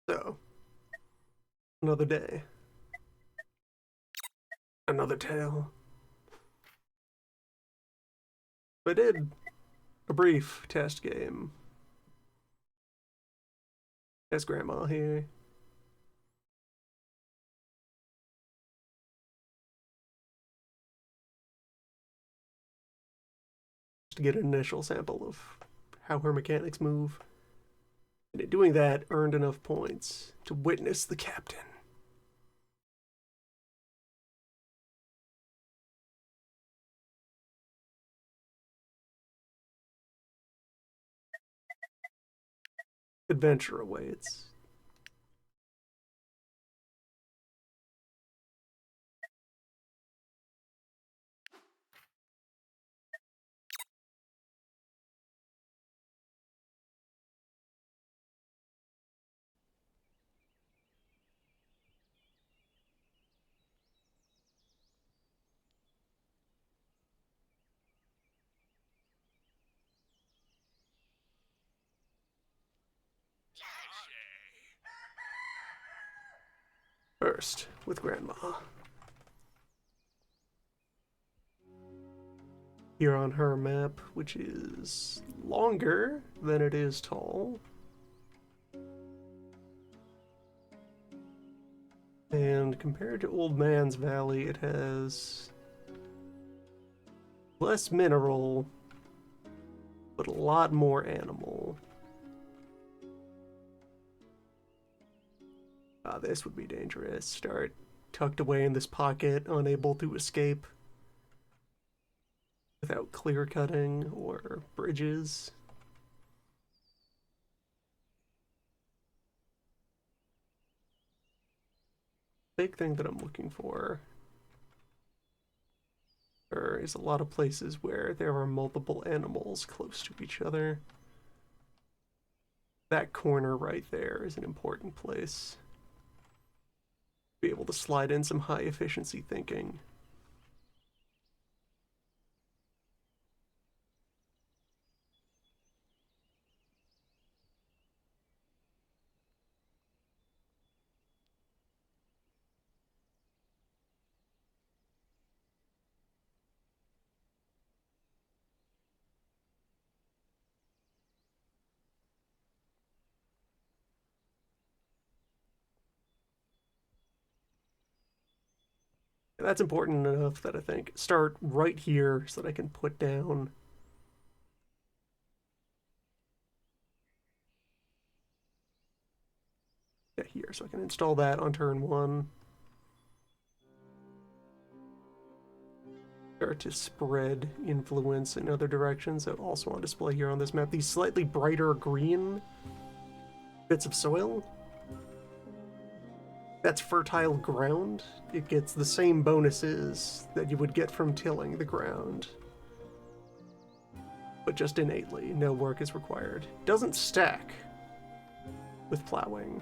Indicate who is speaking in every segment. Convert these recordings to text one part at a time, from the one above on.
Speaker 1: So, another day, another tale. I did a brief test game as Grandma here. To get an initial sample of how her mechanics move. And in doing that, earned enough points to witness the captain. Adventure awaits. First, with Grandma. Here on her map, which is longer than it is tall. And compared to Old Man's Valley, it has less mineral, but a lot more animal. This would be dangerous. Start tucked away in this pocket, unable to escape without clear cutting or bridges. Big thing that I'm looking for is a lot of places where there are multiple animals close to each other. That corner right there is an important place. Be able to slide in some high efficiency thinking. And that's important enough that I think start right here so that I can put down here, so I can install that on turn one. Start to spread influence in other directions. So also on display here on this map, these slightly brighter green bits of soil. That's fertile ground. It gets the same bonuses that you would get from tilling the ground, but just innately. No work is required. Doesn't stack with plowing.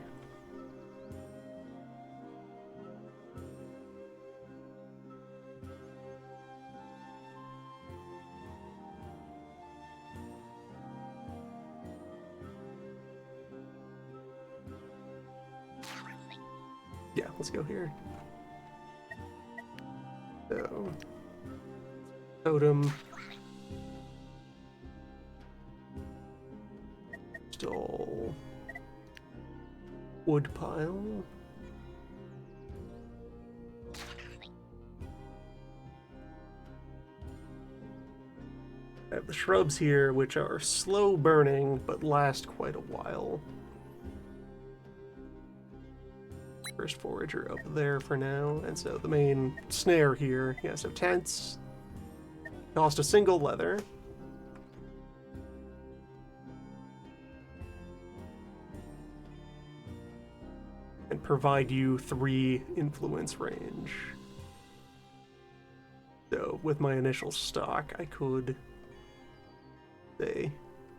Speaker 1: Yeah, let's go here. So, totem. Install wood pile. I have the shrubs here, which are slow burning, but last quite a while. First forager up there for now, and so the main snare here, yeah, so tents cost a single leather. And provide you 3 influence range. So with my initial stock, I could, say,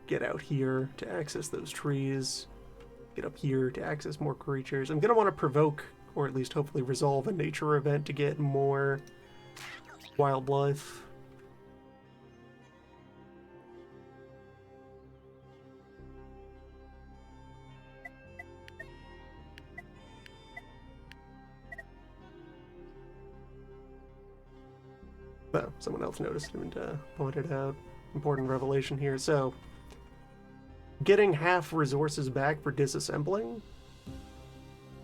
Speaker 1: get out here to access those trees, get up here to access more creatures. I'm going to want to provoke, or at least hopefully resolve a nature event to get more wildlife. Oh, someone else noticed and pointed out. Important revelation here. So, getting half resources back for disassembling.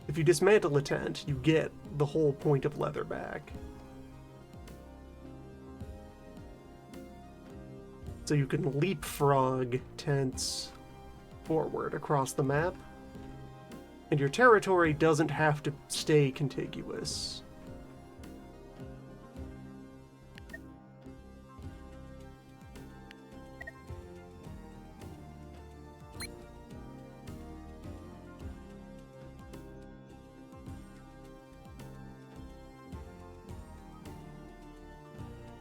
Speaker 1: If you dismantle a tent, you get the whole point of leather back. So you can leapfrog tents forward across the map, and your territory doesn't have to stay contiguous.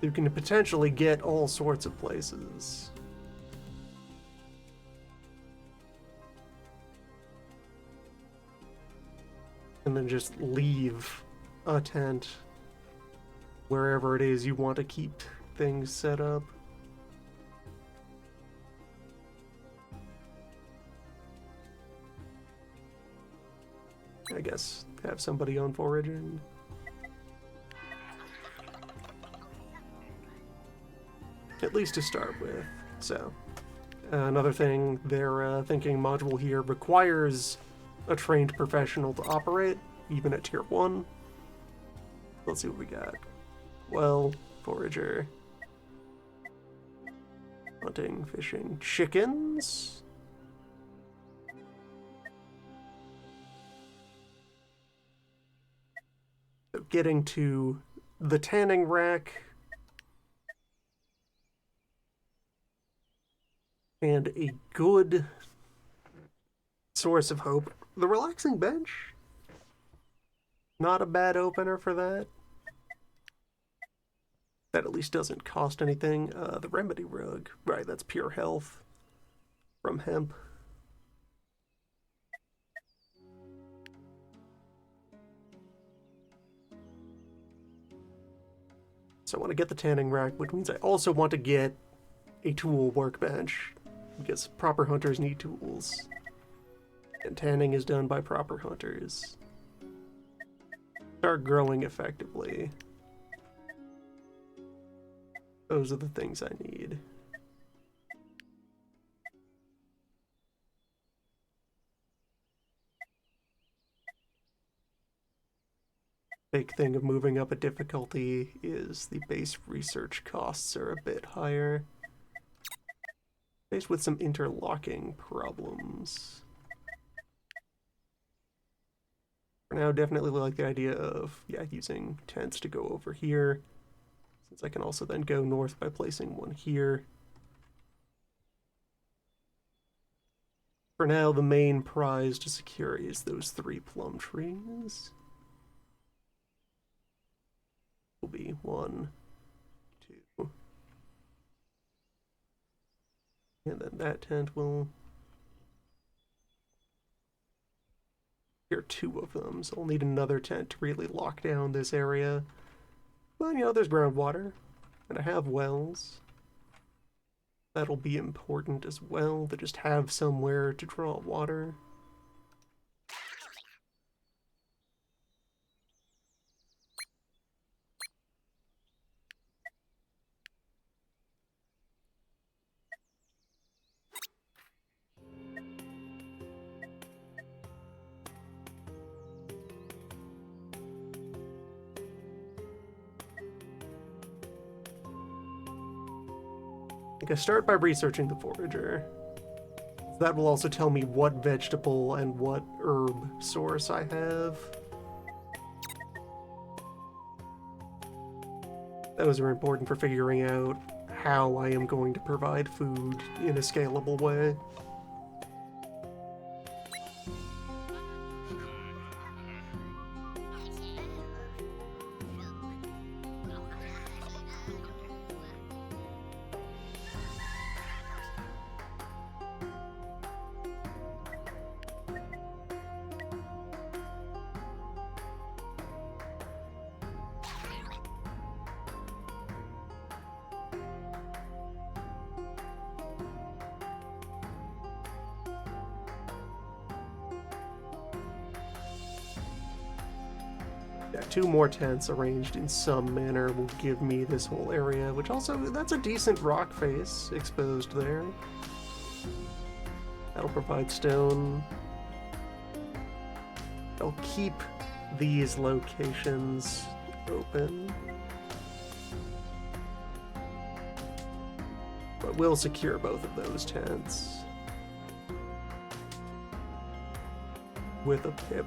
Speaker 1: You can potentially get all sorts of places. And then just leave a tent wherever it is you want to keep things set up. I guess have somebody on foraging. At least to start with. So, another thing, their thinking module here requires a trained professional to operate, even at tier 1. Let's see what we got. Well, forager. Hunting, fishing, chickens. So getting to the tanning rack. And a good source of hope. The relaxing bench. Not a bad opener for that. That at least doesn't cost anything. The remedy rug. Right, that's pure health from hemp. So I want to get the tanning rack, which means I also want to get a tool workbench. Because proper hunters need tools. And tanning is done by proper hunters. Start growing effectively. Those are the things I need. Big thing of moving up a difficulty is the base research costs are a bit higher. Faced with some interlocking problems. For now, definitely like the idea of, using tents to go over here, since I can also then go north by placing one here. For now, the main prize to secure is those 3 plum trees. Will be 1, 2. And then that tent will... Here are 2 of them, so I'll need another tent to really lock down this area. But, there's groundwater, and I have wells. That'll be important as well, to just have somewhere to draw water. I start by researching the forager. That will also tell me what vegetable and what herb source I have. Those are important for figuring out how I am going to provide food in a scalable way. Yeah, 2 more tents arranged in some manner will give me this whole area, which also, that's a decent rock face exposed there. That'll provide stone. I'll keep these locations open. But we'll secure both of those tents with a pip.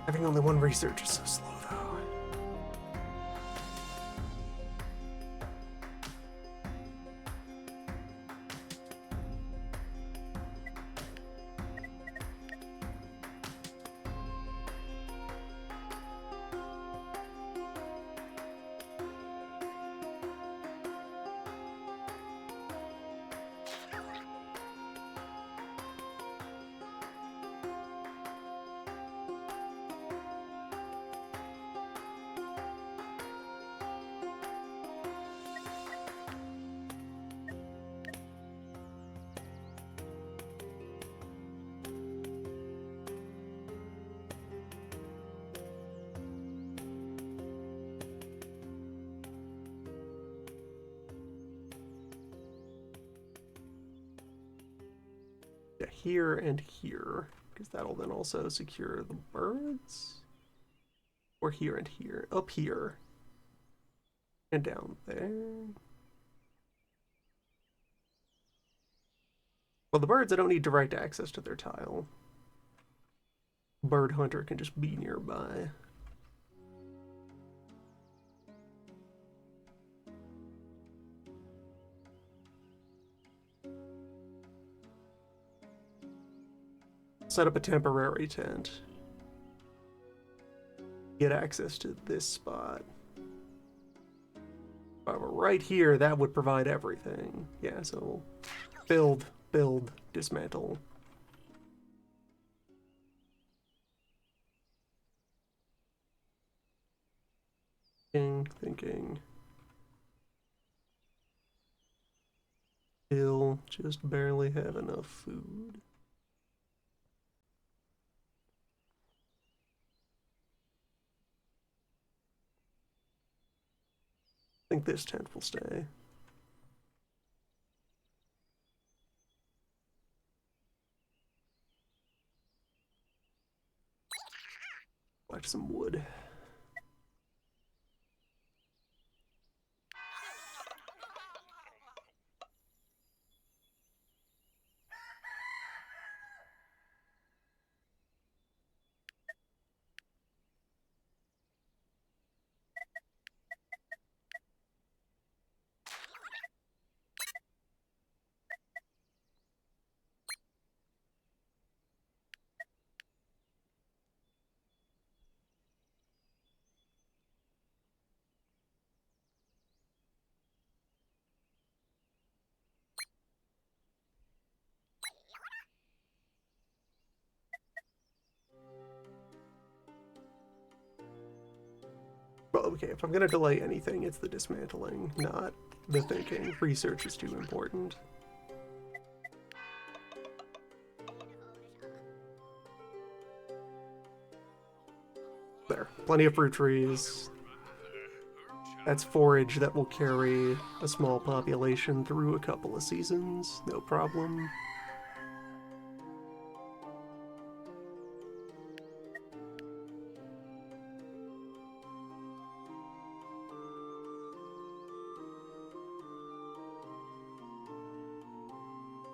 Speaker 1: Having only one research is so slow, though. Yeah, here and here, because that'll then also secure the birds. Or here and here. Up here. And down there. Well, the birds, I don't need direct access to their tile. Bird Hunter can just be nearby. Set up a temporary tent. Get access to this spot. However, right here, that would provide everything. Yeah, so build, dismantle. Thinking. Still just barely have enough food. I think this tent will stay. Collect some wood. Well, okay, if I'm gonna delay anything, it's the dismantling, not the thinking. Research is too important. There, plenty of fruit trees. That's forage that will carry a small population through a couple of seasons, no problem.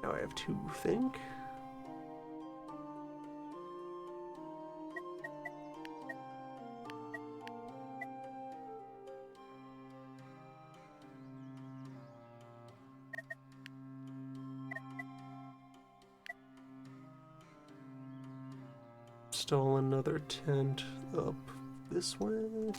Speaker 1: Now I have to think. Stall another tent up this way.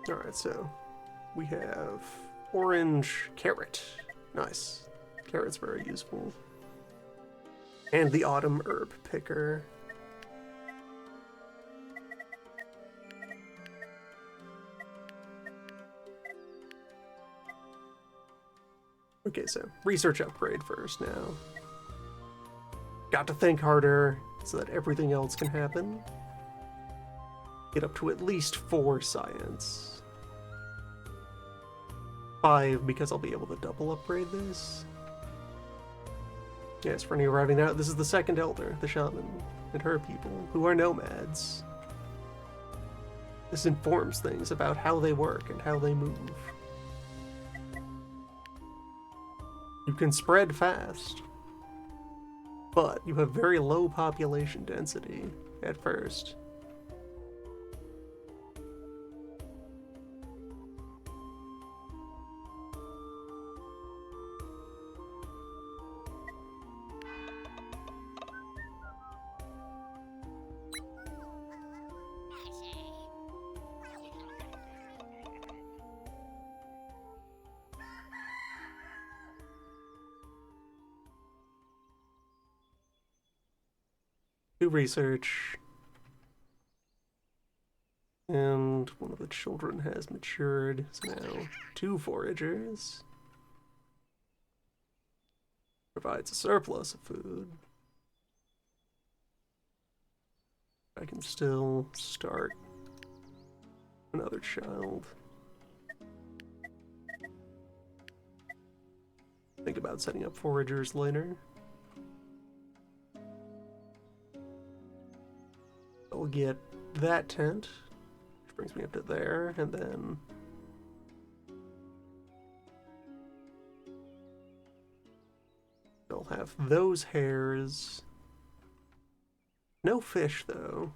Speaker 1: Alright, so we have orange carrot. Nice. Carrot's very useful. And the autumn herb picker. Okay, so research upgrade first now. Got to think harder so that everything else can happen. Get up to at least 4 science. 5 because I'll be able to double upgrade this. Yes, for any arriving now, this is the second elder, the shaman, and her people, who are nomads. This informs things about how they work and how they move. You can spread fast, but you have very low population density at first. Do research. And one of the children has matured, so now 2 foragers. Provides a surplus of food. I can still start another child. Think about setting up foragers later. I'll get that tent, which brings me up to there, and then I'll have those hares. No fish, though,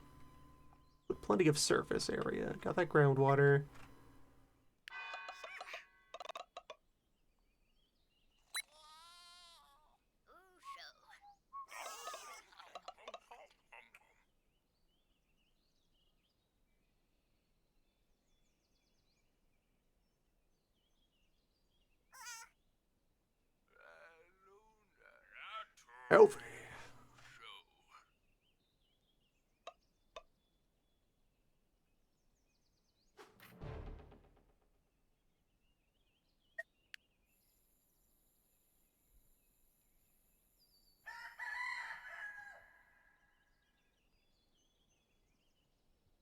Speaker 1: but plenty of surface area. Got that groundwater. Healthy.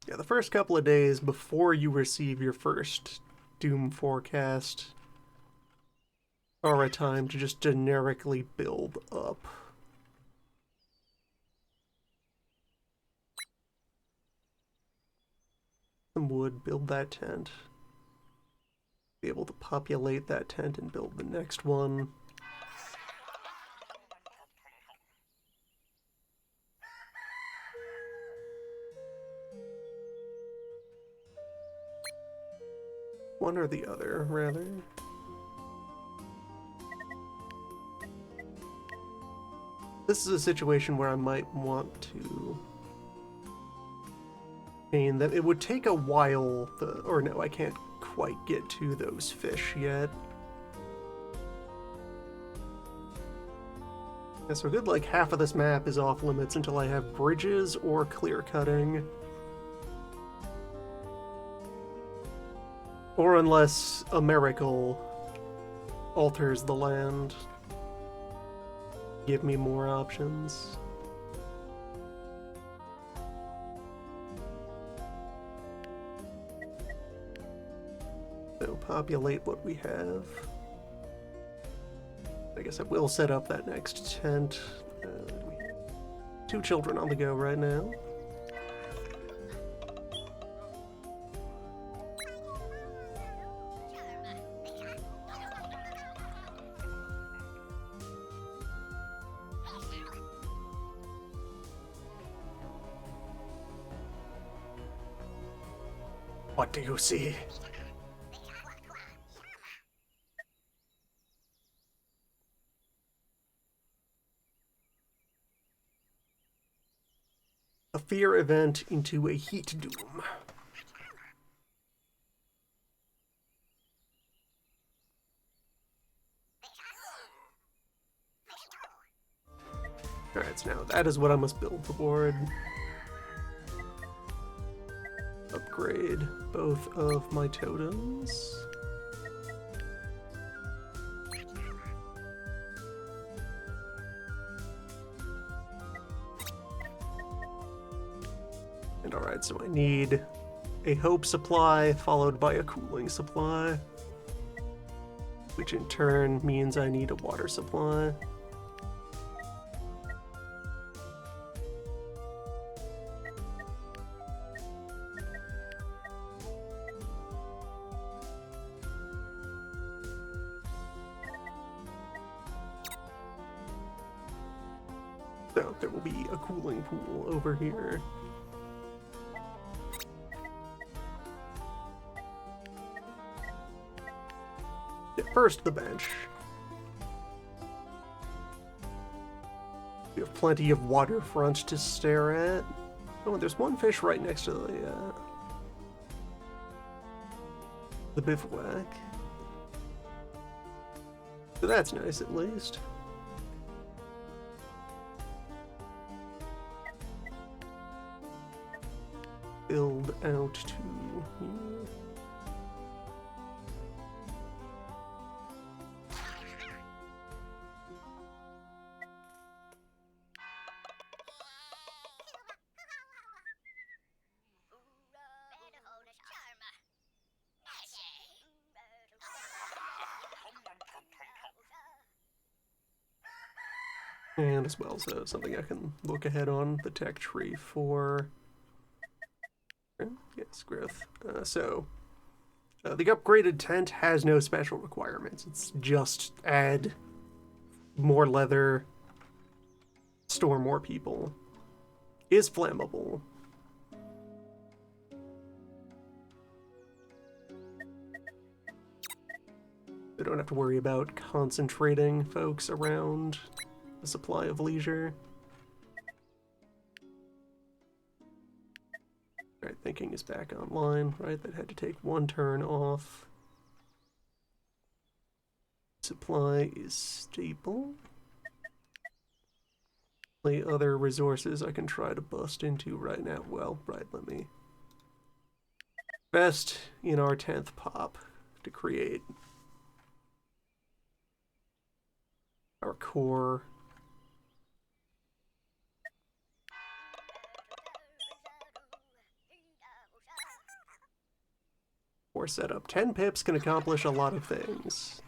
Speaker 1: Yeah, the first couple of days before you receive your first Doom forecast are a time to just generically build up. Some wood, build that tent. Be able to populate that tent and build the next one. One or the other, rather. This is a situation where I might want to... mean that it would take a while, or no, I can't quite get to those fish yet. Yeah, so a good like half of this map is off limits until I have bridges or clear cutting. Or unless a miracle alters the land. Give me more options. So populate what we have. I guess I will set up that next tent. 2 children on the go right now. What do you see? A fear event into a heat doom. Alright, so now that is what I must build toward. Upgrade both of my totems. And alright, so I need a hope supply followed by a cooling supply, which in turn means I need a water supply. So there will be a cooling pool over here. First, the bench. We have plenty of waterfront to stare at. Oh, and there's one fish right next to the bivouac. So that's nice, at least. Build out to here. And as well, so something I can look ahead on the tech tree for. Yes, growth. The upgraded tent has no special requirements. It's just add more leather, store more people. Is flammable. We don't have to worry about concentrating folks around a supply of leisure. Alright, thinking is back online, right? That had to take one turn off. Supply is stable. The other resources I can try to bust into right now. Well, right, let me invest in our 10th pop to create our core. Setup. 10 pips can accomplish a lot of things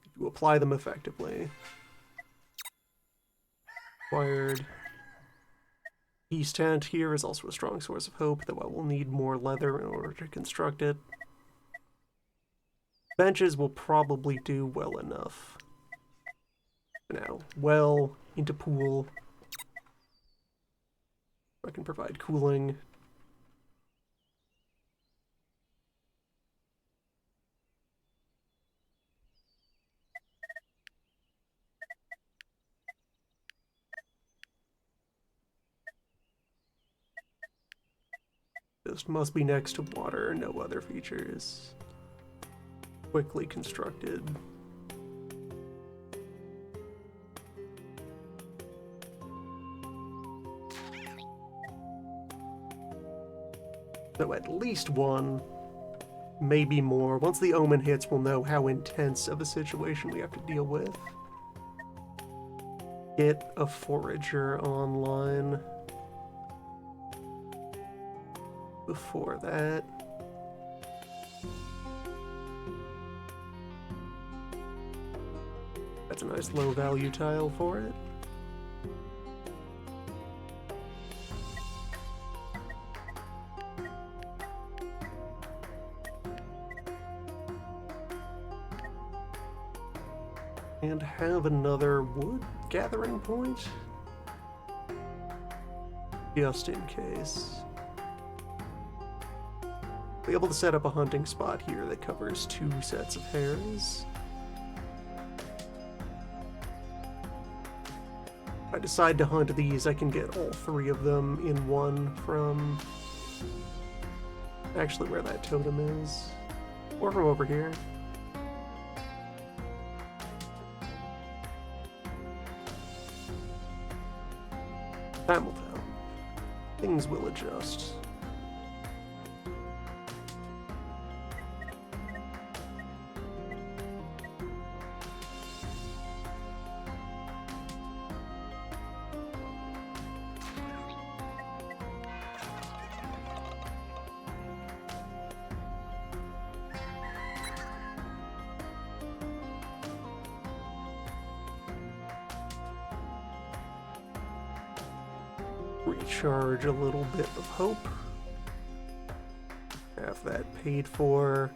Speaker 1: if you apply them effectively. Acquired. Peace tent here is also a strong source of hope, though I will need more leather in order to construct it. Benches will probably do well enough. Now, well into pool. I can provide cooling. Just must be next to water, no other features. Quickly constructed. So at least one, maybe more. Once the omen hits, we'll know how intense of a situation we have to deal with. Get a forager online. Before that, that's a nice low value tile for it. And have another wood gathering point, just in case. Be able to set up a hunting spot here that covers 2 sets of hares. If I decide to hunt these, I can get all 3 of them in one from actually where that totem is, or from over here. Time will tell. Things will adjust. Recharge a little bit of hope. Have that paid for.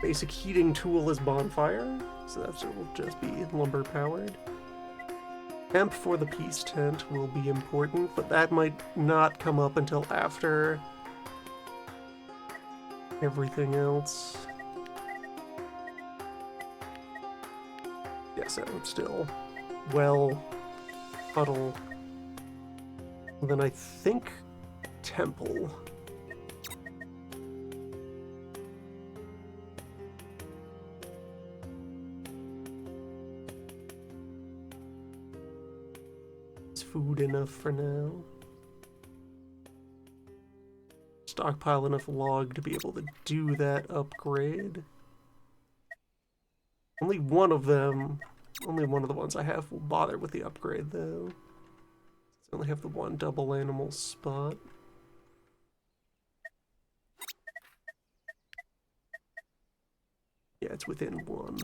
Speaker 1: Basic heating tool is bonfire, so that will just be lumber powered. Temp for the peace tent will be important, but that might not come up until after everything else. So still well puddle. Then I think temple. Is food enough for now? Stockpile enough log to be able to do that upgrade. Only one of them. Only one of the ones I have will bother with the upgrade, though. I only have the one double animal spot. Yeah, it's within one.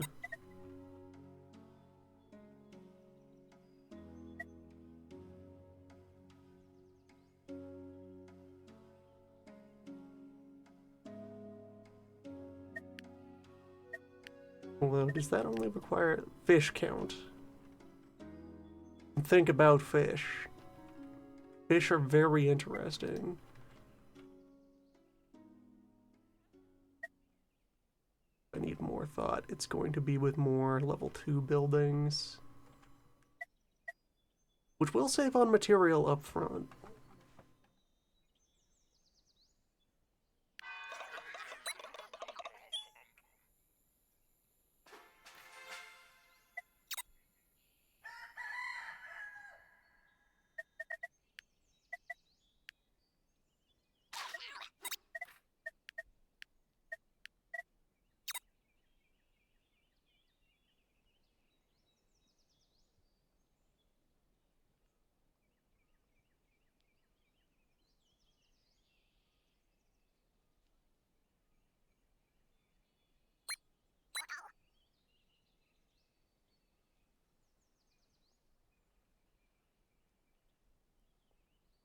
Speaker 1: Although, does that only require fish count? Think about fish. Fish are very interesting. I need more thought. It's going to be with more level 2 buildings, which will save on material up front.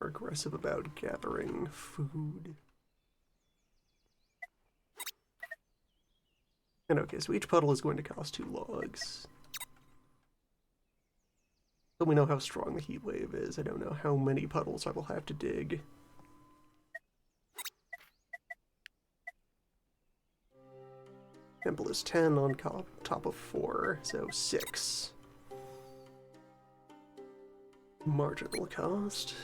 Speaker 1: We're aggressive about gathering food. And okay, so each puddle is going to cost 2 logs. So we know how strong the heat wave is. I don't know how many puddles I will have to dig. Temple is 10 on top of 4, so 6. Marginal cost.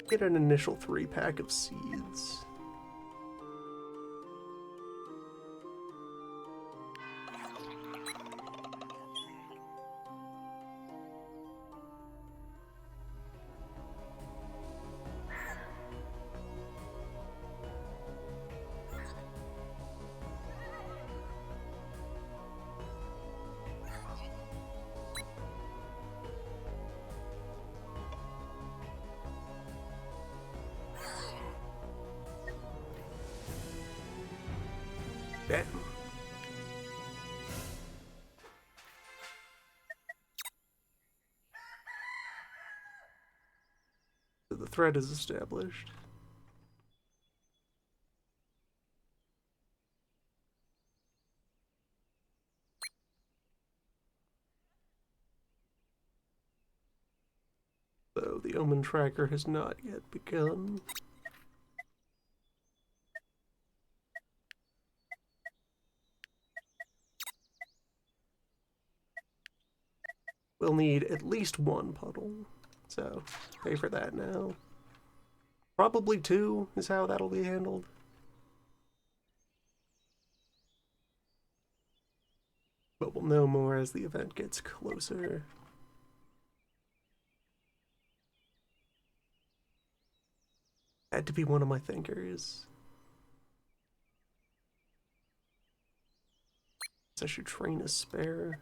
Speaker 1: Get an initial 3-pack of seeds. Bam. So the thread is established. So the omen tracker has not yet begun. we'll need at least 1 puddle. So, pay for that now. Probably 2 is how that'll be handled. But we'll know more as the event gets closer. Had to be one of my thinkers. I should train a spare.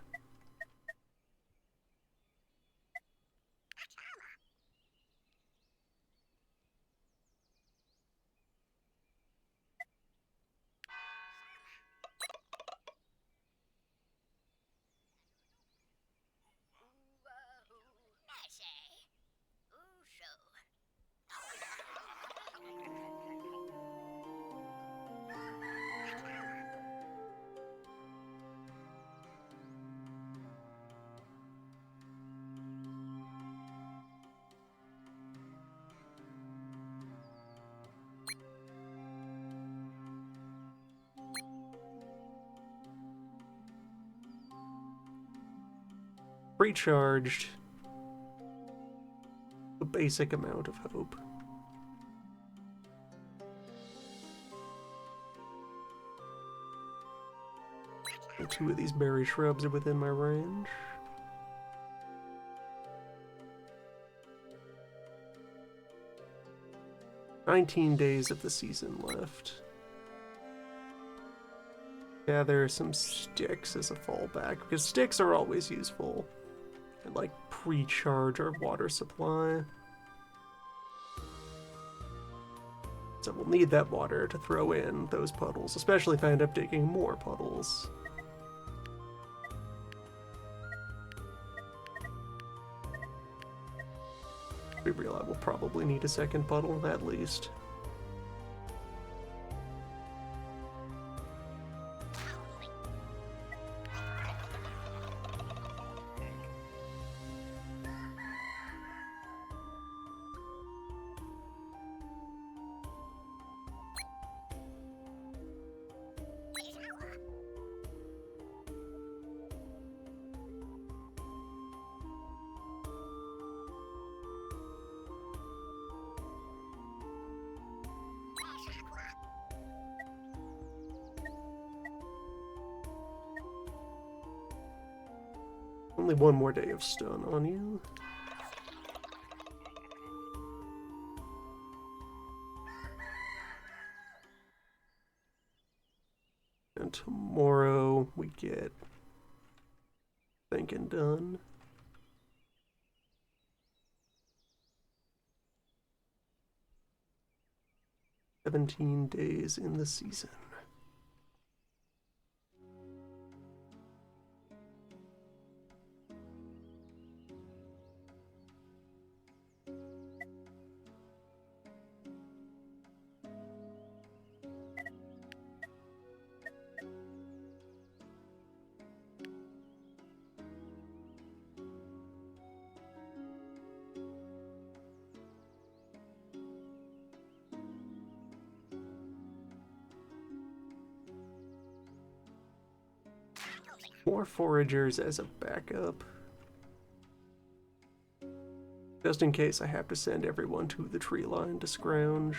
Speaker 1: Recharged a basic amount of hope. And 2 of these berry shrubs are within my range. "19 days of the season left. Gather some sticks as a fallback, because sticks are always useful. And like pre-charge our water supply. So we'll need that water to throw in those puddles, especially if I end up digging more puddles. We realize we'll probably need a second puddle, at least. Only 1 more day of stun on you. And tomorrow we get thinking done. "17 days in the season." More foragers as a backup. Just in case I have to send everyone to the tree line to scrounge.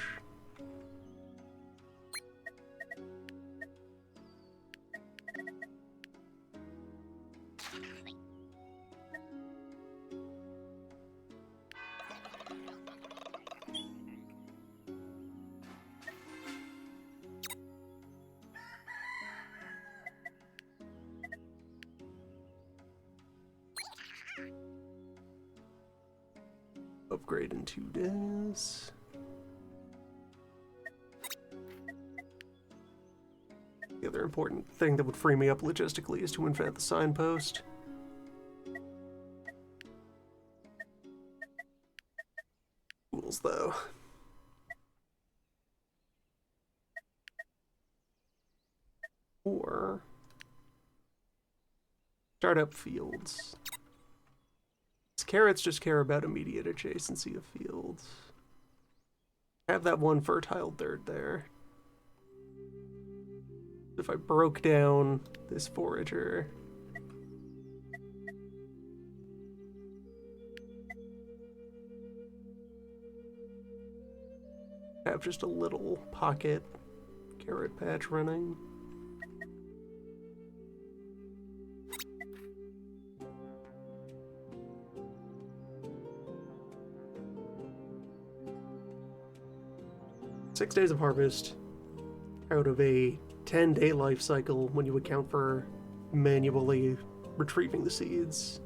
Speaker 1: Upgrade in 2 days. The other important thing that would free me up logistically is to invent the signpost. Tools, though. Or start up fields. Carrots just care about immediate adjacency of fields. Have that 1 fertile dirt there. If I broke down this forager, have just a little pocket carrot patch running. Six days of harvest out of a 10-day life cycle when you account for manually retrieving the seeds.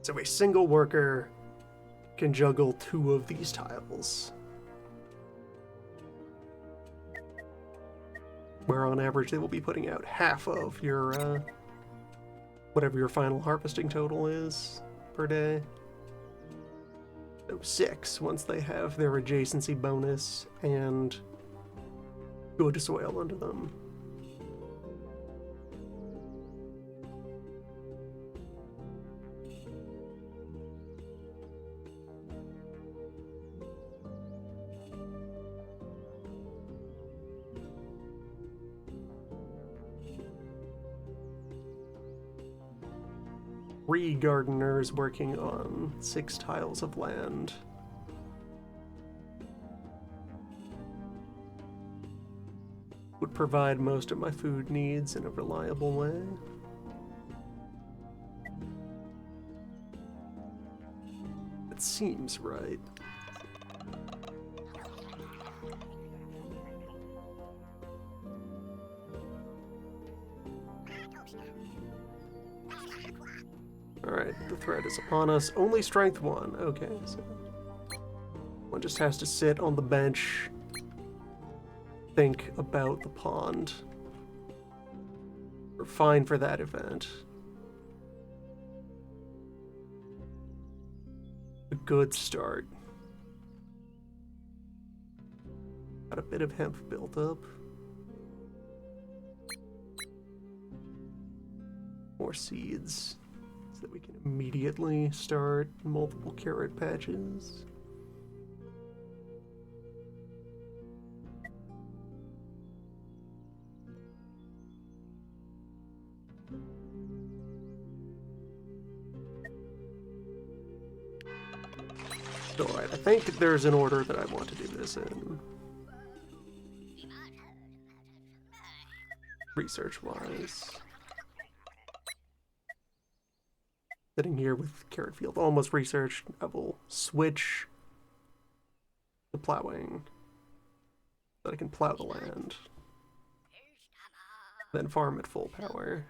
Speaker 1: So a single worker can juggle 2 of these tiles, where on average they will be putting out half of your whatever your final harvesting total is per day. So 6 once they have their adjacency bonus and good soil under them. Three gardeners working on 6 tiles of land. Would provide most of my food needs in a reliable way. It seems right. Alright, the threat is upon us. Only strength 1. Okay, so one just has to sit on the bench, think about the pond. We're fine for that event. A good start. Got a bit of hemp built up. More seeds. So that we can immediately start multiple carrot patches. Alright, I think there's an order that I want to do this in. Research-wise. Sitting here with carrot field almost researched, I will switch to plowing so that I can plow the land. Then farm at full power.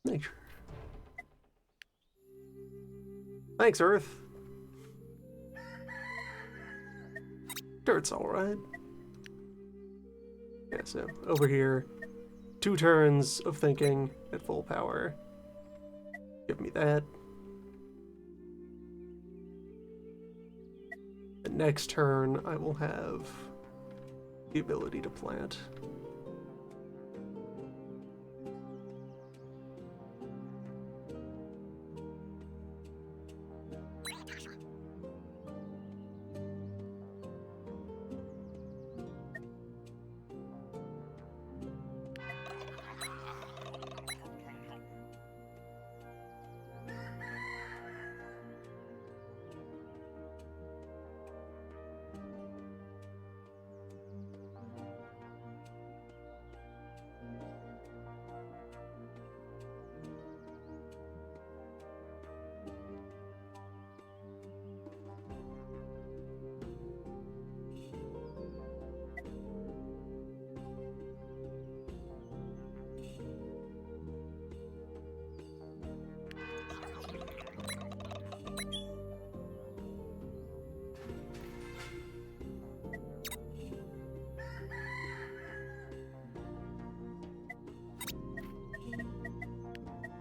Speaker 1: Nature. Thanks, Earth. Dirt's alright. Yeah, so over here, 2 turns of thinking at full power. Give me that. The next turn, I will have the ability to plant.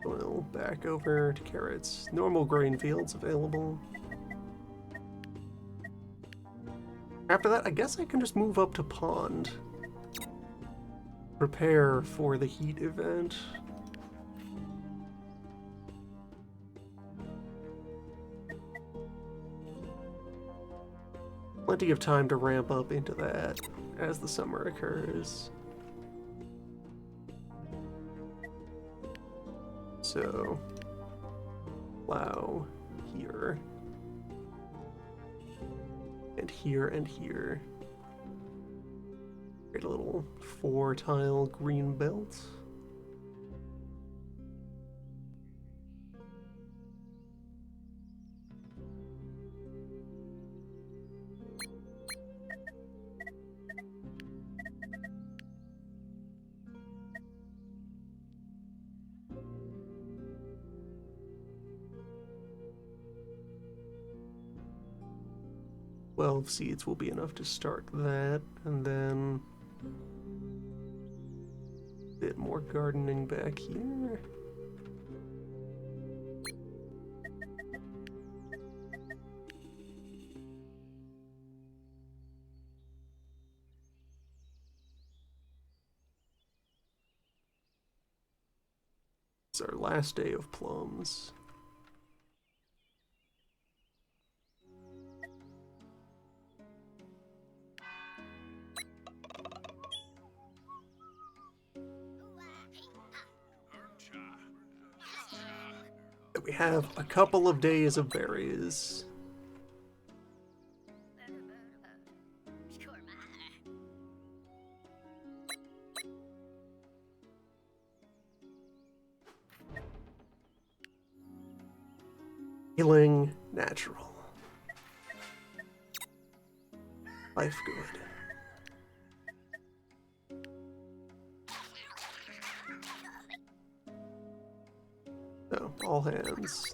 Speaker 1: Well, back over to carrots. Normal grain fields available. After that, I guess I can just move up to pond. Prepare for the heat event. Plenty of time to ramp up into that as the summer occurs. So, plow here. And here and here. Create a little 4-tile green belt. Seeds will be enough to start that, and then a bit more gardening back here. It's our last day of plums. We have a couple of days of berries. Healing natural. Life good. Oh, all hands.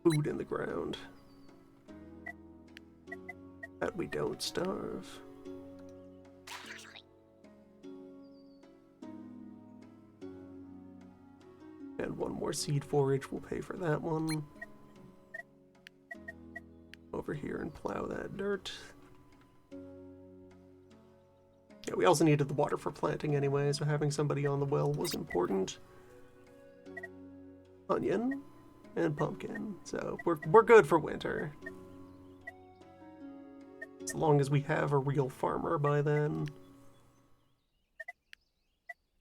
Speaker 1: Food in the ground. That we don't starve. And one more seed forage will pay for that one. Over here and plow that dirt. Yeah, we also needed the water for planting anyway, so having somebody on the well was important. Onion and pumpkin, so we're good for winter. As long as we have a real farmer by then.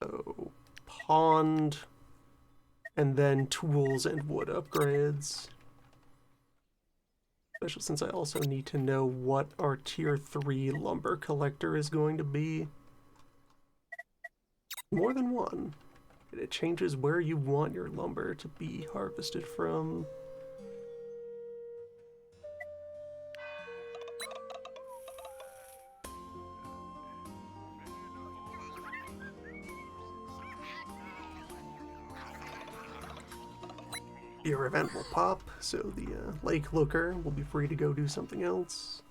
Speaker 1: So, pond, and then tools and wood upgrades. Especially since I also need to know what our tier 3 lumber collector is going to be. More than one. It changes where you want your lumber to be harvested from. Your event will pop, so the lake looker will be free to go do something else.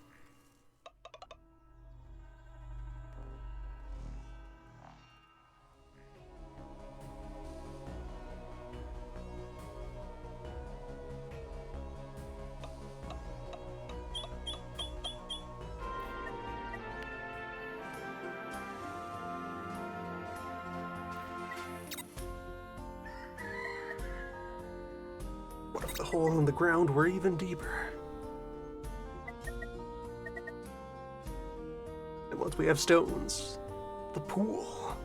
Speaker 1: What if the hole in the ground were even deeper? And once we have stones, the pool.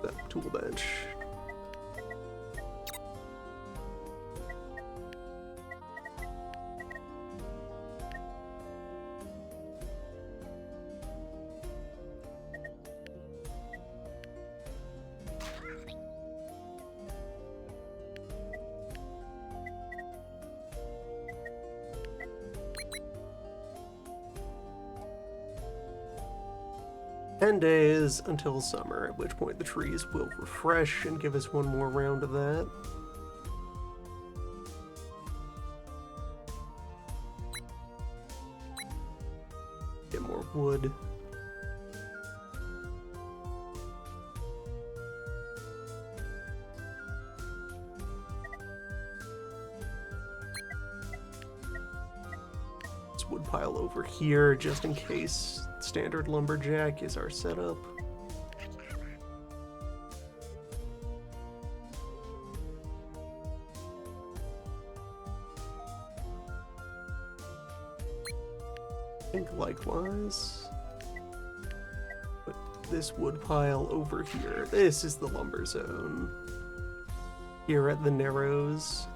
Speaker 1: That tool bench. Days until summer, at which point the trees will refresh and give us one more round of that. Get more wood. This wood pile over here just in case. Standard lumberjack is our setup. I think likewise. Put this wood pile over here. This is the lumber zone. Here at the Narrows.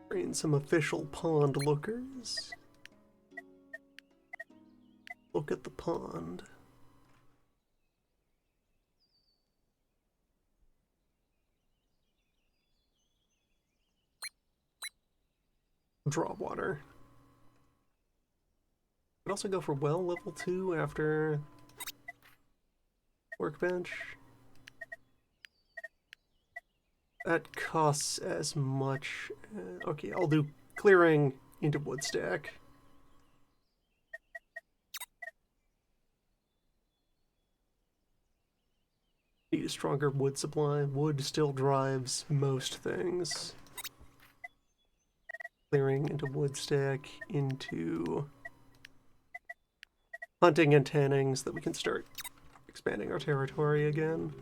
Speaker 1: Bring some official pond lookers. Look at the pond. Draw water. Could also go for well level 2 after workbench. That costs as much. Okay, I'll do clearing into wood stack. Need a stronger wood supply. Wood still drives most things. Clearing into wood stack into hunting and tanning so that we can start expanding our territory again.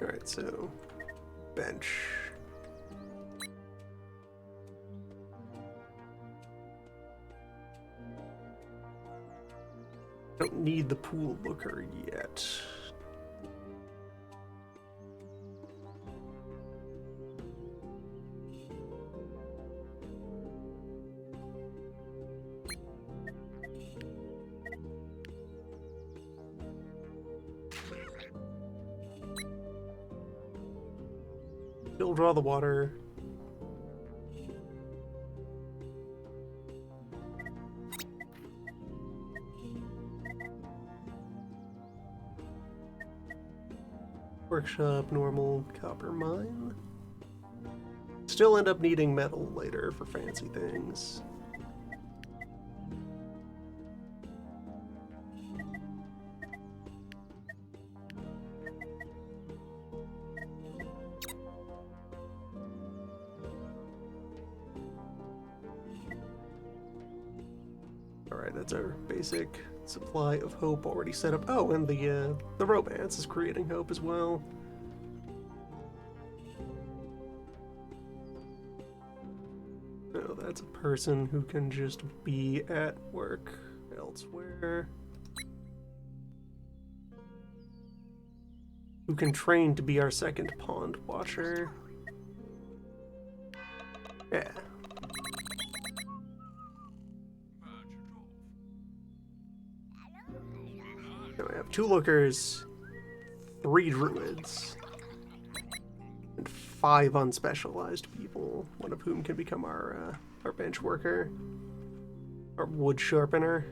Speaker 1: Alright, so bench. Don't need the pool looker yet. Still draw the water. Workshop, normal, copper mine. Still end up needing metal later for fancy things. Alright, that's our basic supply of hope already set up. Oh, and the romance is creating hope as well. Oh, that's a person who can just be at work elsewhere. Who can train to be our second pond watcher. Yeah. So I have 2 lookers, 3 druids, and 5 unspecialized people, one of whom can become our bench worker, our wood sharpener.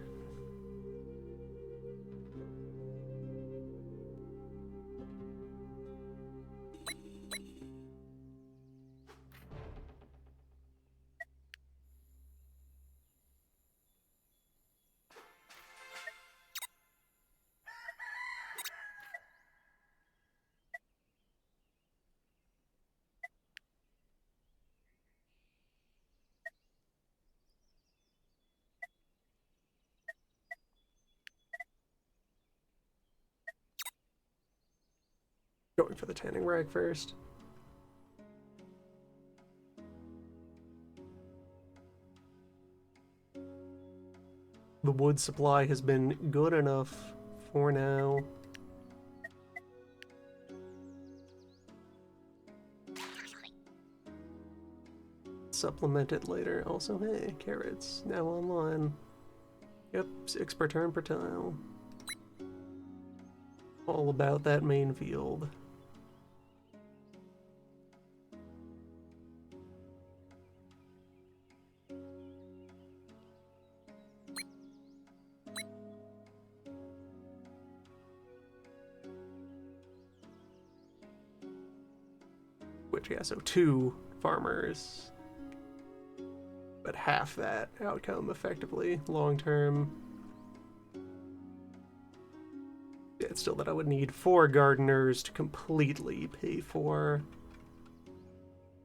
Speaker 1: Going for the tanning rack first. The wood supply has been good enough for now. Supplement it later. Also, hey, carrots now online. Yep, 6 per turn per tile. All about that main field. Which, yeah, so 2 farmers. But half that outcome, effectively, long term. Yeah, it's still that I would need 4 gardeners to completely pay for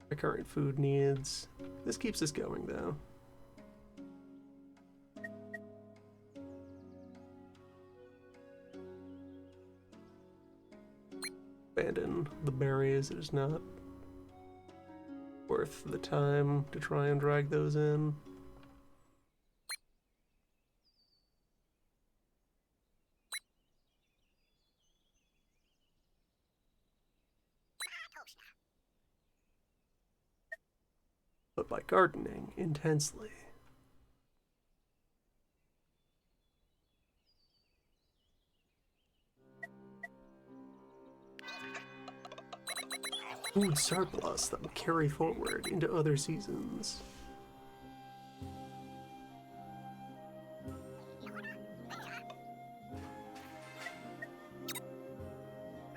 Speaker 1: my current food needs. This keeps us going, though. Abandon the berries. It is not worth the time to try and drag those in. But by gardening intensely. Food surplus that will carry forward into other seasons.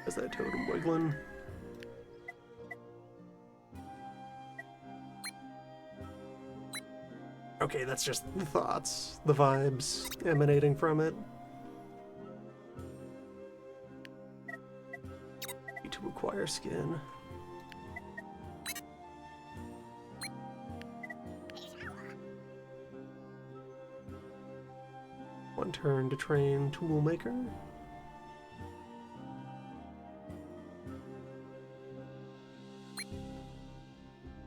Speaker 1: Is that totem wiggling? Okay, that's just the thoughts, the vibes emanating from it. Need to acquire skin. One turn to train Toolmaker.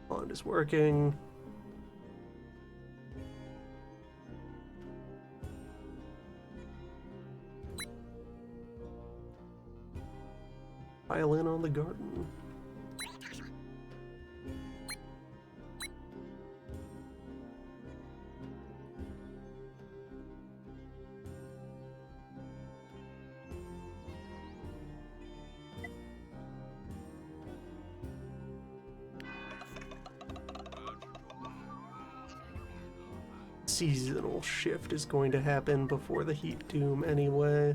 Speaker 1: Pond is working. Pile in on the garden. Seasonal shift is going to happen before the heat doom anyway.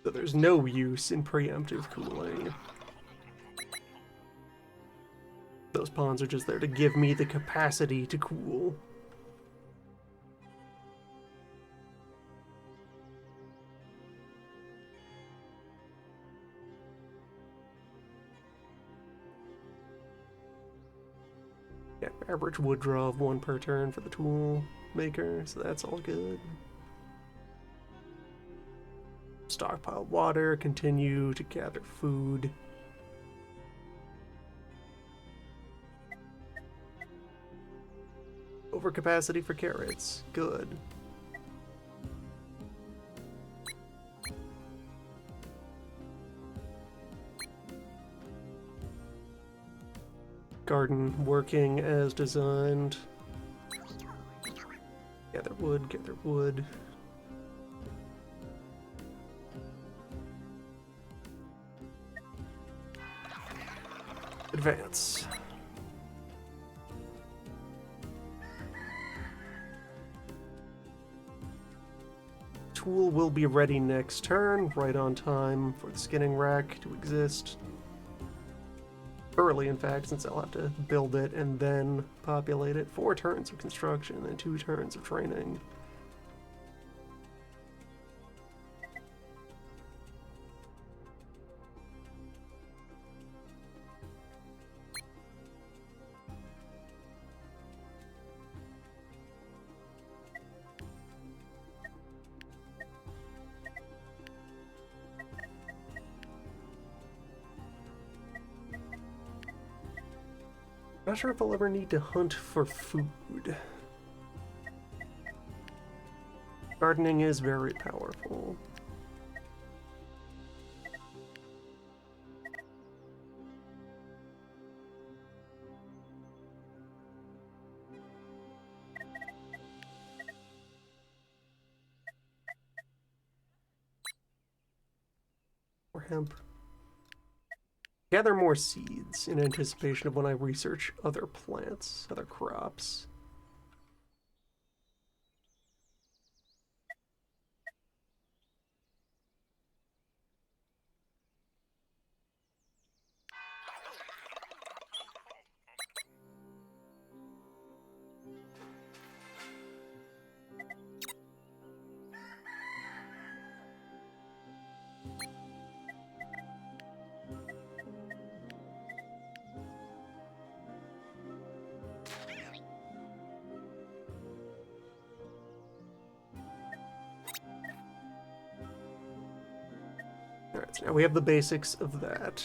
Speaker 1: So there's no use in preemptive cooling. Those ponds are just there to give me the capacity to cool. Yeah, average wood draw of 1 per turn for the tool. maker, so that's all good. Stockpile water, continue to gather food. Overcapacity for carrots, good. Garden working as designed. Gather wood, gather wood. Advance. Tool will be ready next turn, right on time for the skinning rack to exist. Early, in fact, since I'll have to build it and then populate it. 4 turns of construction and 2 turns of training. Not sure if I'll ever need to hunt for food. Gardening is very powerful. Or hemp. Gather more seeds in anticipation of when I research other plants, other crops. Alright, so now we have the basics of that.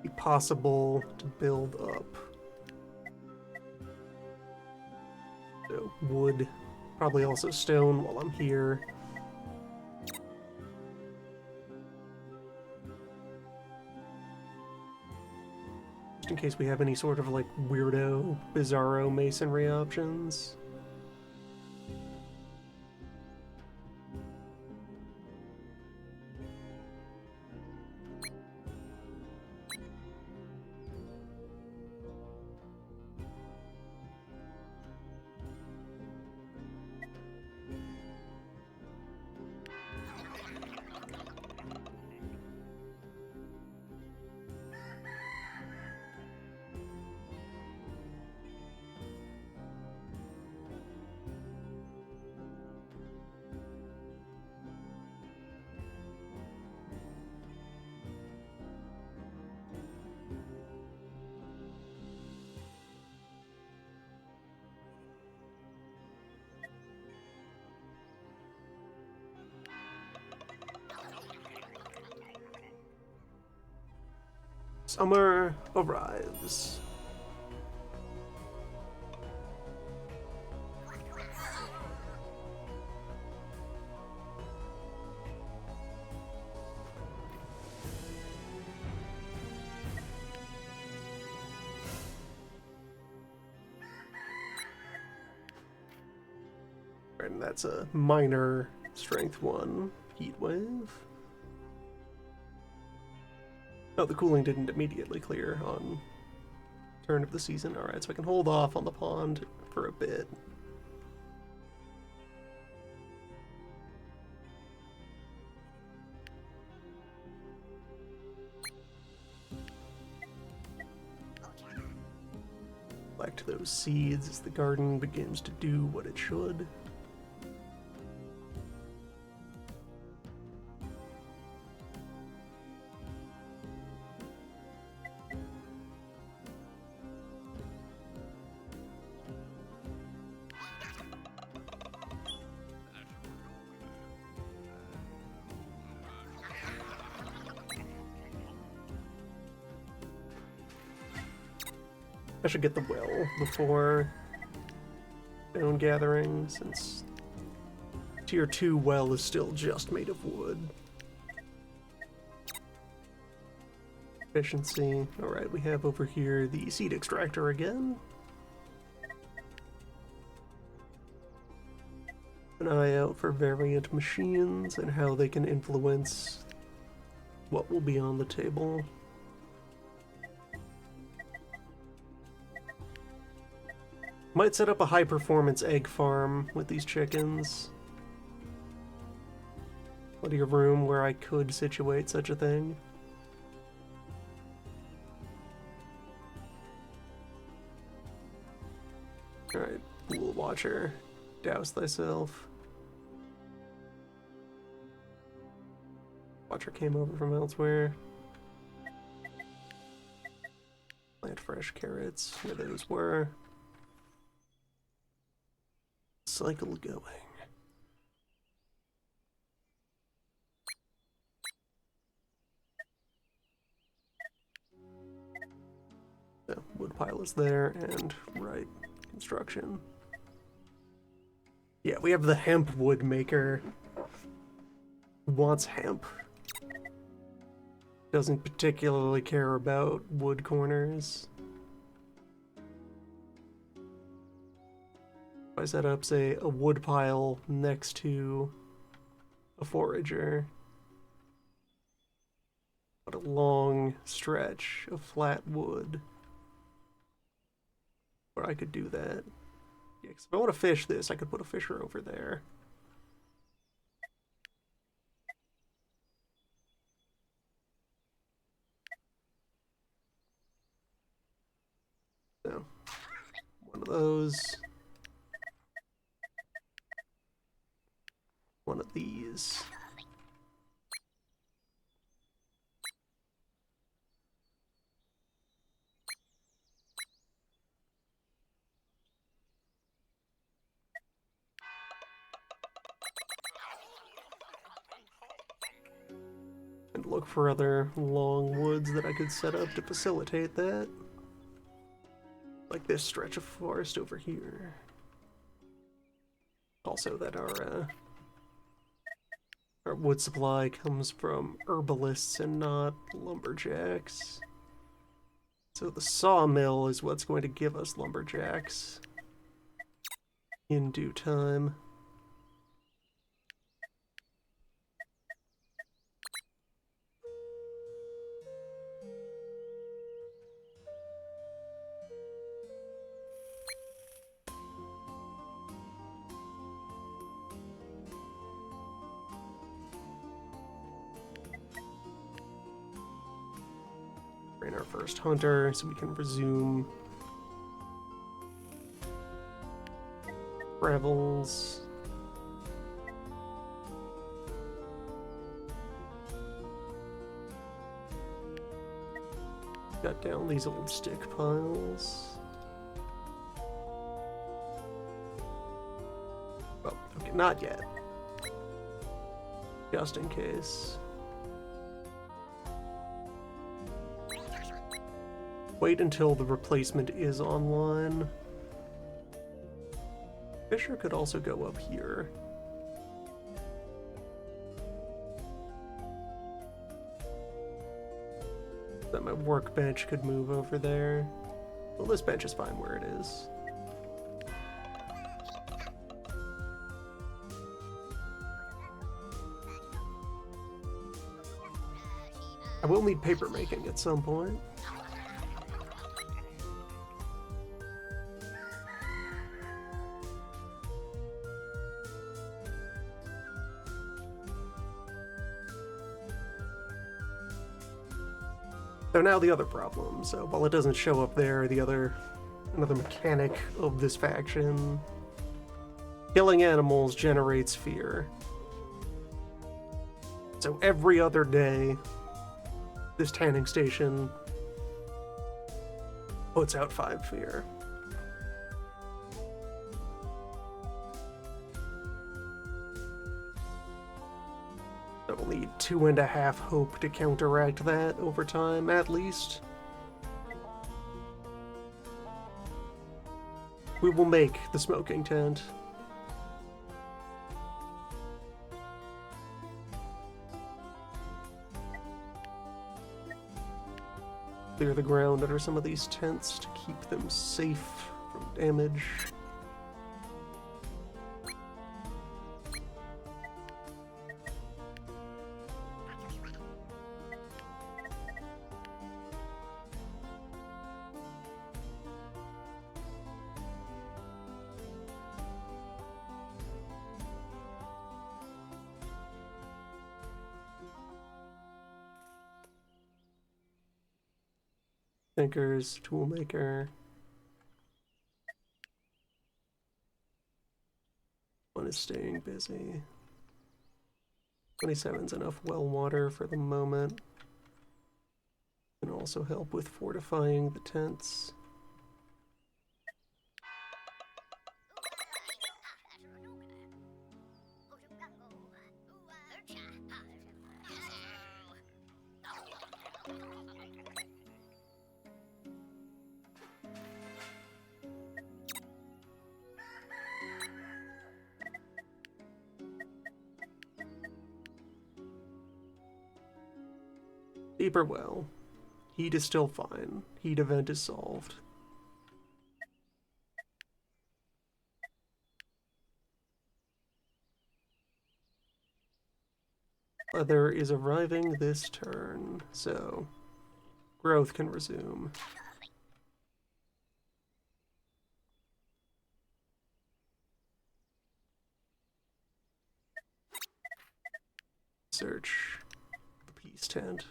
Speaker 1: Be possible to build up. So, wood, probably also stone while I'm here. Just in case we have any sort of like weirdo, bizarro masonry options. Summer arrives. And that's a minor strength 1 heat wave. Oh, the cooling didn't immediately clear on turn of the season. Alright, so I can hold off on the pond for a bit. Collect those seeds as the garden begins to do what it should. I should get the well before stone gathering, since tier 2 well is still just made of wood. Efficiency. Alright, we have over here the seed extractor again. An eye out for variant machines and how they can influence what will be on the table. Might set up a high-performance egg farm with these chickens. Plenty of room where I could situate such a thing. Alright, Pool Watcher. Douse thyself. Watcher came over from elsewhere. Plant fresh carrots, where those were. Cycle going. The woodpile is there, and right, construction. Yeah, we have the hemp wood maker. Who wants hemp? Doesn't particularly care about wood corners. If I set up, say, a wood pile next to a forager, but a long stretch of flat wood, where I could do that. Yeah, 'cause if I want to fish this, I could put a fisher over there. So, one of those. One of these. And look for other long woods that I could set up to facilitate that. Like this stretch of forest over here. Also that our wood supply comes from herbalists and not lumberjacks. So the sawmill is what's going to give us lumberjacks in due time. Train our first hunter so we can resume travels. Got down these old stick piles. Oh, okay, not yet. Just in case. Wait until the replacement is online. Fisher could also go up here. Then my workbench could move over there. Well, this bench is fine where it is. I will need paper making at some point. So now the other problem. So while it doesn't show up there, another mechanic of this faction, killing animals generates fear. So every other day, this tanning station puts out 5 fear. So we'll need 2.5 hope to counteract that over time, at least. We will make the smoking tent. Clear the ground under some of these tents to keep them safe from damage. Thinkers, toolmaker. One is staying busy. 27's enough well water for the moment. Can also help with fortifying the tents. Deeper well. Heat is still fine. Heat event is solved. Leather is arriving this turn, so growth can resume. Search the peace tent.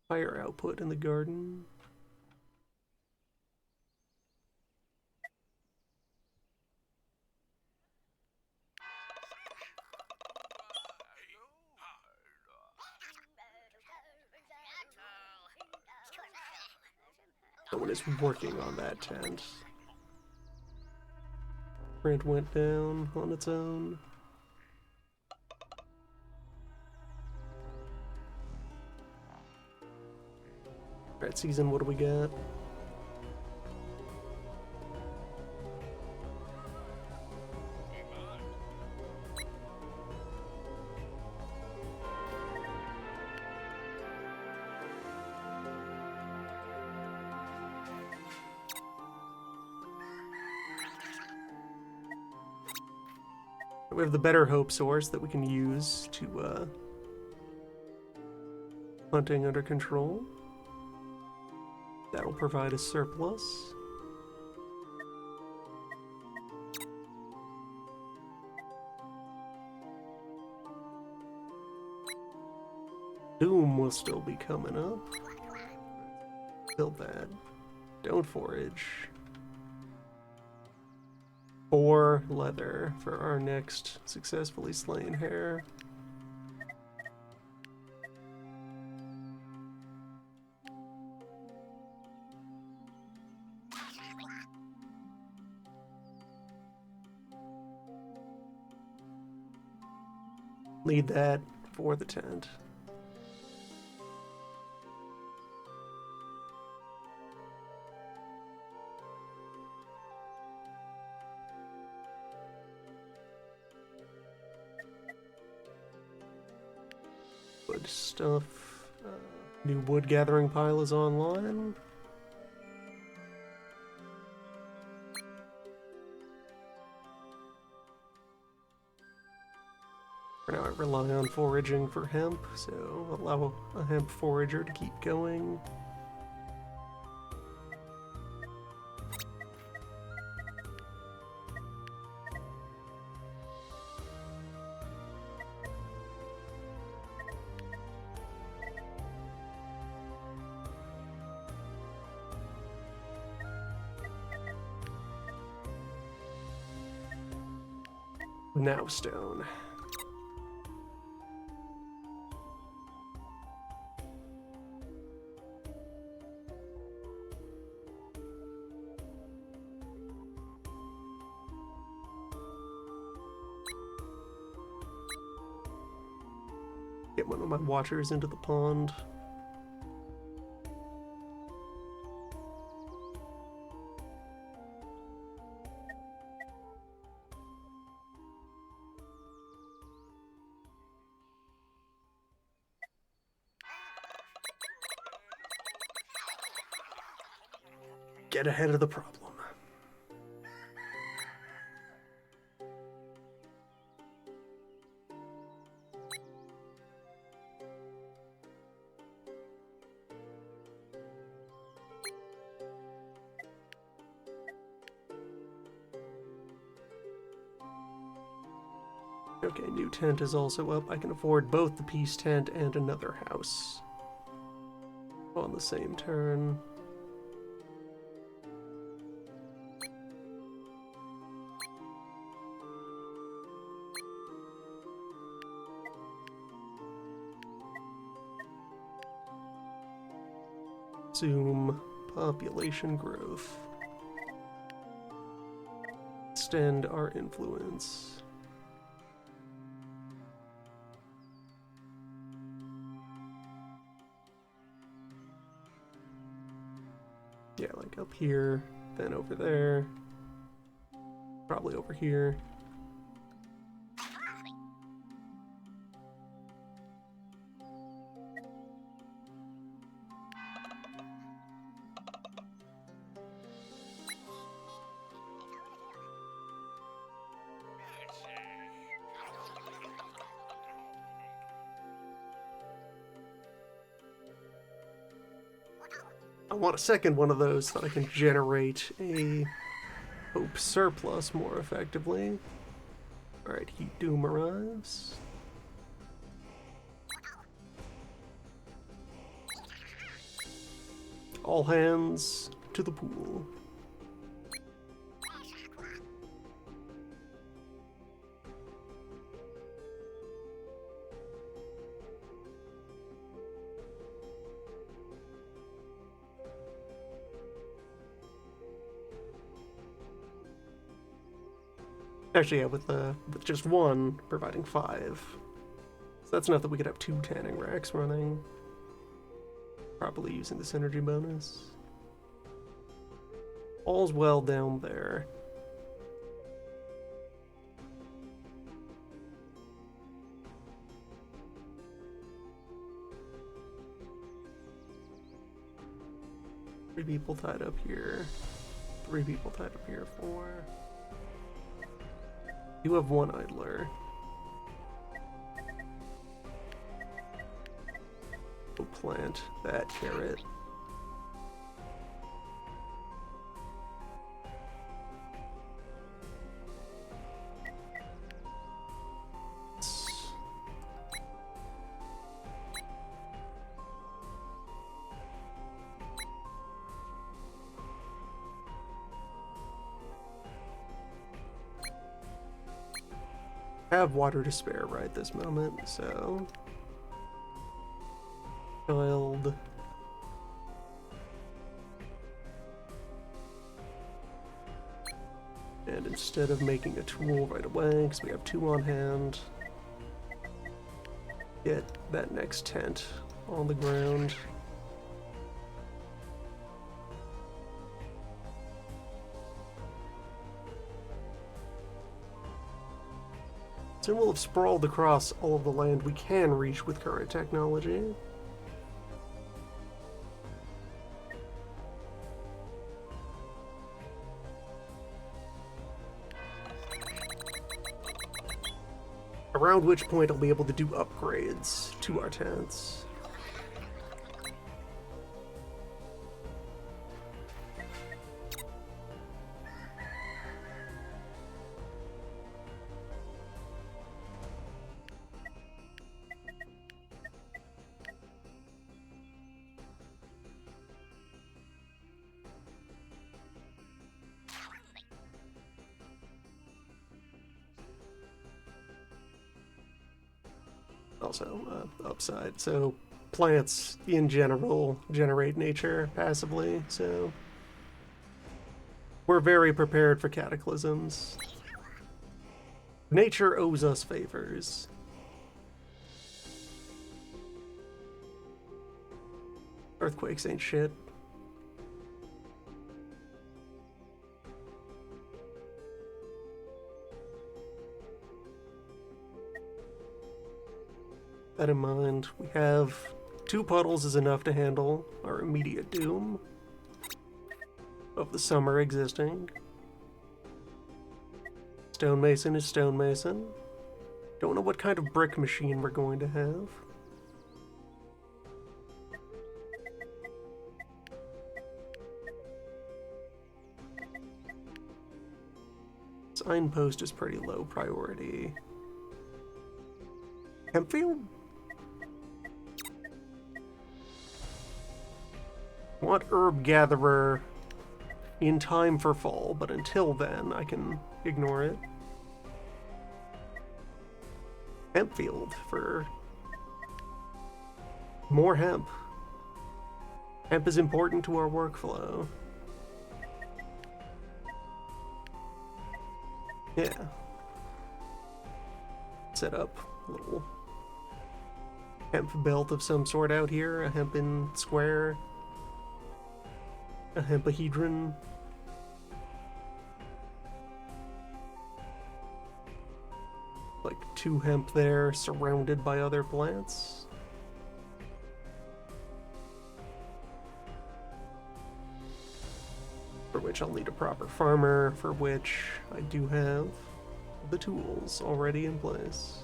Speaker 1: Higher output in the garden. Someone is working on that tent. Print went down on its own. Alright, season, what do we got? We have the Better Hope source that we can use to hunting under control. That'll provide a surplus. Doom will still be coming up. Build that. Don't forage. 4 leather for our next successfully slain hare. Lead that for the tent. Wood stuff. New wood gathering pile is online. For now, I rely on foraging for hemp, so allow a hemp forager to keep going. Now stone. Get one of my watchers into the pond. Get ahead of the problem. Okay, new tent is also up. I can afford both the peace tent and another house on the same turn. Zoom population growth. Extend our influence. Yeah, like up here, then over there, probably over here. I want a second one of those so that I can generate a hope surplus more effectively. Alright, Heat Doom arrives. All hands to the pool. Actually, yeah, with just one, providing 5. So that's enough that we could have 2 tanning racks running. Probably using the synergy bonus. All's well down there. Three people tied up here. 3 people tied up here. 4. You have 1 idler. We'll plant that carrot. Have water to spare right this moment, so child. And instead of making a tool right away, because we have 2 on hand, get that next tent on the ground. Soon we'll have sprawled across all of the land we can reach with current technology. Around which point I'll be able to do upgrades to our tents. Also, upside. So, plants in general generate nature passively, so we're very prepared for cataclysms. Nature owes us favors. Earthquakes ain't shit. That in mind, we have 2 puddles is enough to handle our immediate doom of the summer existing. Stonemason is stonemason. Don't know what kind of brick machine we're going to have. Signpost is pretty low priority. Hempfield? Want herb gatherer in time for fall, but until then I can ignore it. Hempfield for more hemp. Hemp is important to our workflow. Yeah. Set up a little hemp belt of some sort out here, a hempen square, a hempahedron. Like 2 hemp there, surrounded by other plants. For which I'll need a proper farmer, for which I do have the tools already in place.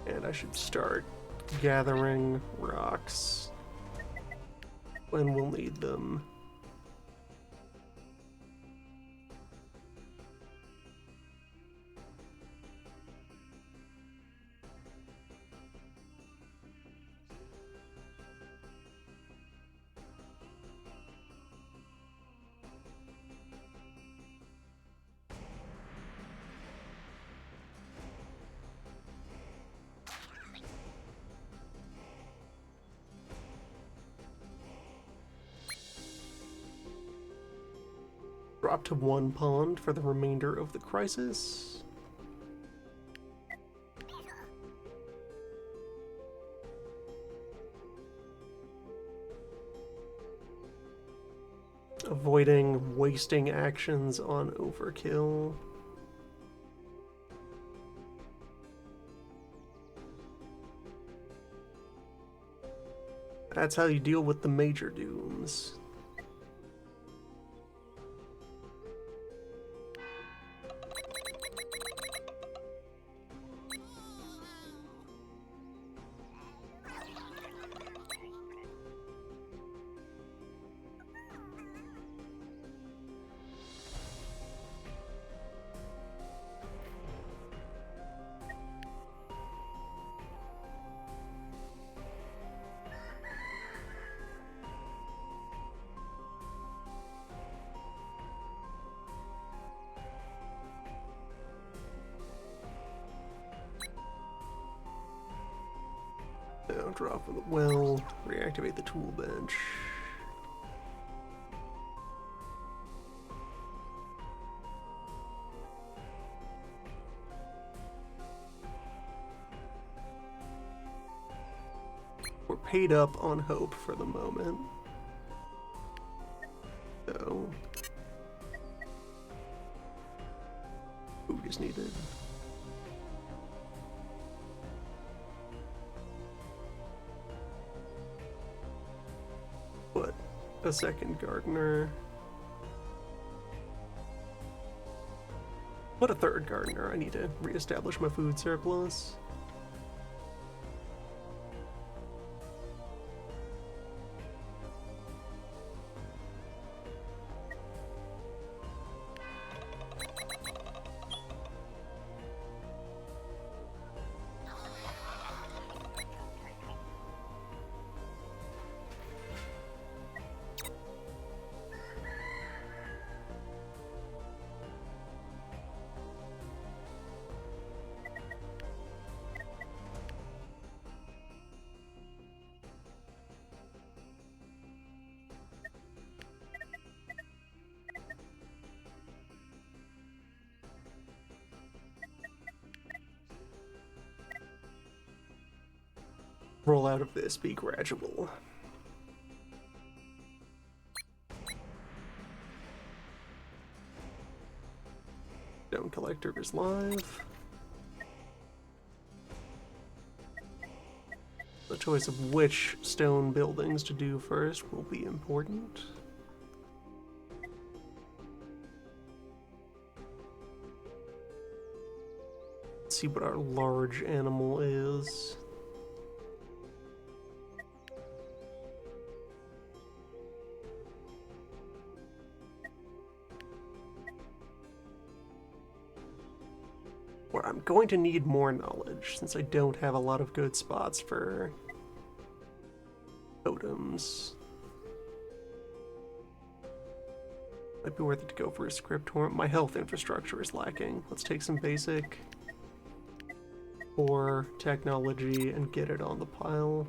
Speaker 1: And I should start gathering rocks when we'll need them. Drop to 1 pond for the remainder of the crisis. Avoiding wasting actions on overkill. That's how you deal with the major dooms. Now drop with a well, reactivate the tool bench. We're paid up on hope for the moment. So, food is needed. What? A second gardener. What a third gardener. I need to reestablish my food surplus. roll out of this be gradual. Stone Collector is live. The choice of which stone buildings to do first will be important. Let's see what our large animal is. Well, I'm going to need more knowledge since I don't have a lot of good spots for totems. Might be worth it to go for a Scriptorium. My health infrastructure is lacking. Let's take some basic or technology and get it on the pile.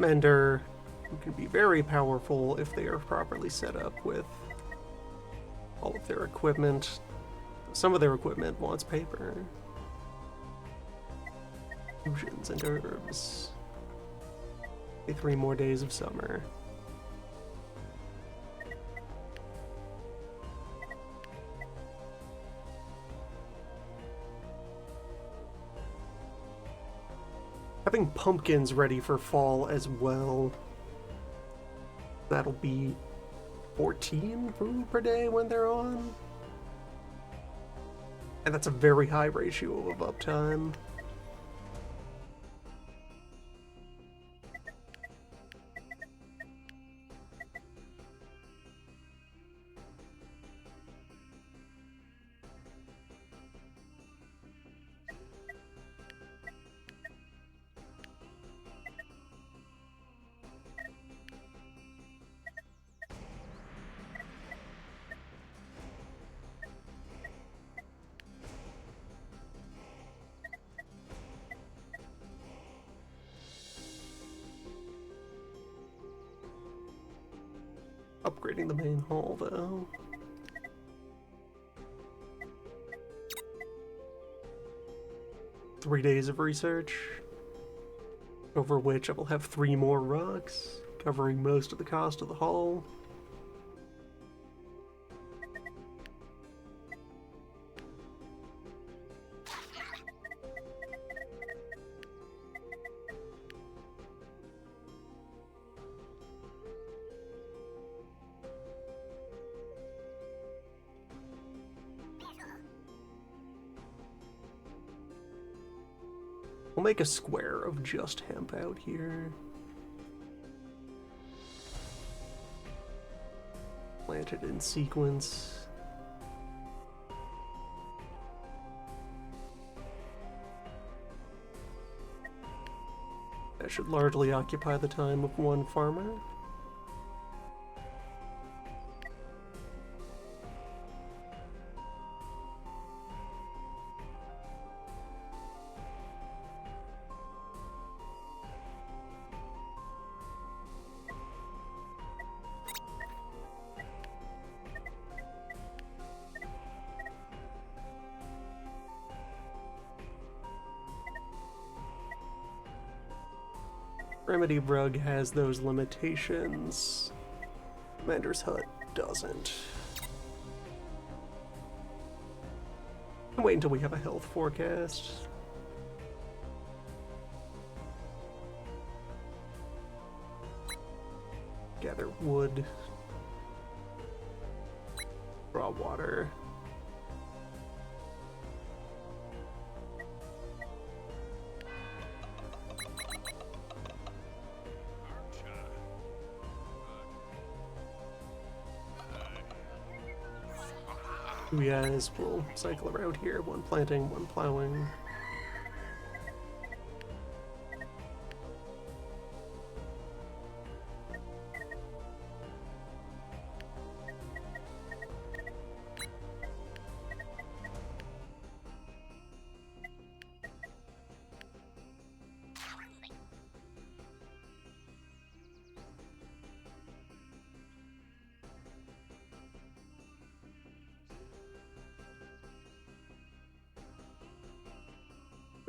Speaker 1: Mender can be very powerful if they are properly set up with all of their equipment. Some of their equipment wants paper. Fusions and herbs. 3 more days of summer. Having pumpkins ready for fall as well. That'll be 14 food per day when they're on. And that's a very high ratio of uptime. Upgrading the main hall, though. Three days of research, over which I will have 3 more rocks, covering most of the cost of the hall. We'll make a square of just hemp out here. Plant it in sequence. That should largely occupy the time of one farmer. Remedy Rug has those limitations. Commander's Hut doesn't. Wait until we have a health forecast. Gather wood. Raw water. Two guys will cycle around here, one planting, one plowing.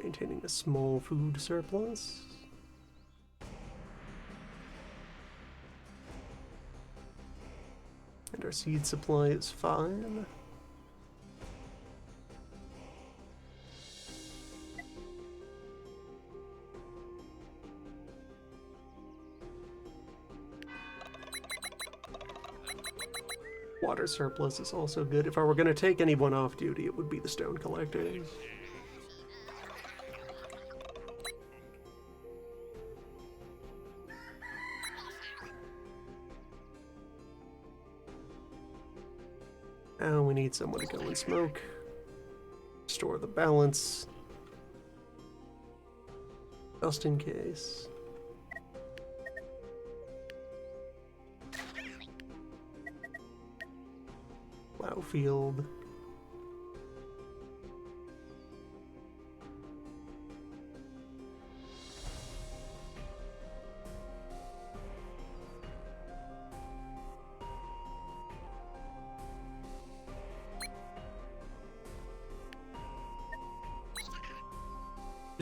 Speaker 1: Maintaining a small food surplus. And our seed supply is fine. Water surplus is also good. If I were going to take anyone off duty, it would be the stone collectors. Now we need someone to go and smoke. Store the balance. Just in case. Plow field.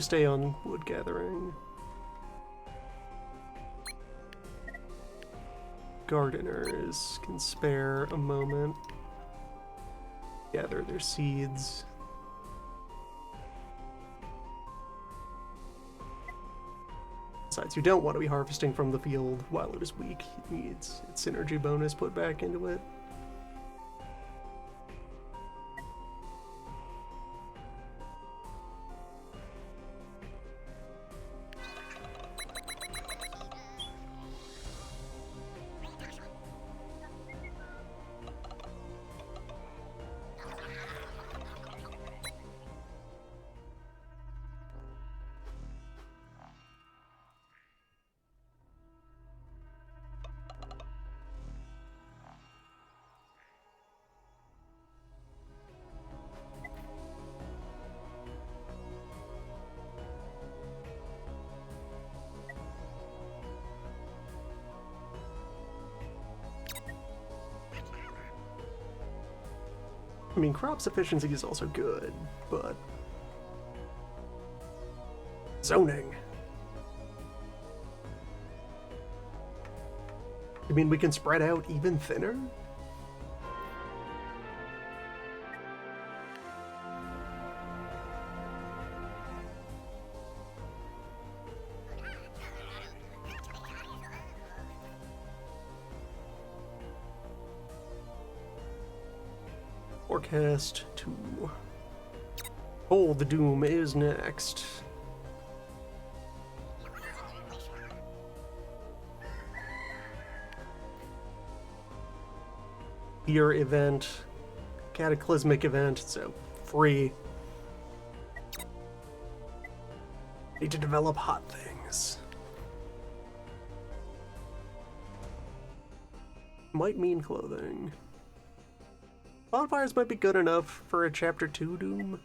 Speaker 1: Stay on wood gathering. Gardeners can spare a moment. Gather their seeds. Besides, you don't want to be harvesting from the field while it is weak. It needs its synergy bonus put back into it. I mean, crop sufficiency is also good, but... Zoning. You mean we can spread out even thinner? Forecast to... Oh, the Doom is next. Year event, cataclysmic event, so free. Need to develop hot things. Might mean clothing. Bonfires might be good enough for a Chapter 2 Doom.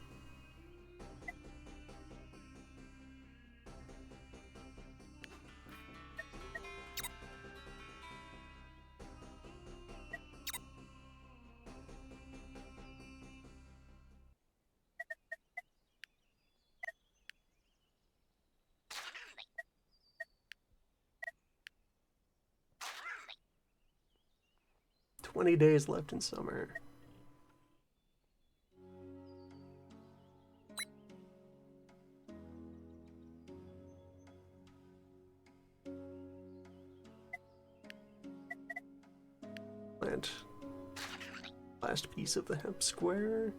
Speaker 1: "20 days left in summer." Last piece of the hemp square.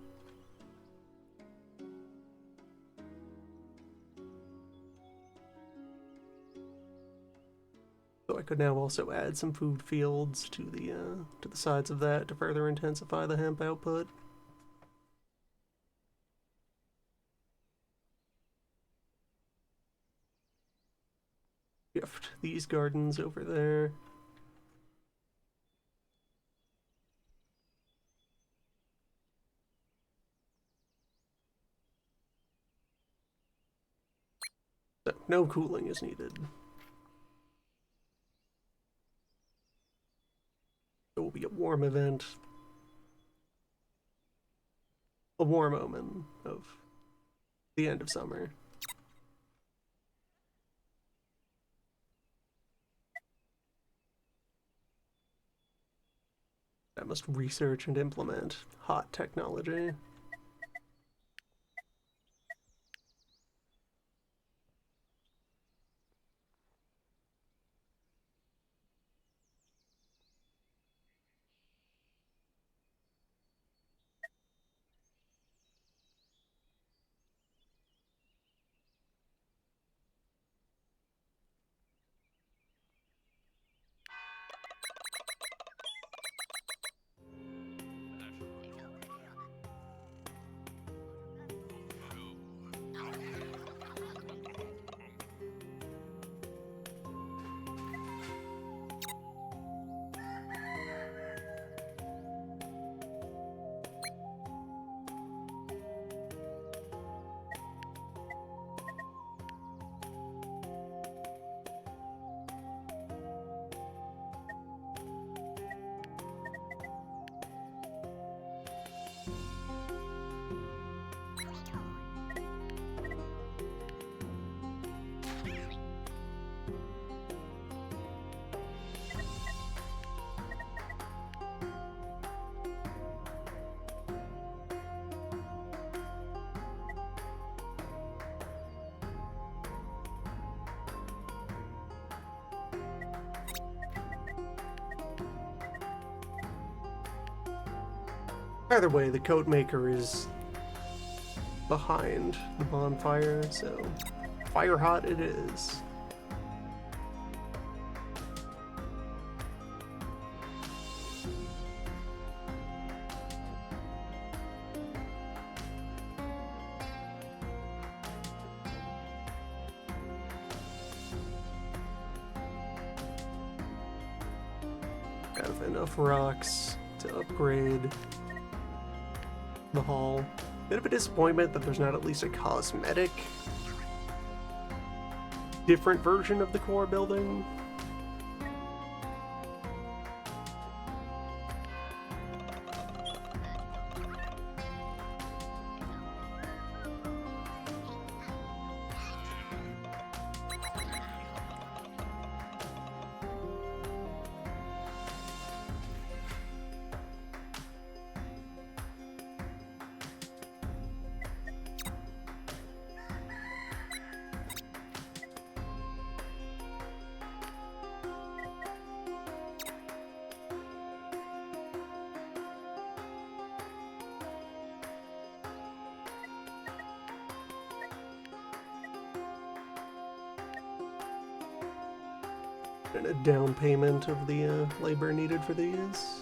Speaker 1: So I could now also add some food fields to the sides of that to further intensify the hemp output. Shift these gardens over there. So no cooling is needed. It will be a warm event. A warm omen of the end of summer. I must research and implement hot technology. Either way, the coat maker is behind the bonfire, so fire hot it is. Have enough rocks to upgrade the hall. Bit of a disappointment that there's not at least a cosmetic different version of the core building. And a down payment of the labor needed for these.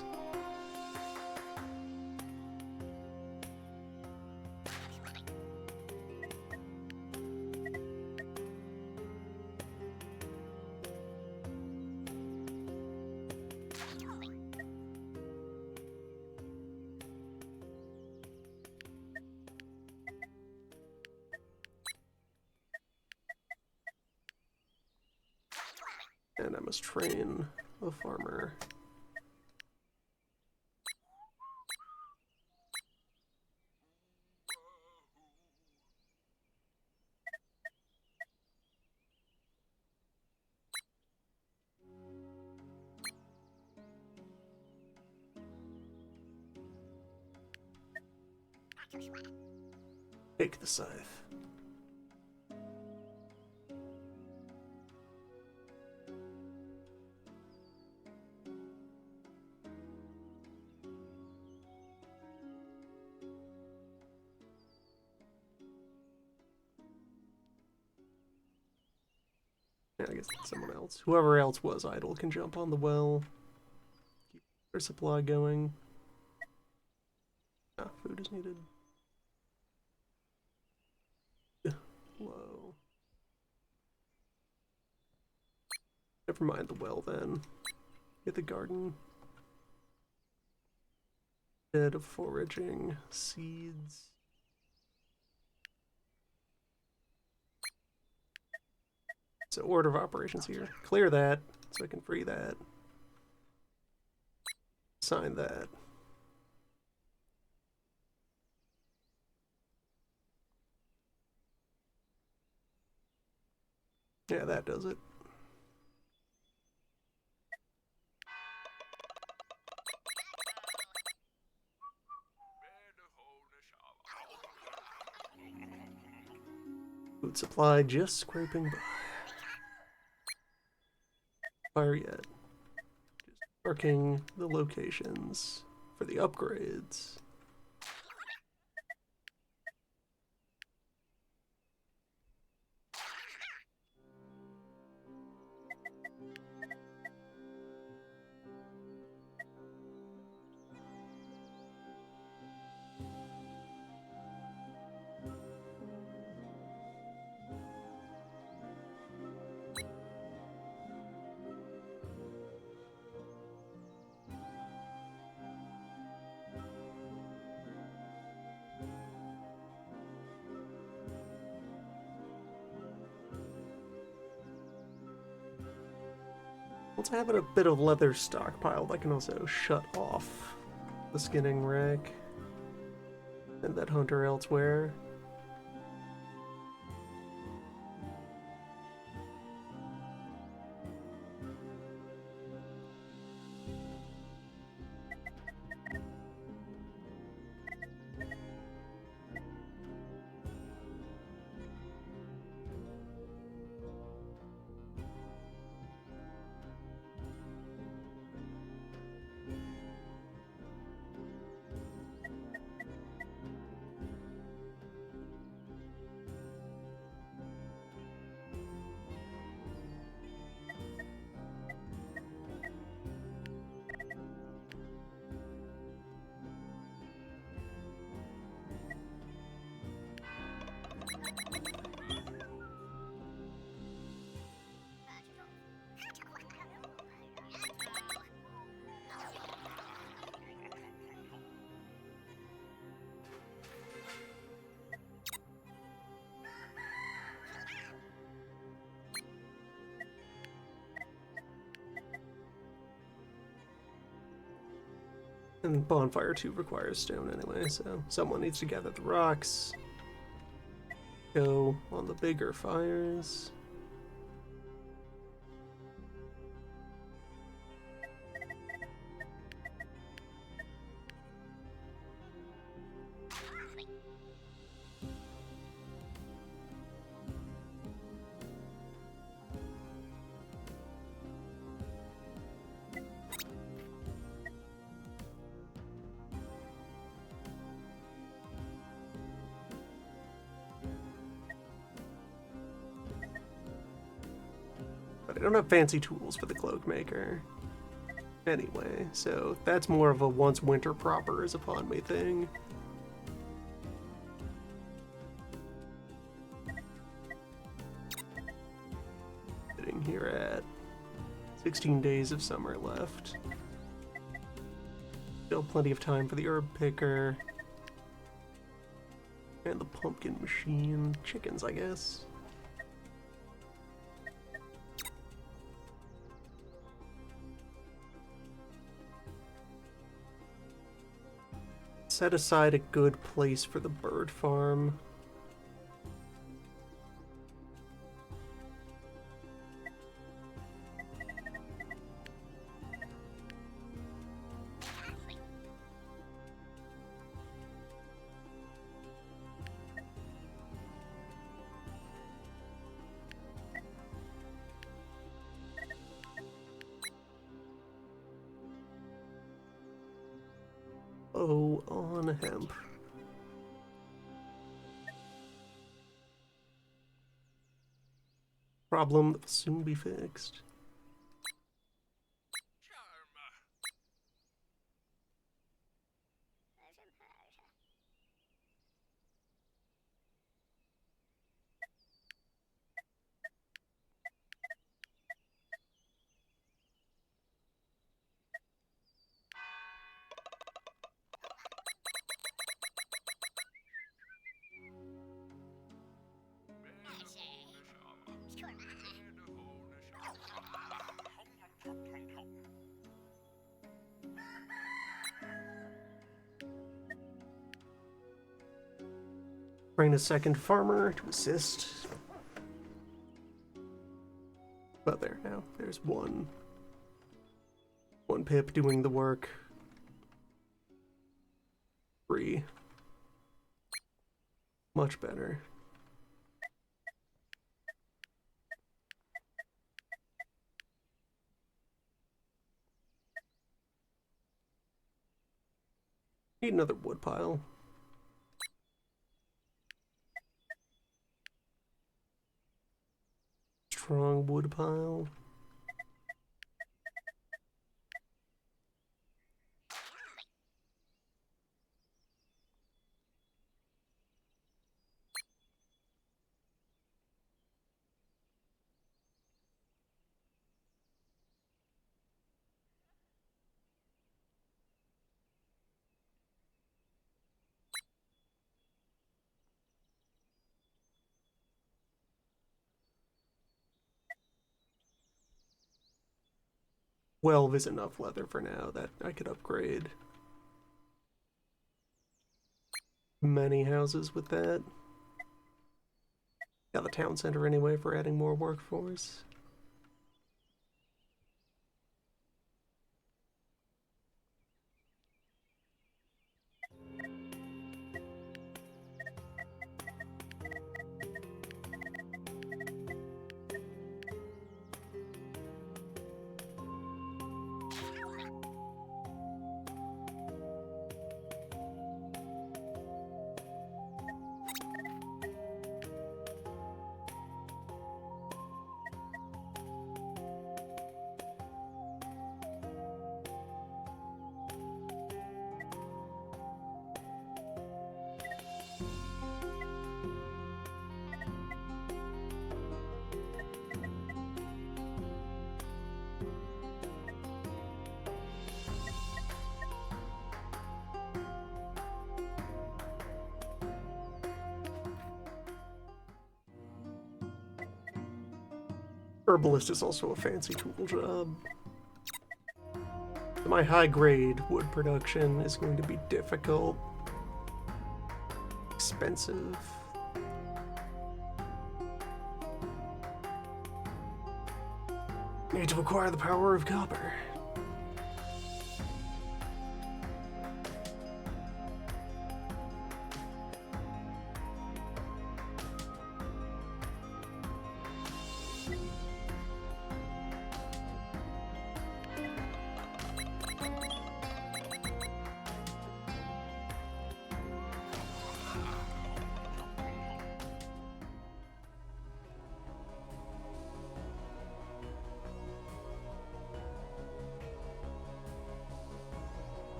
Speaker 1: And I must train a farmer. Take the scythe. Yeah, I guess that's someone else. Whoever else was idle can jump on the well. Keep their supply going. Ah, food is needed. Whoa. Never mind the well then. Get the garden. Bed of foraging. Seeds. So order of operations here. Clear that so I can free that. Sign that. Yeah, that does it. Food supply just scraping by. Fire yet. Just marking the locations for the upgrades. Once I have a bit of leather stockpiled, I can also shut off the skinning rack and that hunter elsewhere. And Bonfire 2 requires stone anyway, so someone needs to gather the rocks. Go on the bigger fires. But I don't have fancy tools for the cloak maker anyway, so that's more of a once winter proper is upon me thing. Sitting here at 16 days of summer left. Still plenty of time for the herb picker. And the pumpkin machine. Chickens, I guess. Set aside a good place for the bird farm. Oh, on hemp. problem that will soon be fixed. Bring a second farmer to assist. But there now, there's one pip doing the work. 3. Much better. Need another wood pile. Strong wood pile. Well, is enough leather for now that I could upgrade many houses with that. Got the town center anyway for adding more workforce. Herbalist is also a fancy tool job. My high-grade wood production is going to be difficult, expensive. Need to acquire the power of copper.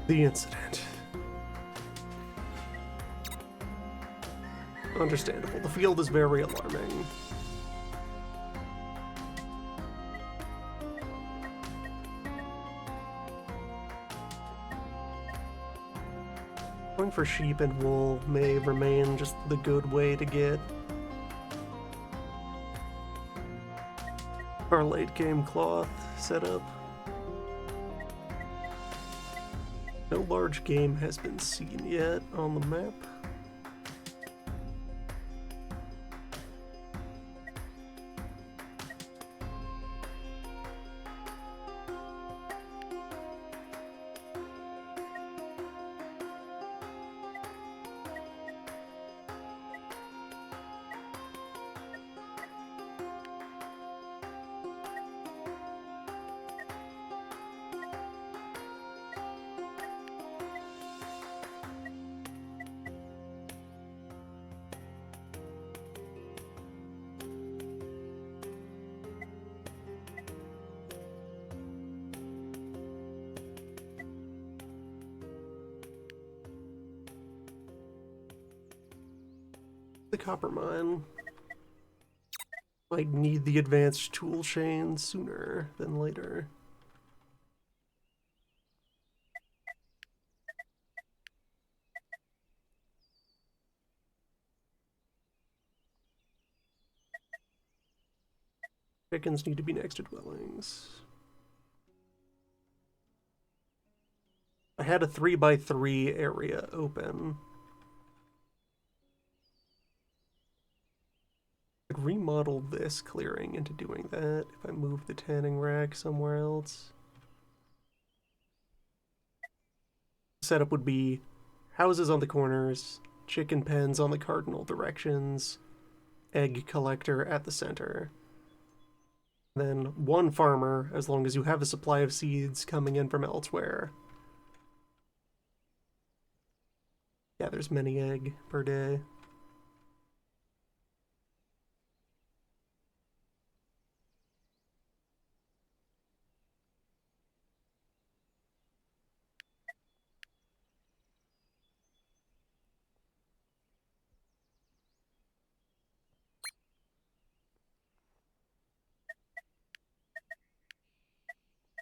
Speaker 1: The incident. Understandable. The field is very alarming. Going for sheep and wool may remain just the good way to get our late game cloth set up. No large game has been seen yet on the map. The copper mine. Might need the advanced tool chain sooner than later. Chickens need to be next to dwellings. I had a 3x3 area open. I could remodel this clearing into doing that if I move the tanning rack somewhere else. Setup would be houses on the corners, chicken pens on the cardinal directions, egg collector at the center. Then one farmer, as long as you have a supply of seeds coming in from elsewhere. Yeah, there's many egg per day.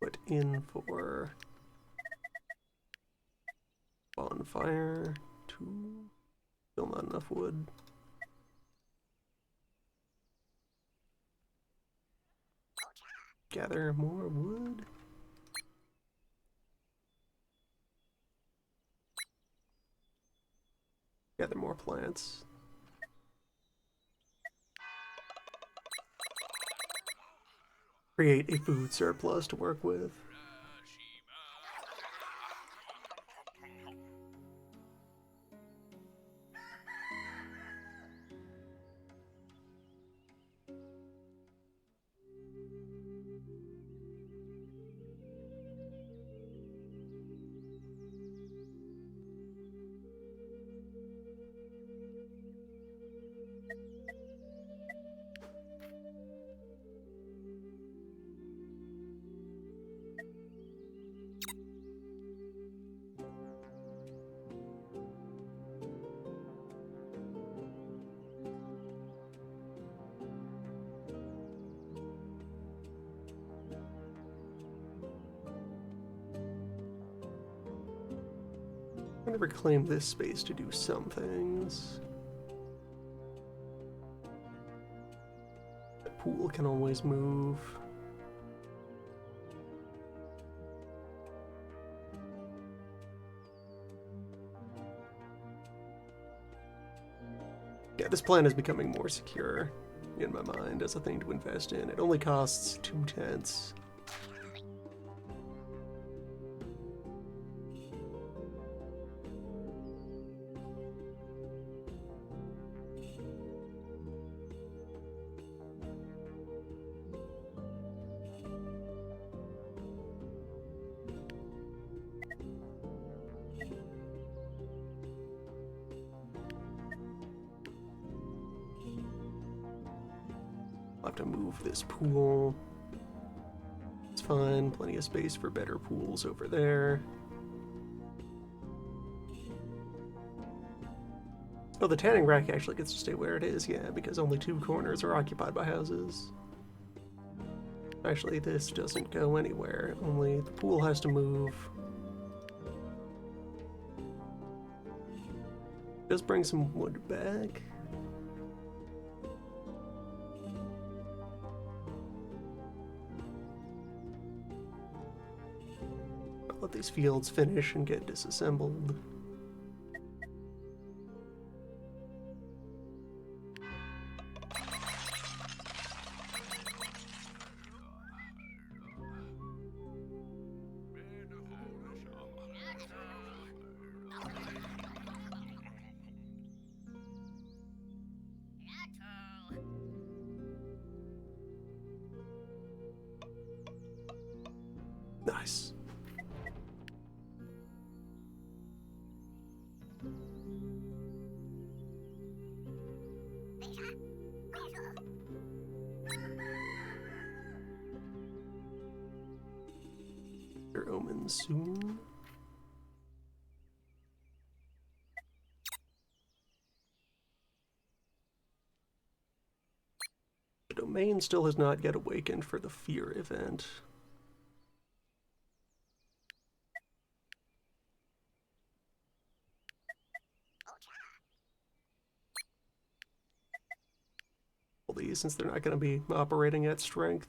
Speaker 1: Put in for bonfire, 2, still not enough wood. Gather more wood. Gather more plants. Create a food surplus to work with. I'm gonna reclaim this space to do some things. The pool can always move. Yeah, this plan is becoming more secure in my mind as a thing to invest in. It only costs 2 tenths. I'll have to move this pool. It's fine, plenty of space for better pools over there. Oh, the tanning rack actually gets to stay where it is, yeah, because only 2 corners are occupied by houses. Actually, this doesn't go anywhere, only the pool has to move. Just bring some wood back. I'll let these fields finish and get disassembled. Nice. Your omen soon. Maine still has not yet awakened for the fear event. All these, since they're not going to be operating at strength.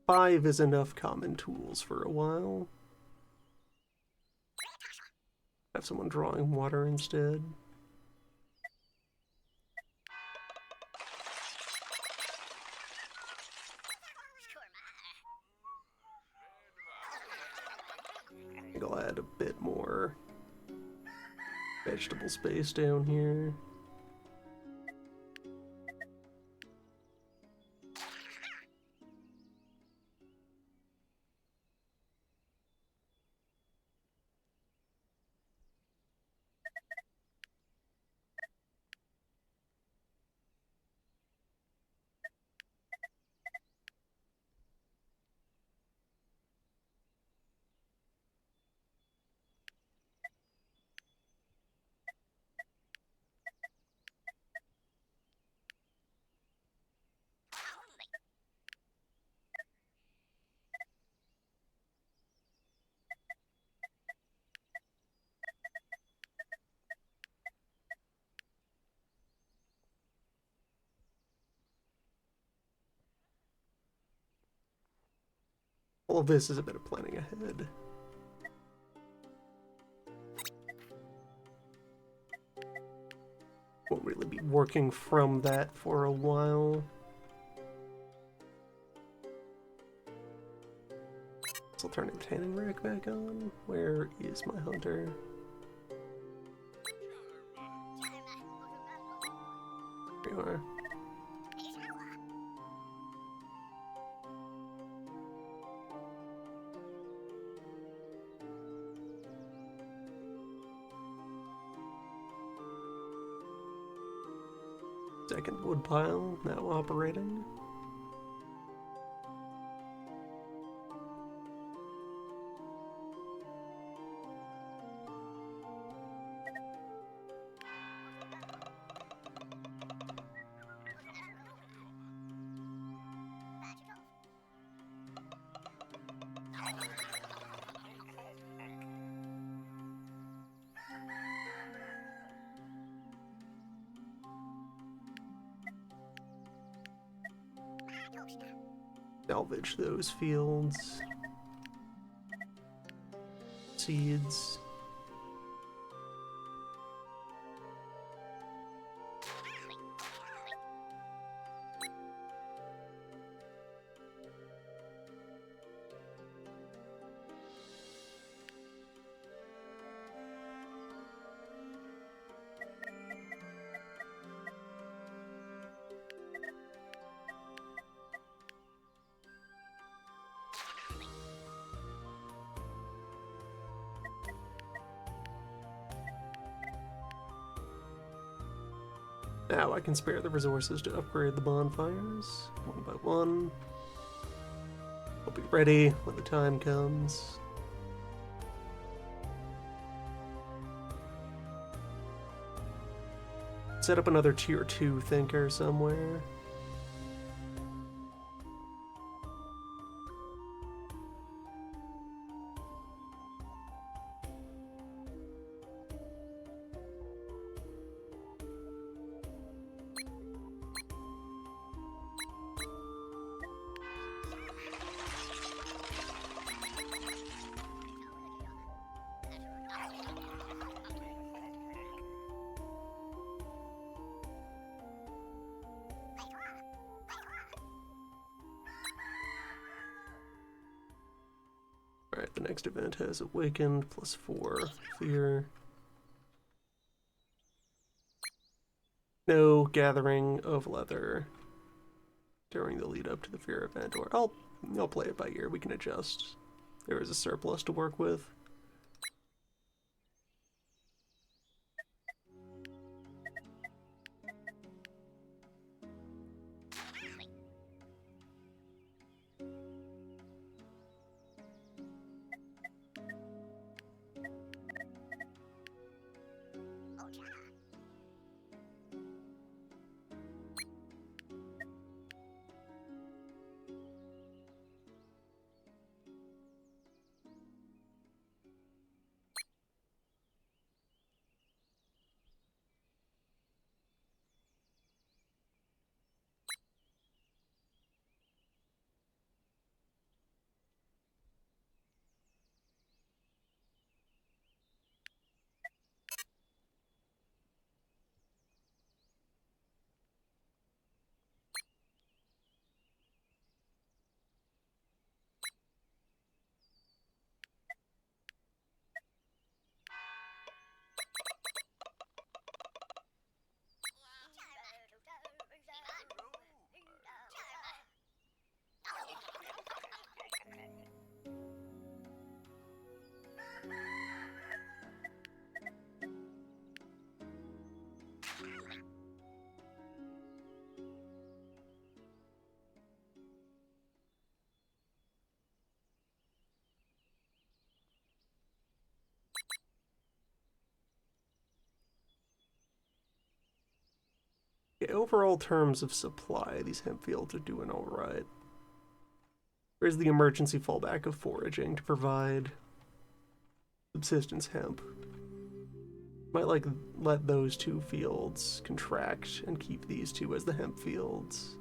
Speaker 1: Five is enough common tools for a while. Have someone drawing water instead. I think I'll add a bit more vegetable space down here. All of this is a bit of planning ahead. Won't really be working from that for a while. So I'll turn the tanning rack back on. Where is my hunter? There you are. Second wood pile now operating. Salvage those fields. Seeds. Now I can spare the resources to upgrade the bonfires, one by one. I'll be ready when the time comes. Set up another tier 2 thinker somewhere. Alright, the next event has awakened, +4 fear. No gathering of leather during the lead up to the fear event, or I'll play it by ear, we can adjust there is a surplus to work with. Okay, overall terms of supply, these hemp fields are doing alright. There's the emergency fallback of foraging to provide subsistence hemp. Might like let those two fields contract and keep these two as the hemp fields.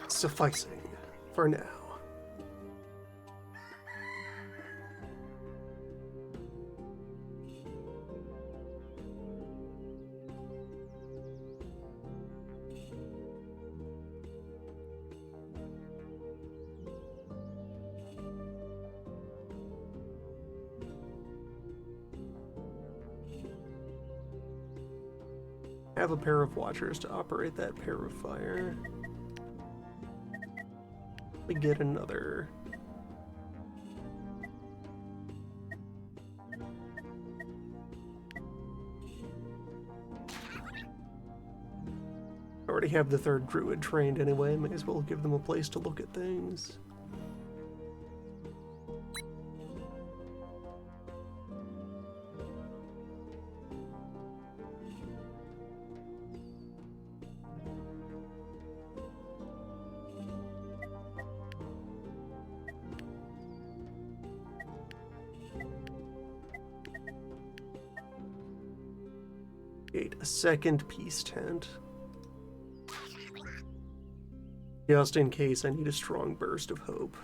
Speaker 1: Sufficing for now. Have a pair of watchers to operate that pair of fire. We get another. I already have the third druid trained anyway, may as well give them a place to look at things. Create a second peace tent. Just in case I need a strong burst of hope.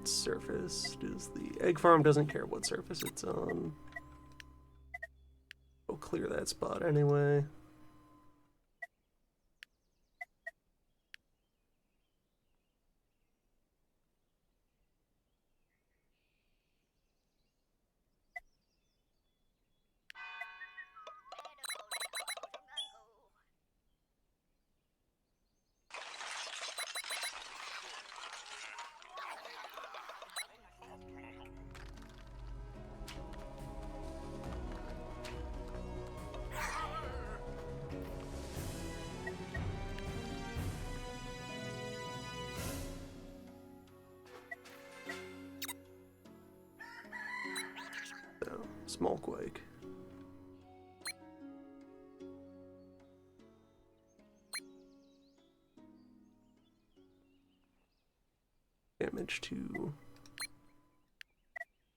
Speaker 1: Surface does the egg farm doesn't care what surface it's on. We'll clear that spot anyway. small quake. Damage to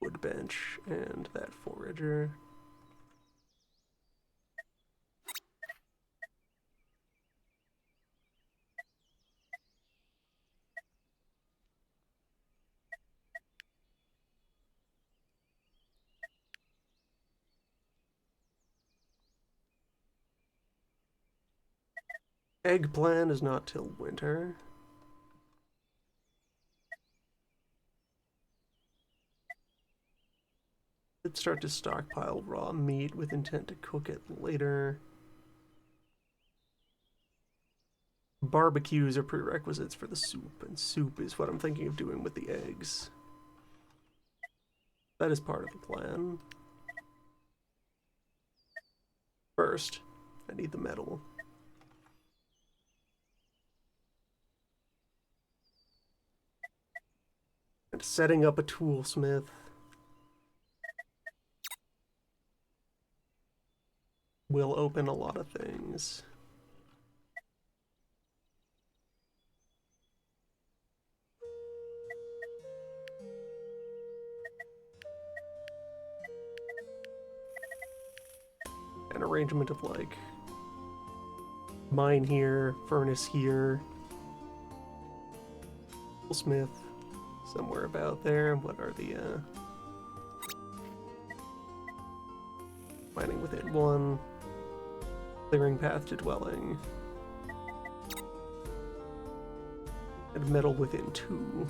Speaker 1: wood bench and that forager. Egg plan is not till winter. Let's start to stockpile raw meat with intent to cook it later. Barbecues are prerequisites for the soup, and soup is what I'm thinking of doing with the eggs. That is part of the plan. First, I need the metal. And setting up a toolsmith. Will open a lot of things. An arrangement of like mine here, furnace here, toolsmith somewhere about there. What are the mining within one, clearing path to dwelling, and metal within two.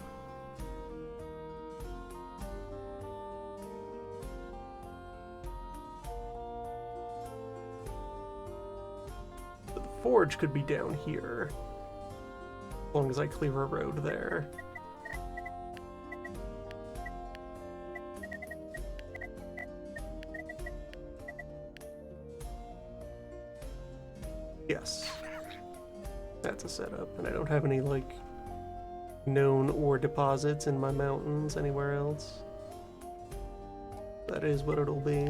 Speaker 1: The forge could be down here, as long as I clear a road there. Yes, that's a setup, and I don't have any, like, known ore deposits in my mountains anywhere else. That is what it'll be.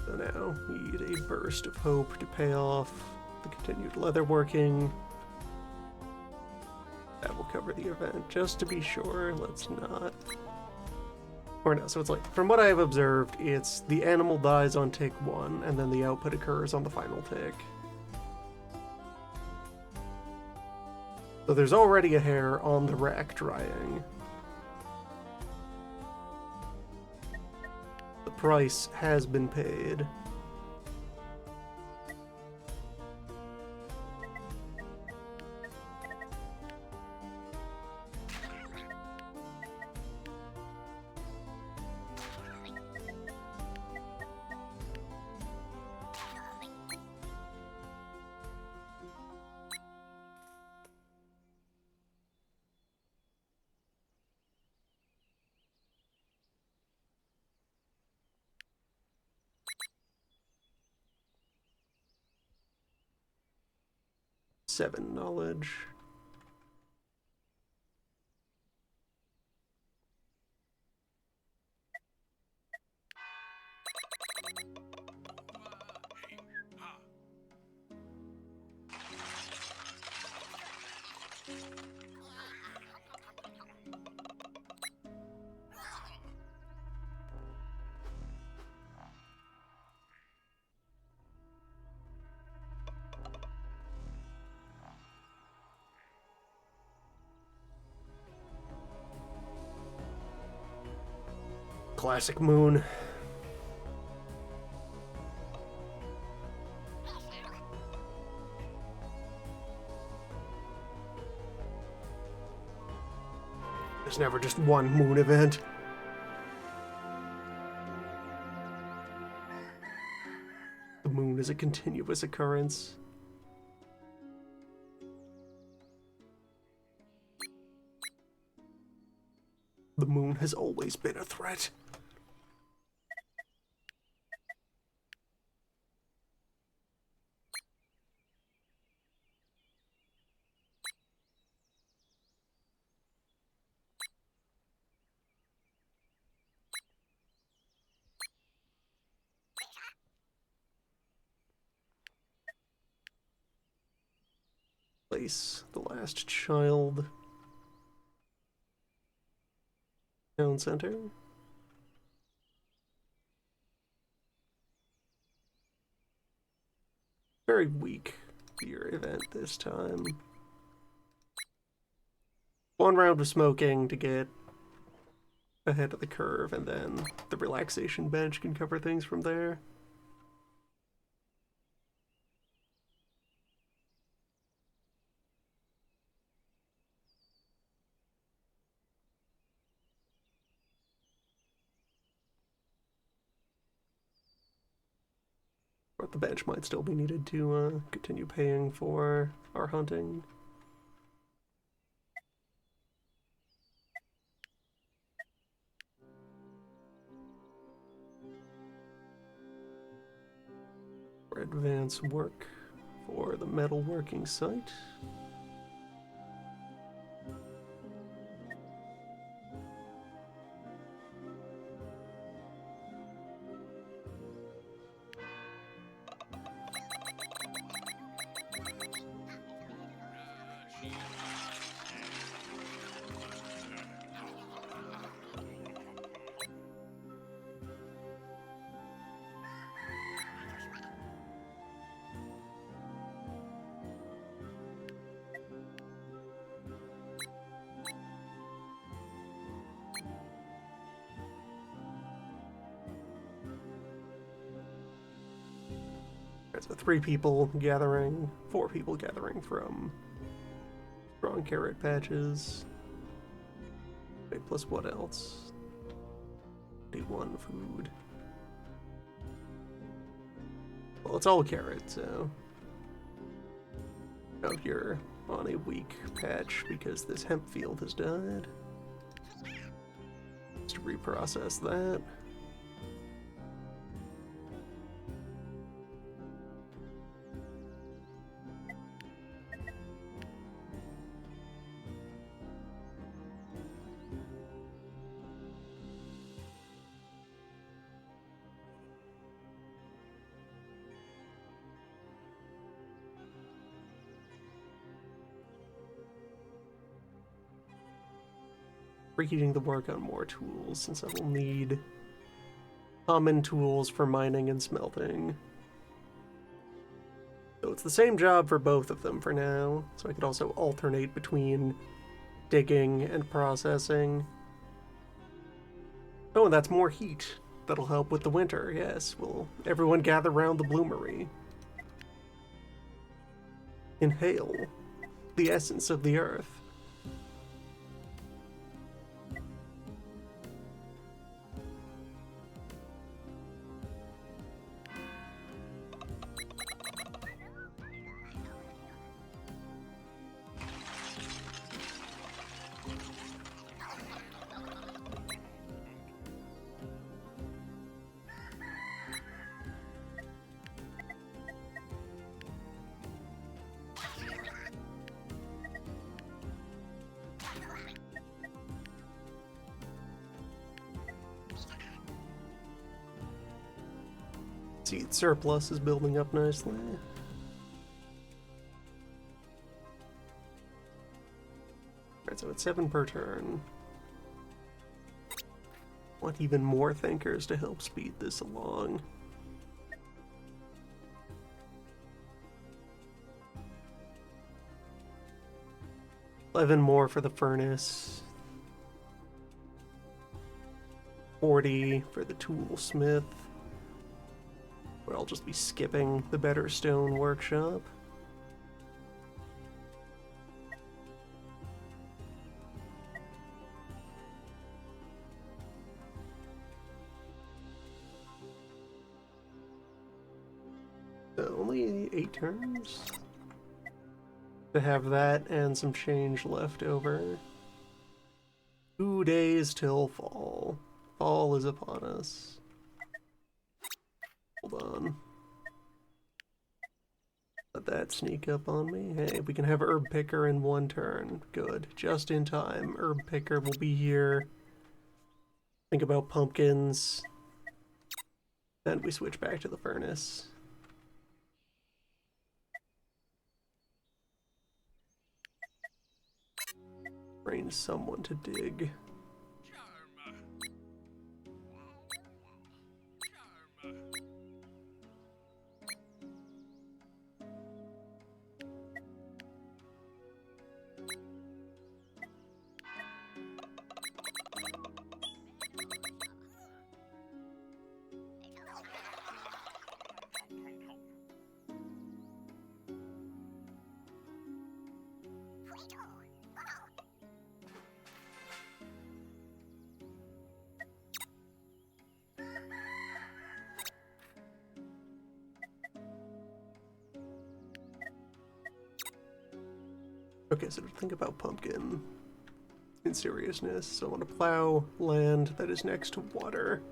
Speaker 1: So now, need a burst of hope to pay off the continued leatherworking. That will cover the event, just to be sure. Let's not... Or no, so it's like, from what I have observed, it's the animal dies on tick 1, and then the output occurs on the final tick. So there's already a hair on the rack drying. The price has been paid. Seven knowledge. classic moon. There's never just one moon event. The moon is a continuous occurrence. The moon has always been a threat. Place the last child. Town center. Very weak beer event this time. One round of smoking to get ahead of the curve, and then the relaxation bench can cover things from there. But the bench might still be needed to continue paying for our hunting. For advanced work for the metalworking site. So 3 people gathering, 4 people gathering from strong carrot patches. Wait, plus what else? 81 food. Well, it's all carrot, so... Oh, you're on a weak patch because this hemp field has died. Just reprocess that. Reheating the work on more tools, since I will need common tools for mining and smelting. So it's the same job for both of them for now, so I could also alternate between digging and processing. Oh, and that's more heat. That'll help with the winter, yes. Will everyone gather round the bloomery? Inhale the essence of the earth. Seed surplus is building up nicely. Alright, so it's 7 per turn. Want even more thinkers to help speed this along. $11 more for the furnace. 40 for the toolsmith. Or I'll just be skipping the Better Stone workshop. So only 8 turns to have that and some change left over. 2 days till fall. Fall is upon us. Hold on. Let that sneak up on me. Hey, we can have Herb Picker in 1 turn. Good. Just in time. Herb Picker will be here. Think about pumpkins. Then we switch back to the furnace. Train someone to dig. Okay, so think about pumpkin in seriousness. So I want to plow land that is next to water.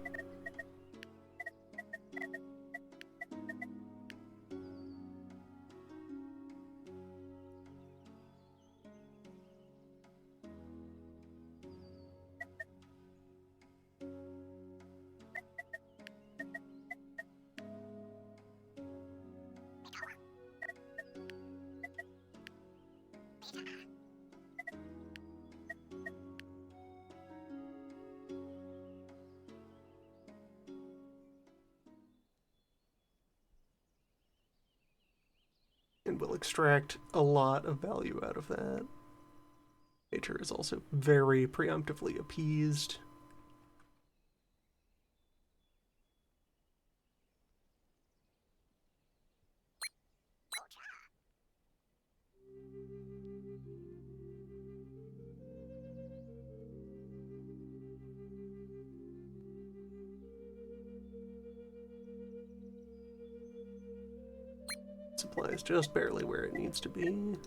Speaker 1: And we'll extract a lot of value out of that. Nature is also very preemptively appeased. Supply is just barely where it needs to be.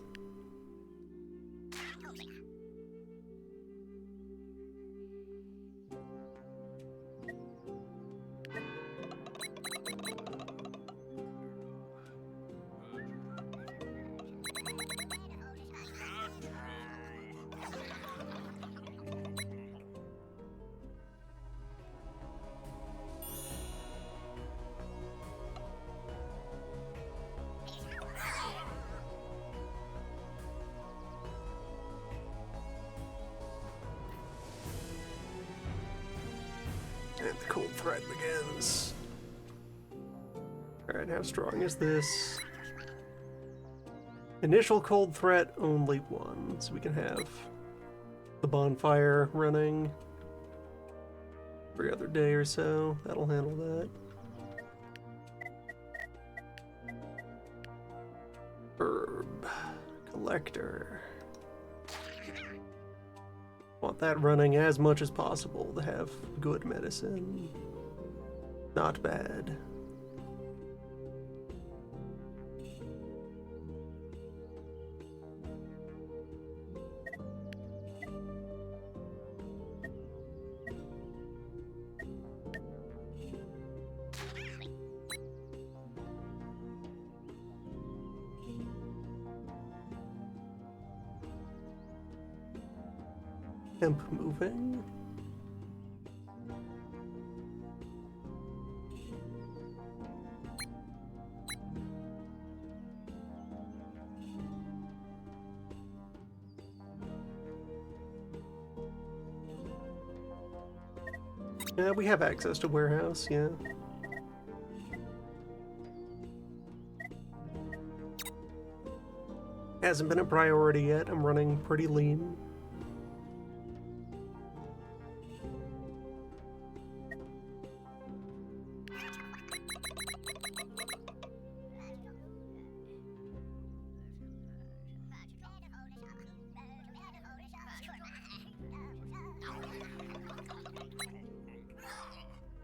Speaker 1: And the cold threat begins. Alright, how strong is this? Initial cold threat, only 1. So we can have the bonfire running every other day or so. That'll handle that. Herb. Collector. Want that running as much as possible to have good medicine. Not bad. Hemp moving. Yeah, we have access to warehouse, yeah. Hasn't been a priority yet. I'm running pretty lean.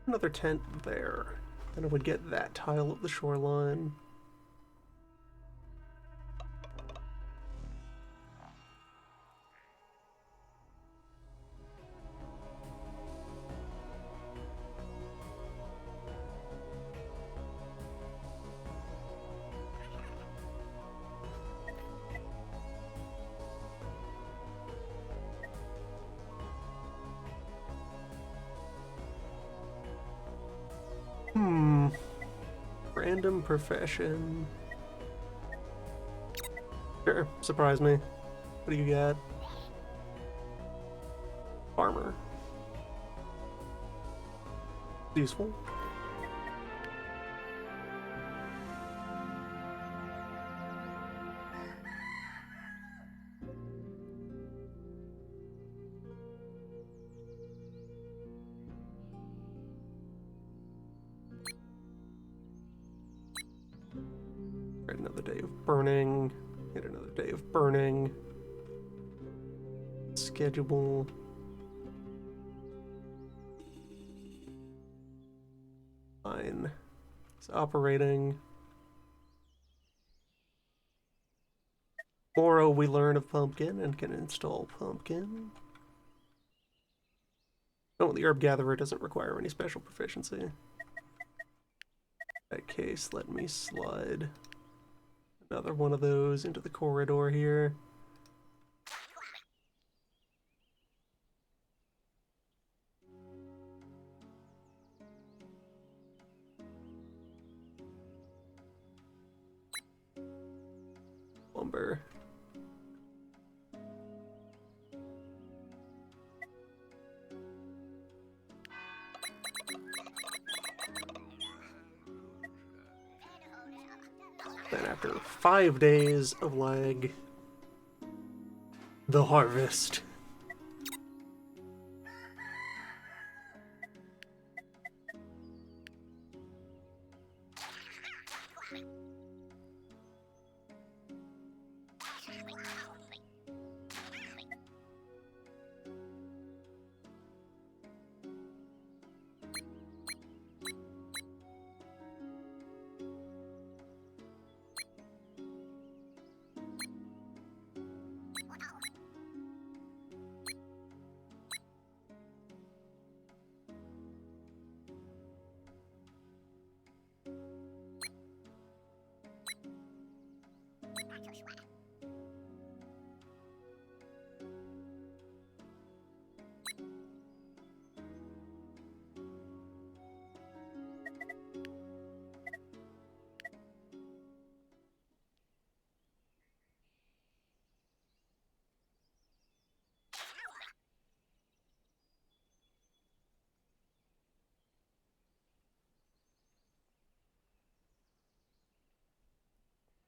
Speaker 1: Another tent there. Then I would get that tile of the shoreline. Random profession. Sure, surprise me. What do you got? Farmer. Useful. Right, another day of burning. Yet another day of burning. Schedule. Fine. It's operating. Tomorrow we learn of Pumpkin and can install Pumpkin. Oh, the Herb Gatherer doesn't require any special proficiency. In that case, let me slide another one of those into the corridor here. Lumber. Then after 5 days of lag, the harvest.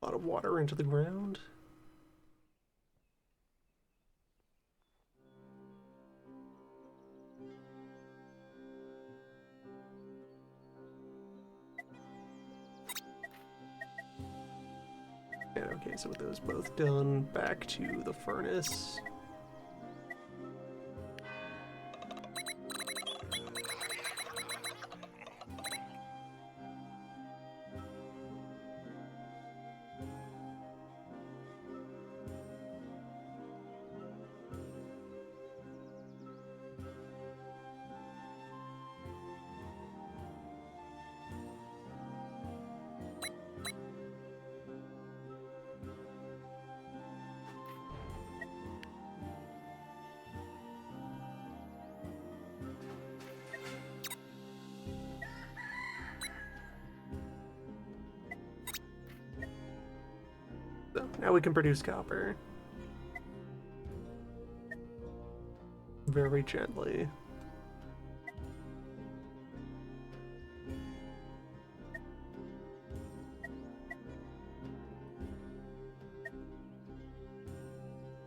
Speaker 1: A lot of water into the ground. And okay, so with those both done, back to the furnace. So now we can produce copper. Very gently.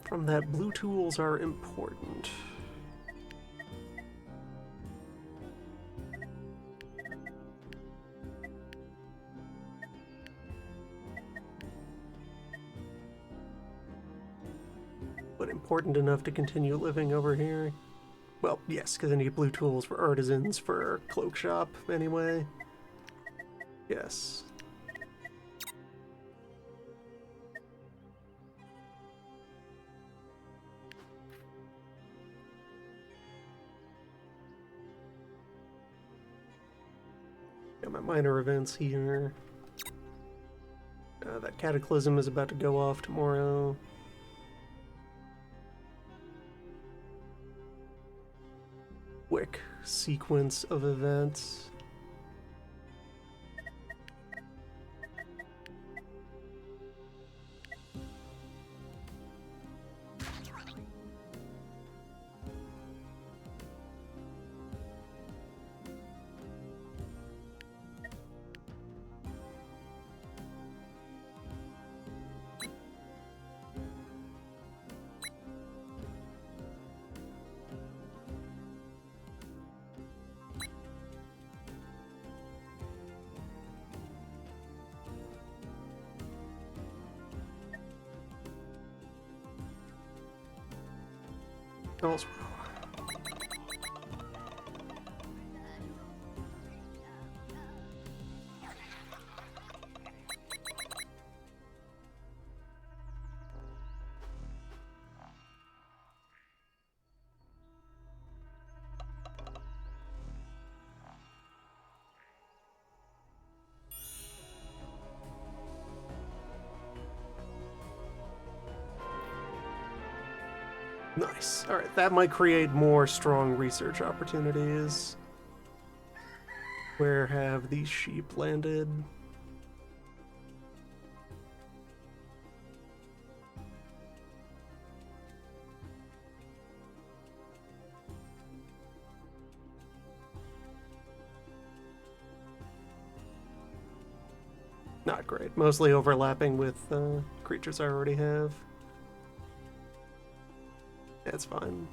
Speaker 1: From that, blue tools are important. But important enough to continue living over here. Well, yes, because I need blue tools for artisans for cloak shop anyway. Yes. Got my minor events here. That cataclysm is about to go off tomorrow. Quick sequence of events. Also, nice. Alright, that might create more strong research opportunities. Where have these sheep landed? Not great. Mostly overlapping with creatures I already have. That's fine.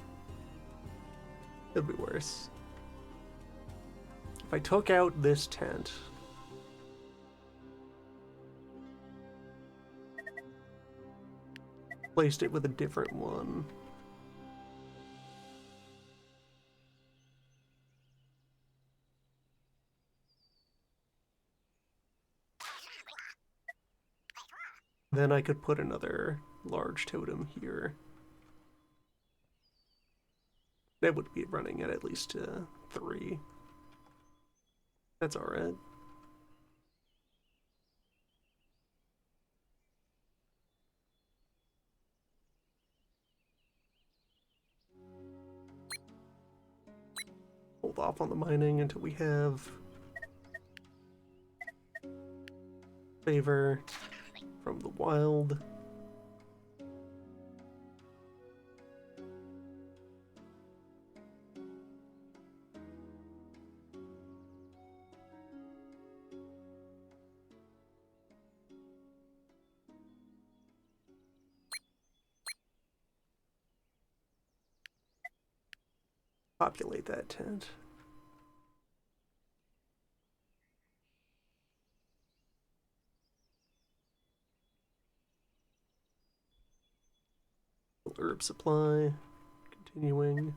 Speaker 1: It'll be worse. If I took out this tent, placed it with a different one, then I could put another large totem here. That would be running at least 3. That's alright. Hold off on the mining until we have favor from the wild. Populate that tent. Herb supply. Continuing.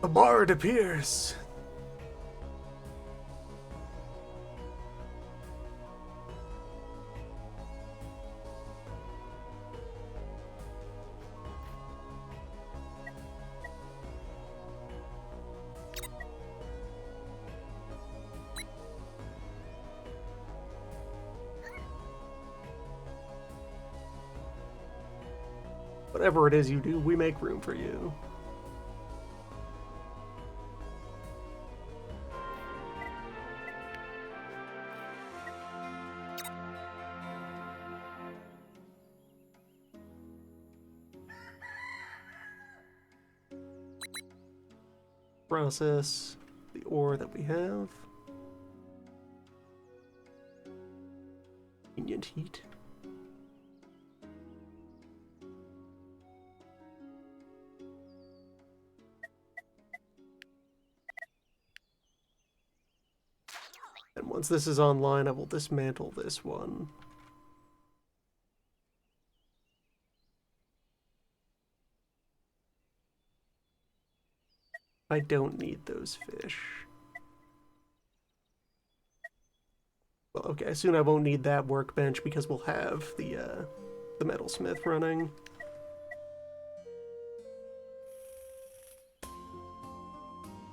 Speaker 1: A bard appears. Whatever it is you do, we make room for you. Process the ore that we have. heat. And once this is online, I will dismantle this one. I don't need those fish. Well, okay, soon I won't need that workbench because we'll have the metalsmith running.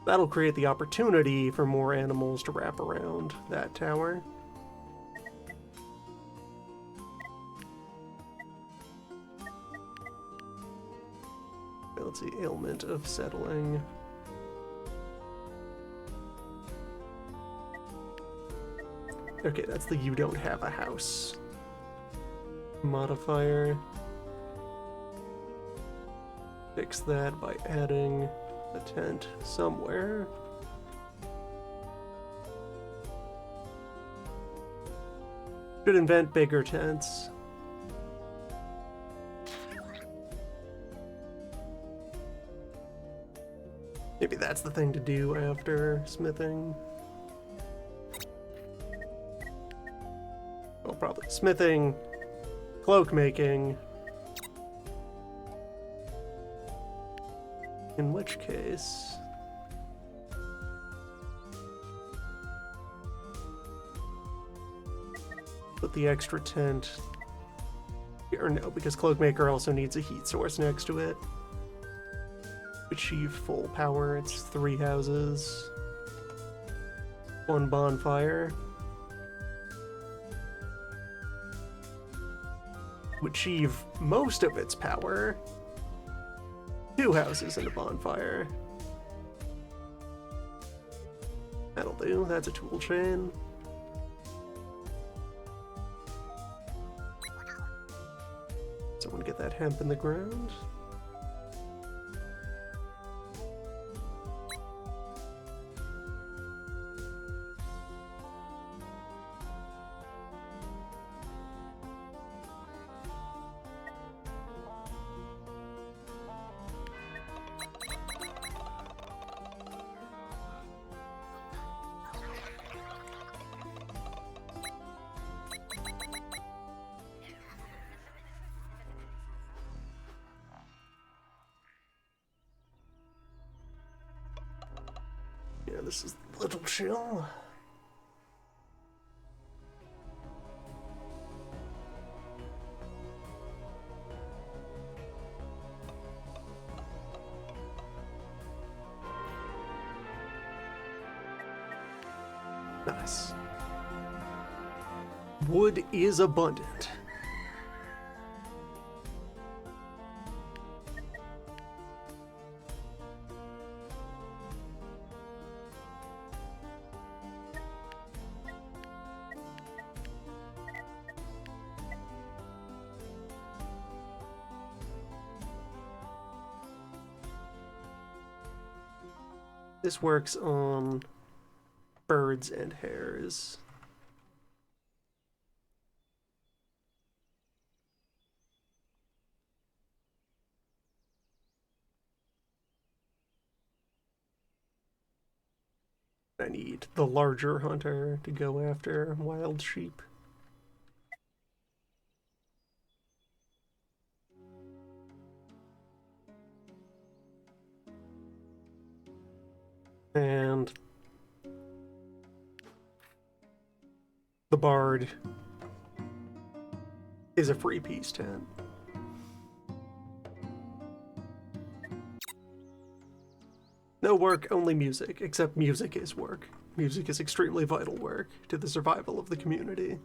Speaker 1: That'll create the opportunity for more animals to wrap around that tower. Let's see, ailment of settling. Okay, that's the you don't have a house modifier. Fix that by adding a tent somewhere. Should invent bigger tents. Maybe that's the thing to do after smithing. Well, probably smithing, cloak making. In which case... put the extra tent... Or no, because Cloakmaker also needs a heat source next to it. Achieve full power, it's 3 houses. 1 bonfire. To achieve most of its power... 2 houses and a bonfire. That'll do, that's a tool chain. Someone get that hemp in the ground. Yeah, this is a little chill. Nice. Wood is abundant. This works on birds and hares. I need the larger hunter to go after wild sheep. And the bard is a free peace tent. No work, only music, except music is work. Music is extremely vital work to the survival of the community.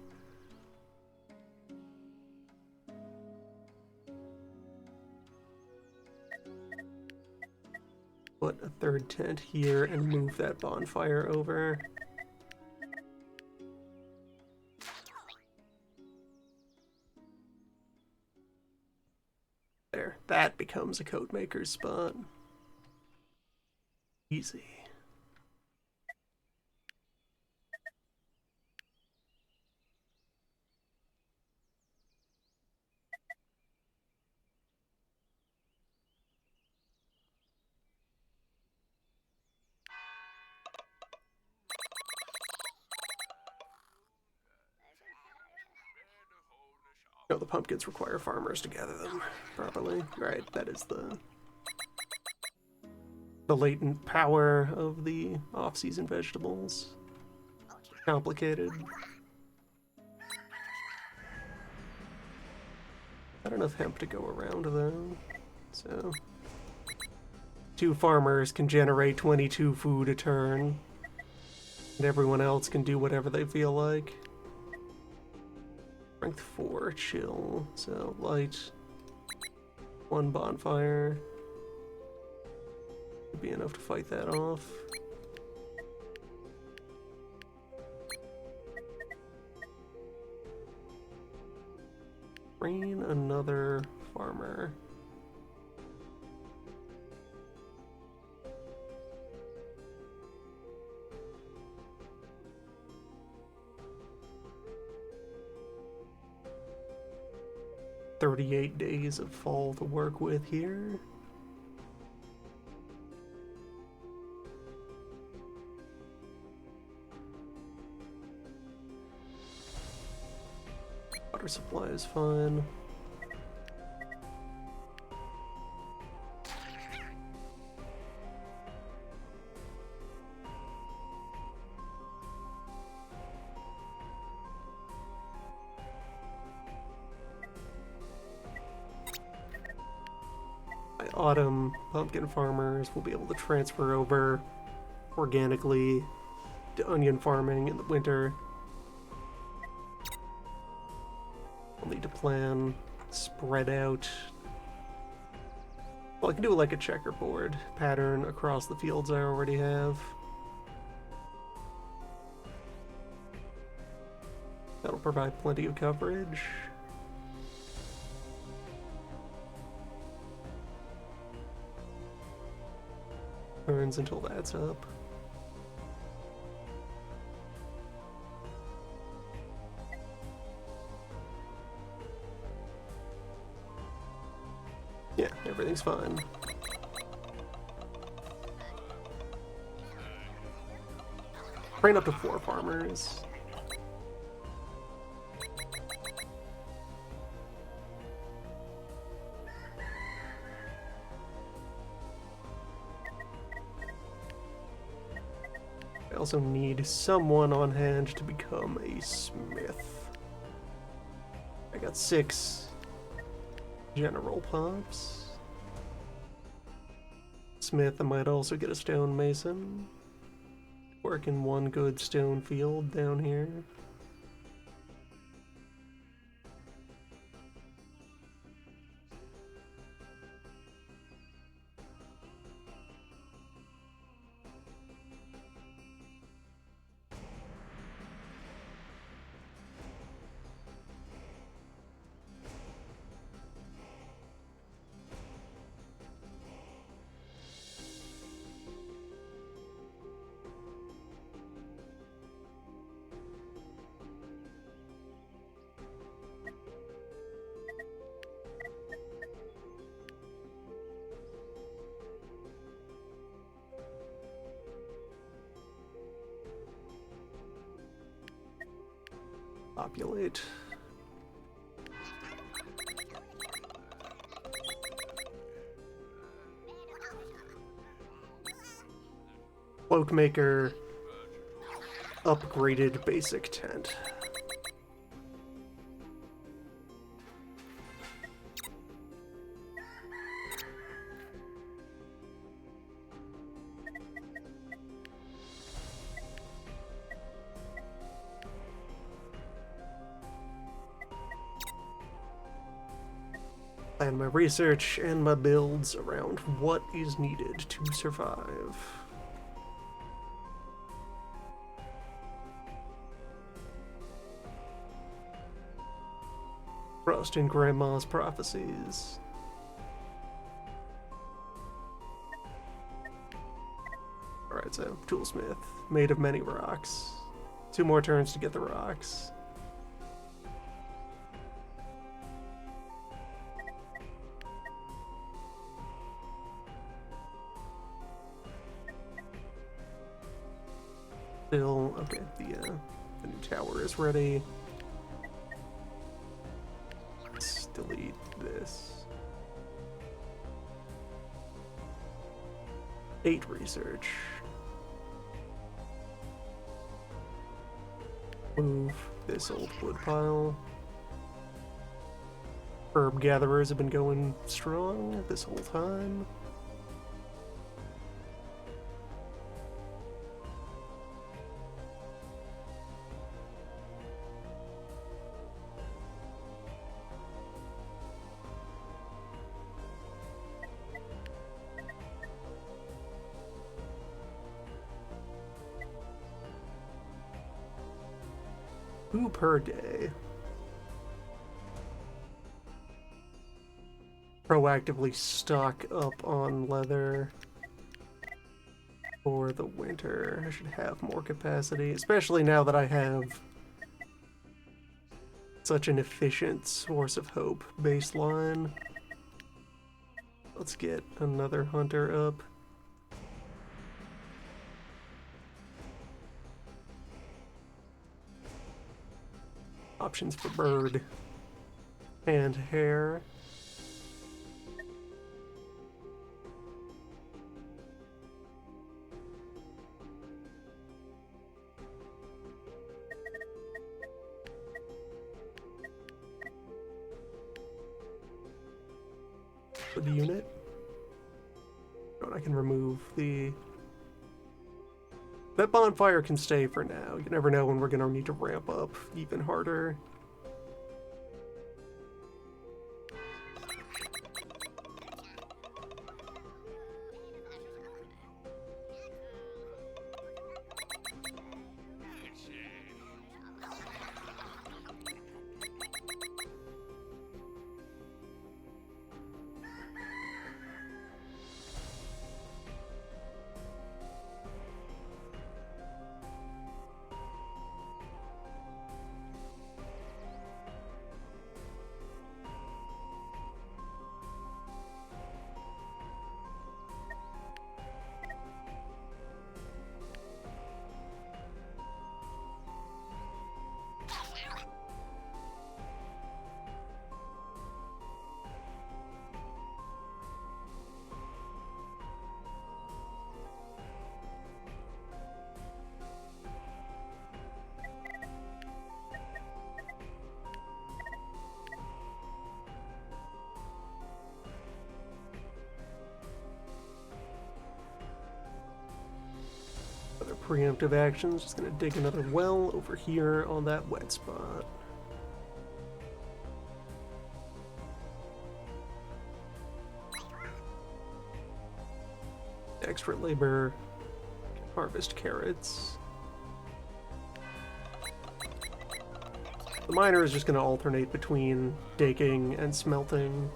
Speaker 1: Put a 3rd tent here and move that bonfire over. There, that becomes a code maker's spot. Easy. No, the pumpkins require farmers to gather them properly. Right, that is the latent power of the off-season vegetables. Complicated. Not enough hemp to go around though, so 2 farmers can generate 22 food a turn, and everyone else can do whatever they feel like. Strength 4, chill, so light, 1 bonfire. Would be enough to fight that off. Train another farmer. "38 days of fall to work with here." Water supply is fine. By autumn, pumpkin farmers will be able to transfer over organically to onion farming in the winter. I'll need to plan, spread out. Well, I can do like a checkerboard pattern across the fields I already have. That'll provide plenty of coverage. Turns until that's up. Yeah, everything's fine. Train up to 4 farmers. I also need someone on hand to become a smith. I got 6 general pops. Smith, I might also get a stonemason. Work in 1 good stone field down here. Populate. Cloakmaker upgraded basic tent. Plan my research and my builds around what is needed to survive. Trust in Grandma's prophecies. Alright, so Toolsmith, made of many rocks. 2 more turns to get the rocks. Still, okay, the new tower is ready. 8 research. Move this old wood pile. Herb gatherers have been going strong this whole time. Two per day. Proactively stock up on leather for the winter. I should have more capacity, especially now that I have such an efficient source of hope baseline. Let's get another hunter up. Options for bird and hare. For the unit. Oh, I can remove the... That bonfire can stay for now. You never know when we're gonna need to ramp up even harder. Other preemptive actions, just gonna dig another well over here on that wet spot. Extra labor, harvest carrots. The miner is just gonna alternate between digging and smelting.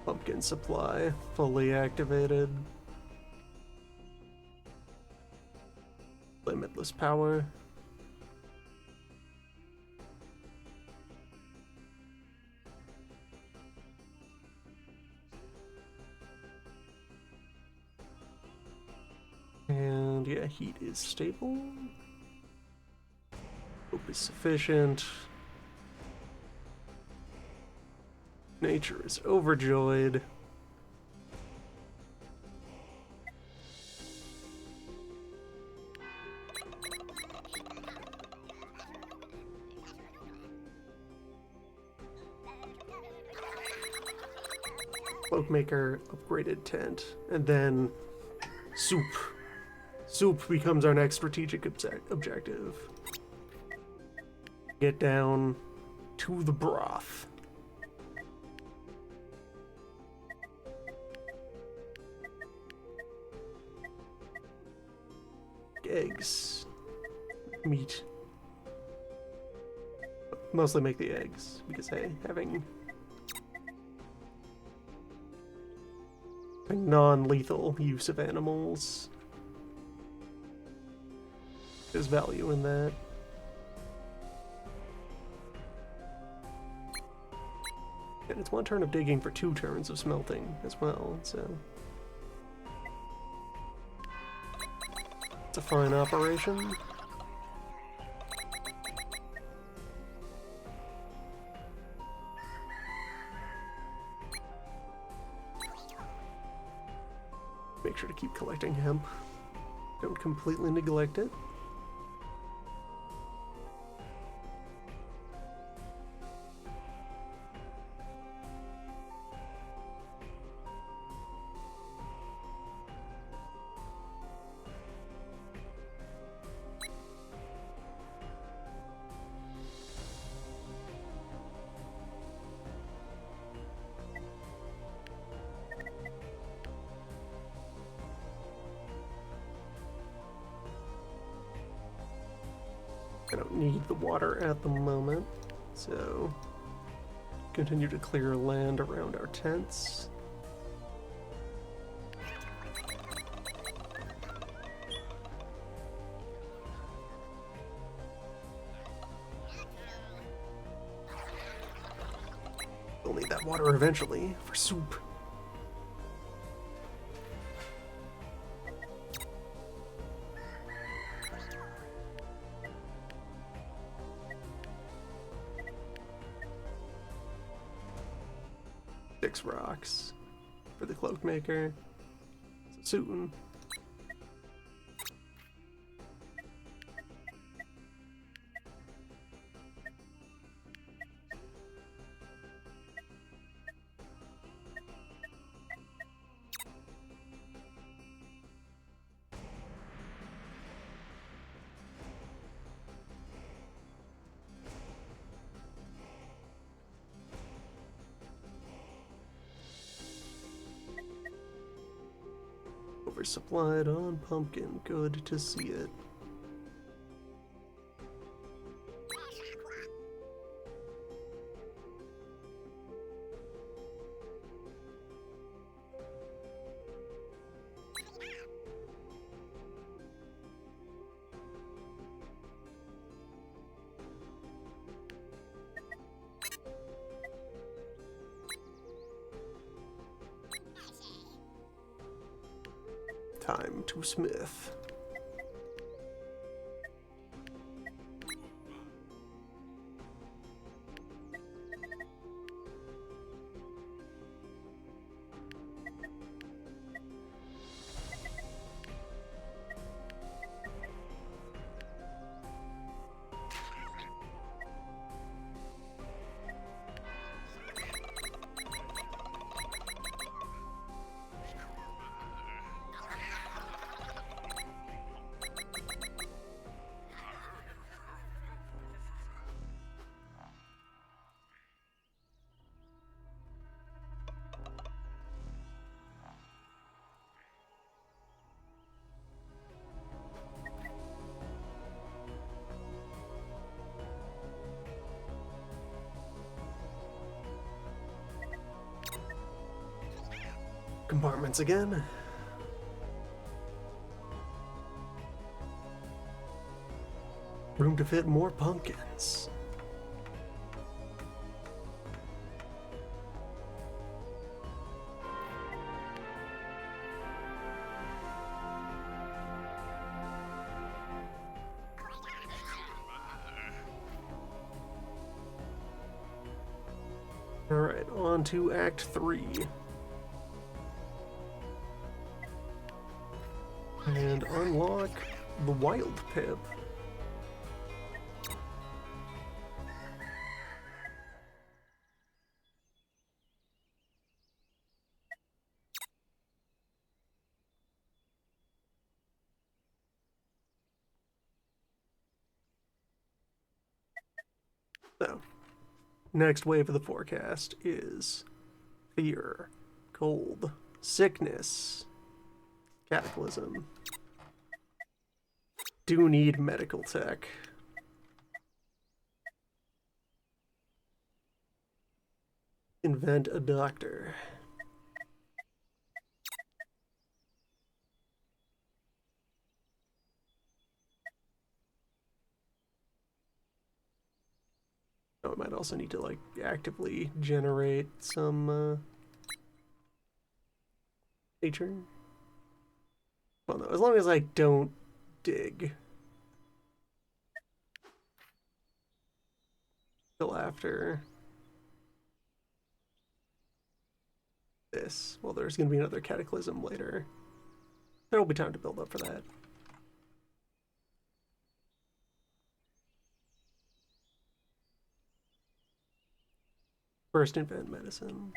Speaker 1: Pumpkin supply fully activated. Limitless power. And yeah, heat is stable. Hope is sufficient. Nature is overjoyed. Cloakmaker upgraded tent, and then soup. Soup becomes our next strategic objective. Get down to the broth. Eggs, meat. Mostly make the eggs because hey, having non-lethal use of animals, there's value in that. And it's 1 turn of digging for 2 turns of smelting as well, so... It's a fine operation. Make sure to keep collecting hemp. Don't completely neglect it. I don't need the water at the moment, so continue to clear land around our tents. We'll need that water eventually for soup. Rocks for the cloak maker. Soon. Oversupplied on pumpkin. Good to see it. Time to smith. Compartments again. Room to fit more pumpkins. All right, on to Act 3. And unlock the Wild Pip. So, next wave of the forecast is fear, cold, sickness, cataclysm. Do need medical tech. Invent a doctor. Oh, I might also need to, like, actively generate some, nature. Well, no, as long as I don't dig till after this. Well, there's gonna be another cataclysm later. There will be time to build up for that. First invent medicine.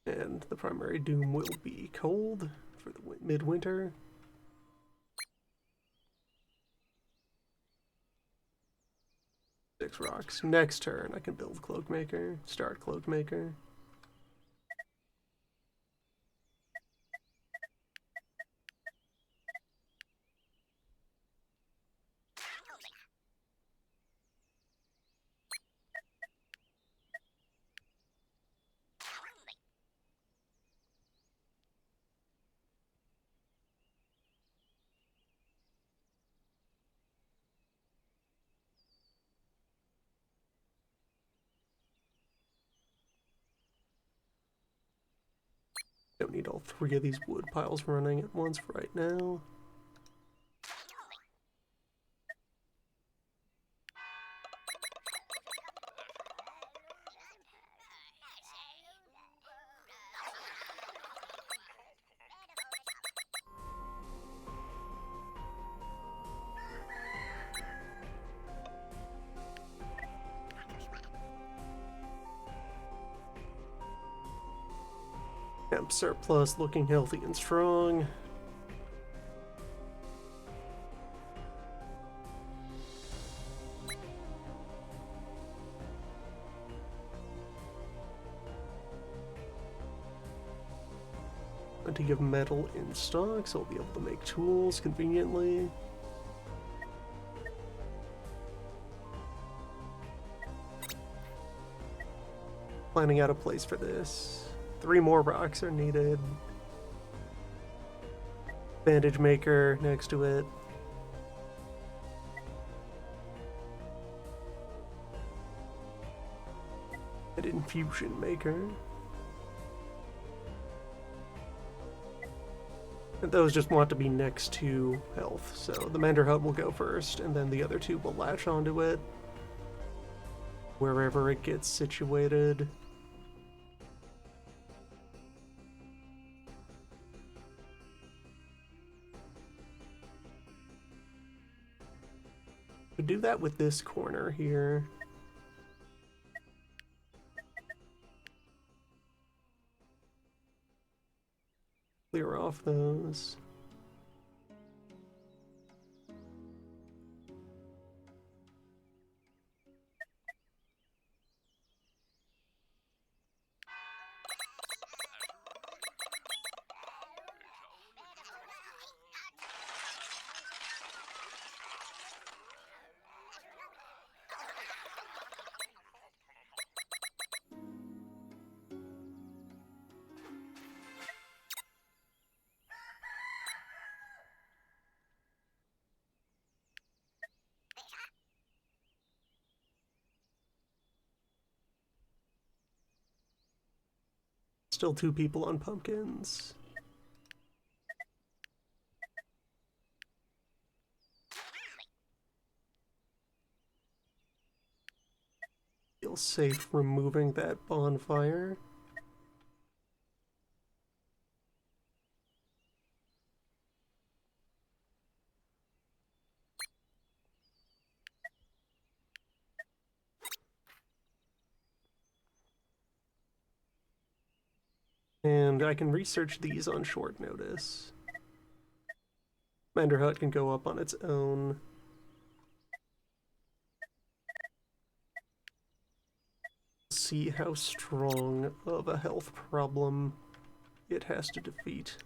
Speaker 1: And the primary doom will be cold for the midwinter. Six rocks. Next turn, I can build Cloakmaker. Start Cloakmaker. Don't need all three of these wood piles running at once right now. Hemp surplus looking healthy and strong. Plenty of metal in stock, so I'll be able to make tools conveniently. Planning out a place for this. 3 more rocks are needed. Bandage maker next to it. An infusion maker. And those just want to be next to health, so the Mender Hut will go first, and then the other two will latch onto it wherever it gets situated. We do that with this corner here. Clear off those. Still 2 people on pumpkins. Feel safe removing that bonfire. And I can research these on short notice. Mender Hut can go up on its own. See how strong of a health problem it has to defeat.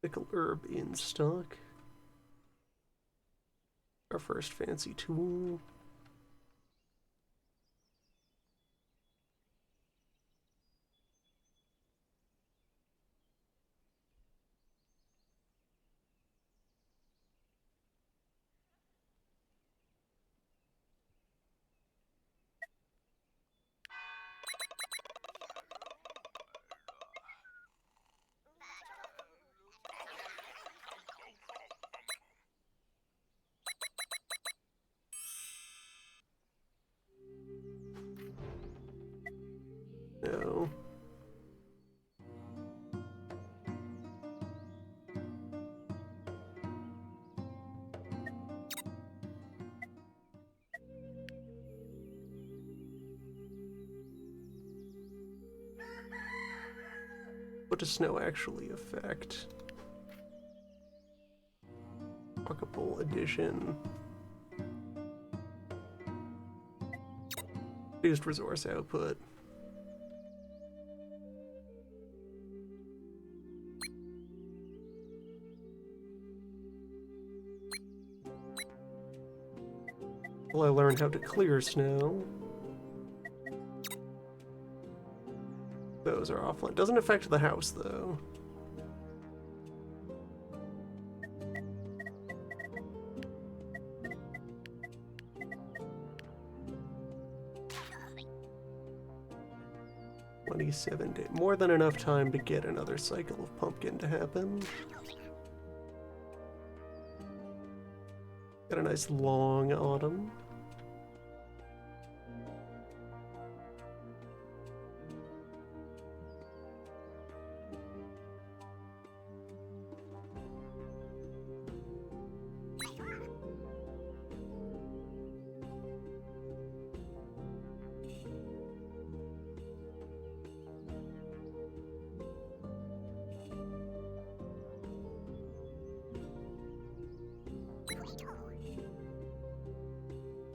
Speaker 1: Pickle herb in stock. Our first fancy tool. No. What does snow actually affect? Walkable edition. Reduced resource output. Well, I learned how to clear snow. Those are offline. Doesn't affect the house, though. More than enough time to get another cycle of pumpkin to happen. Got a nice long autumn.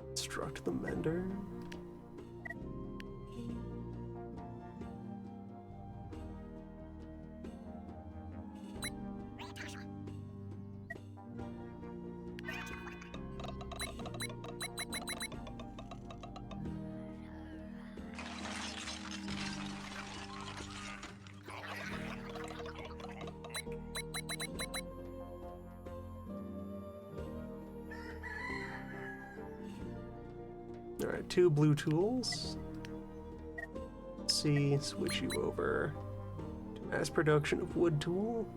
Speaker 1: Instruct the mender. Alright, 2 blue tools. C, switch you over to mass production of wood tool.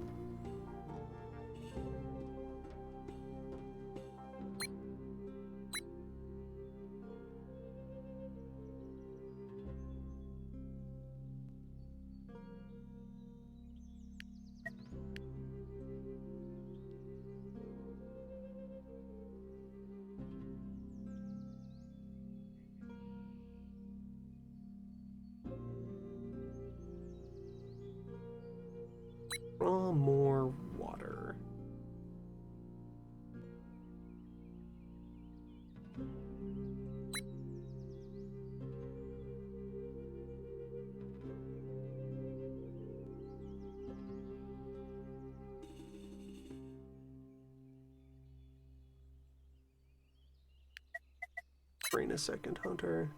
Speaker 1: Draw more water. Brain a second, Hunter.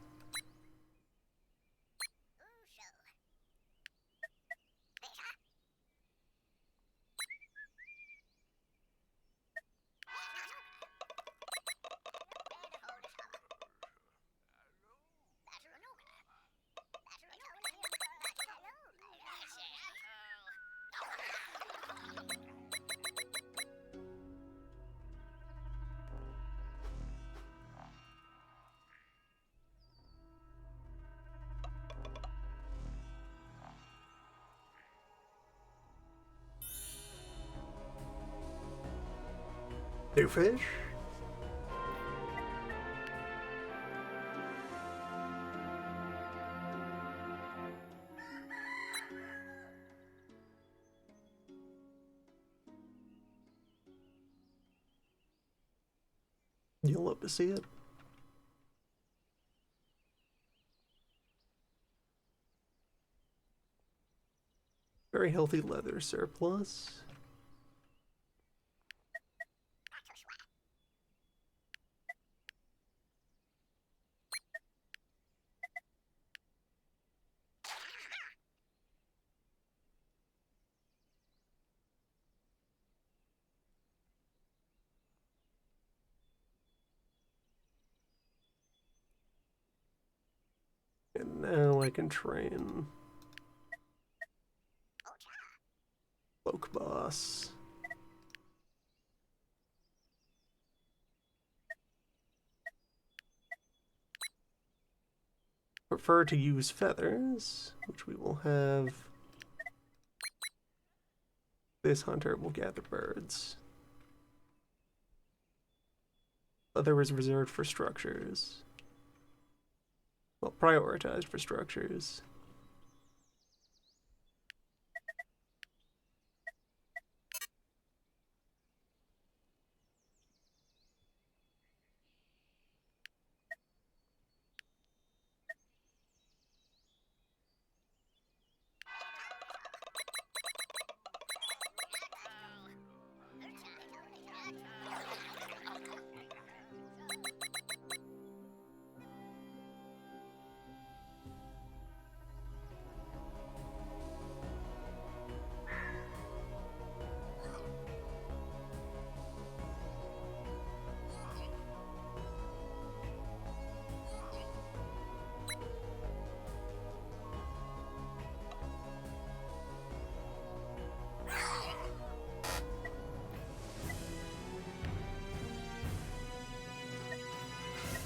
Speaker 1: New fish? You'll love to see it. Very healthy leather surplus. And now I can train Cloak Boss. Prefer to use feathers, which we will have. This hunter will gather birds. Other is reserved for structures. Well, prioritized for structures.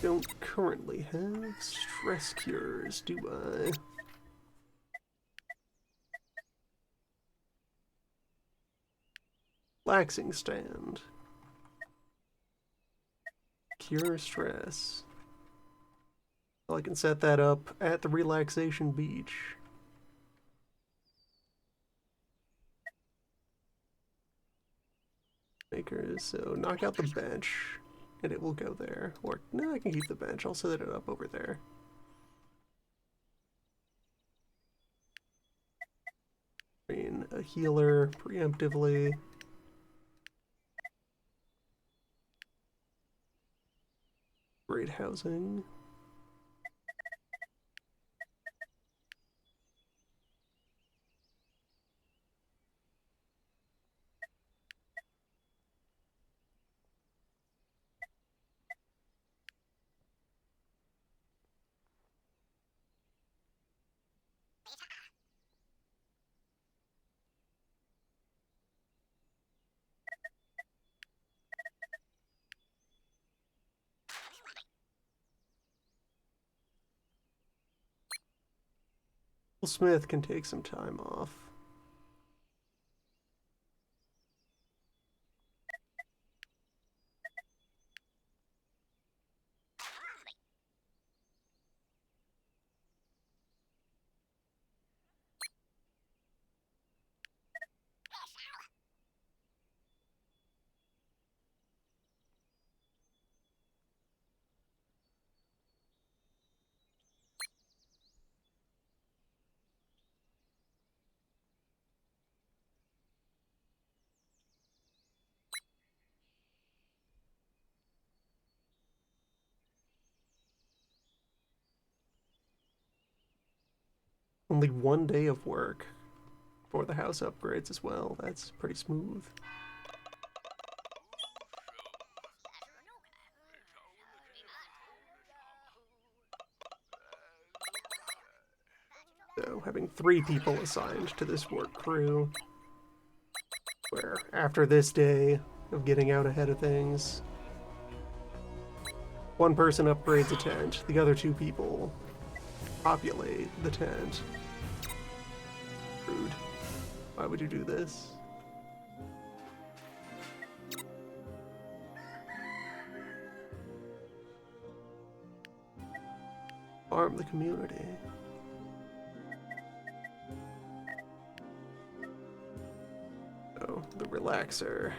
Speaker 1: Don't currently have stress cures, do I? Relaxing stand. Cure stress. Well, I can set that up at the relaxation beach. Makers, so knock out the bench. And it will go there. Or, no, I can keep the bench. I'll set it up over there. Train a healer preemptively. Great housing. Smith can take some time off. Only 1 day of work for the house upgrades as well. That's pretty smooth. So having 3 people assigned to this work crew, where after this day of getting out ahead of things, 1 person upgrades a tent, the other 2 people populate the tent. Rude. Why would you do this? Farm the community. Oh, the relaxer.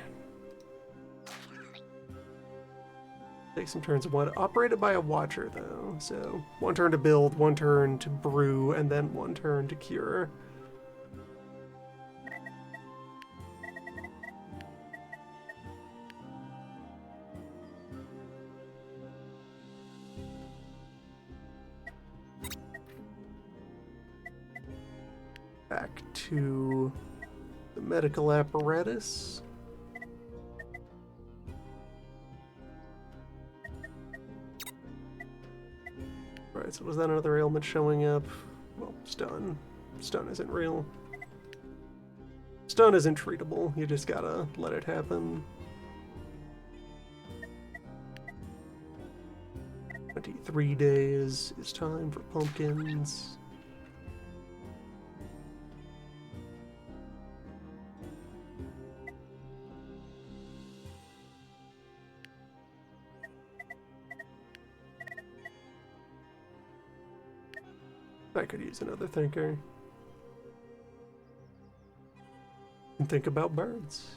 Speaker 1: Take some turns of one. Operated by a watcher, though. So, 1 turn to build, 1 turn to brew, and then 1 turn to cure. Back to the medical apparatus. Right, Alright, so was that another ailment showing up? Well, stun. Stun isn't real. Stun isn't treatable, you just gotta let it happen. 23 days is time for pumpkins. I could use another thinker. And think about birds.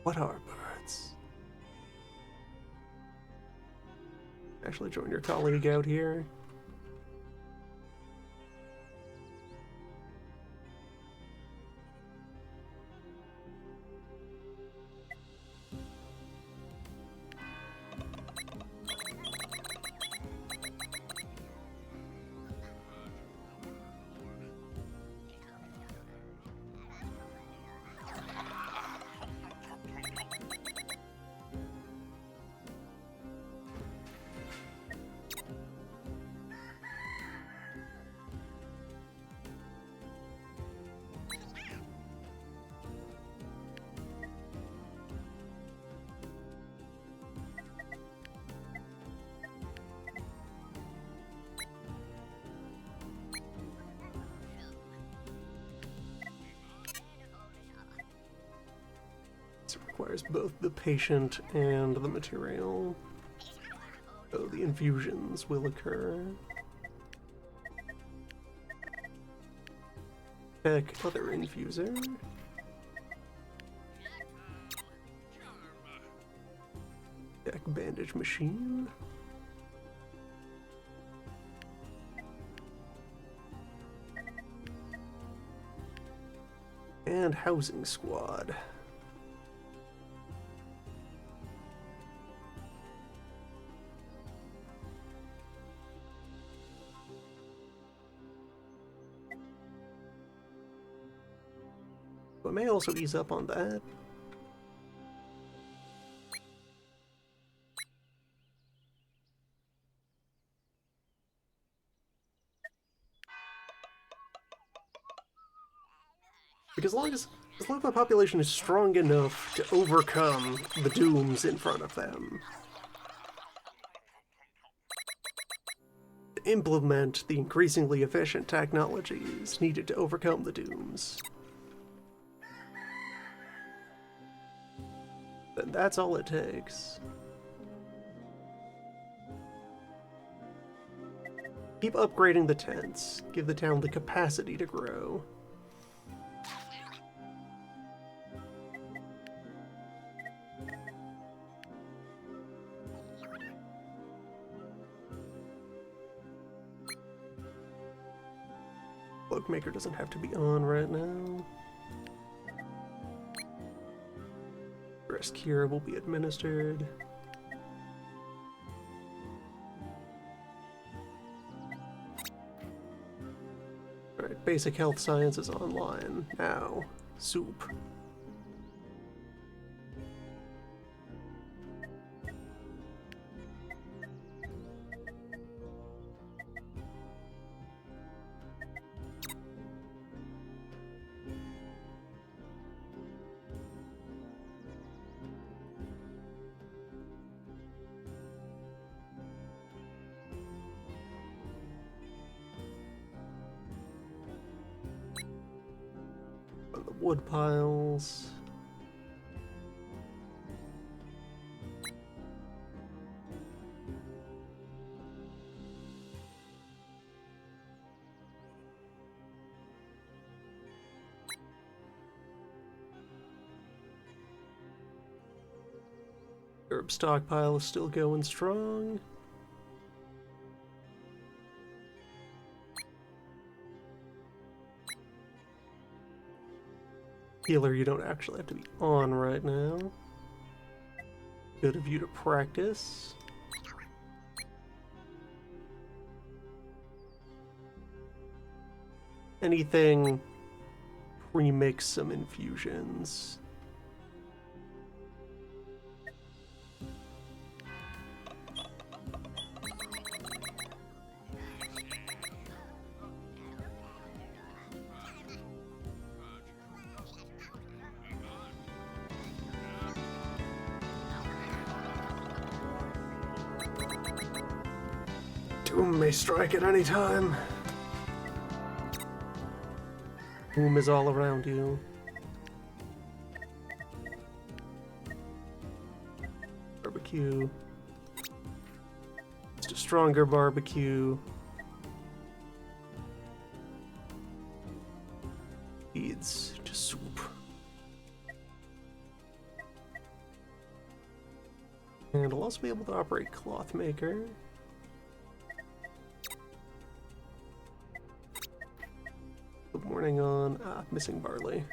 Speaker 1: What are birds? Actually join your colleague out here. Requires both the patient and the material. So the infusions will occur. Check other infuser. Check bandage machine. And housing squad. I may also ease up on that. Because as long as my population is strong enough to overcome the dooms in front of them, to implement the increasingly efficient technologies needed to overcome the dooms, then that's all it takes. Keep upgrading the tents. Give the town the capacity to grow. Cloakmaker doesn't have to be on right now. Rest cure will be administered. Alright, basic health science is online. Now, soup. Wood piles. Herb stockpile is still going strong. Healer, you don't actually have to be on right now. Good of you to practice. Anything remix some infusions. Doom may strike at any time. Doom is all around you. Barbecue. Just a stronger barbecue. Feeds to soup. And I'll also be able to operate cloth maker. Good morning on missing barley.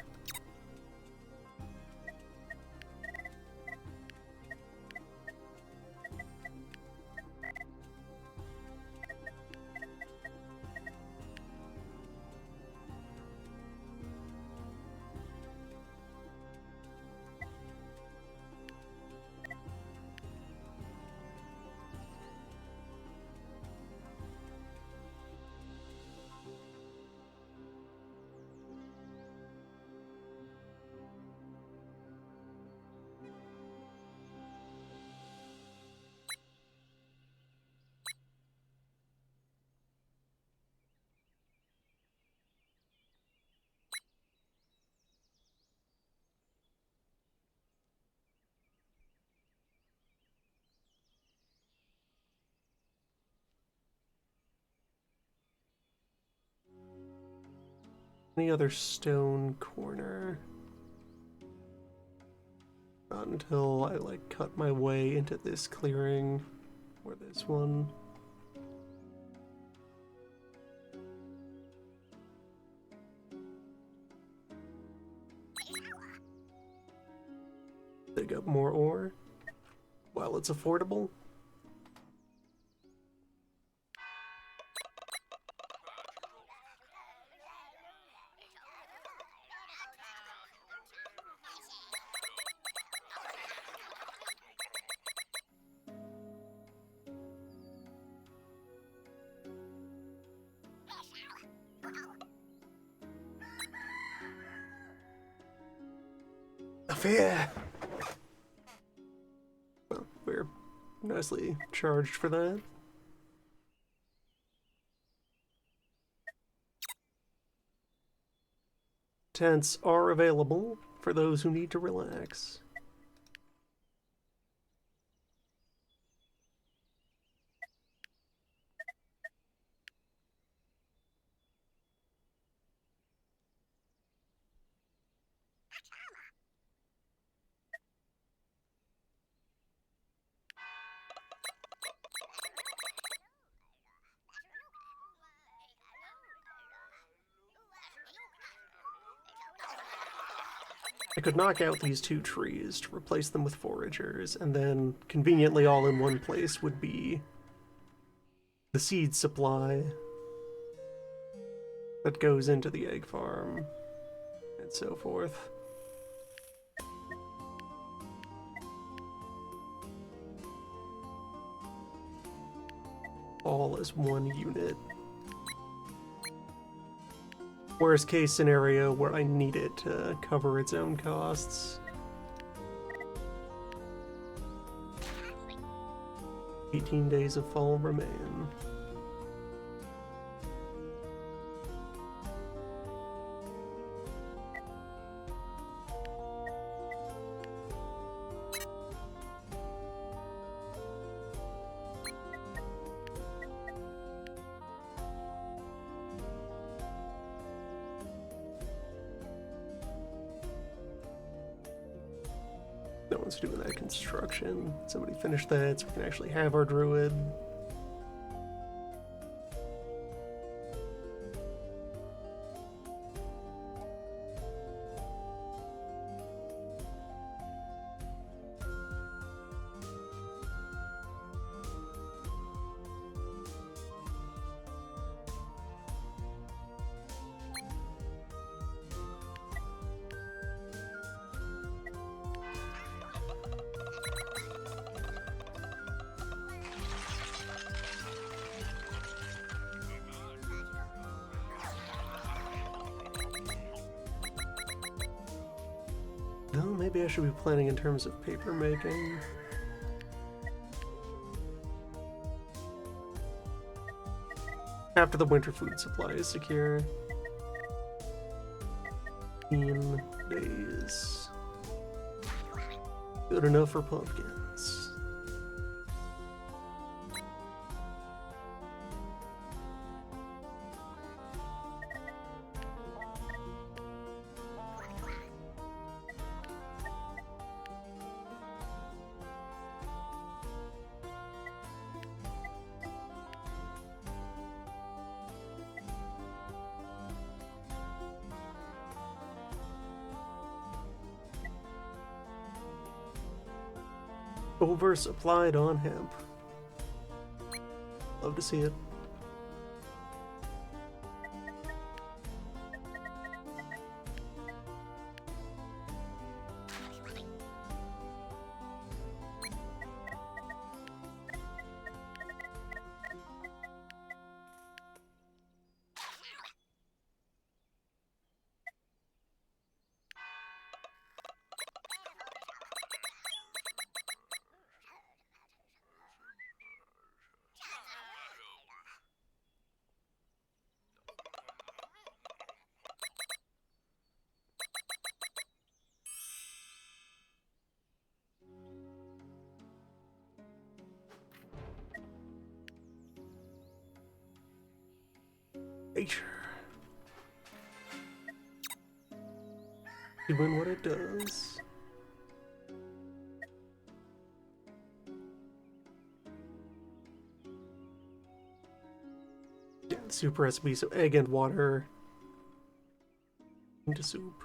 Speaker 1: Any other stone corner? Not until I like cut my way into this clearing or this one. Dig up more ore while it's affordable. Fair. Well, we're nicely charged for that. Tents are available for those who need to relax. I could knock out these two trees to replace them with foragers, and then conveniently all in one place would be the seed supply that goes into the egg farm, and so forth. All as one unit. Worst case scenario where I need it to cover its own costs. 18 days of fall remain. No one's doing that construction. Somebody finish that so we can actually have our druid. maybe I should be planning in terms of paper making. After the winter food supply is secure. 15 days. Good enough for pumpkins. Oversupplied on hemp. Love to see it. Nature. Doing what it does. Yeah, soup recipe, so egg and water into soup.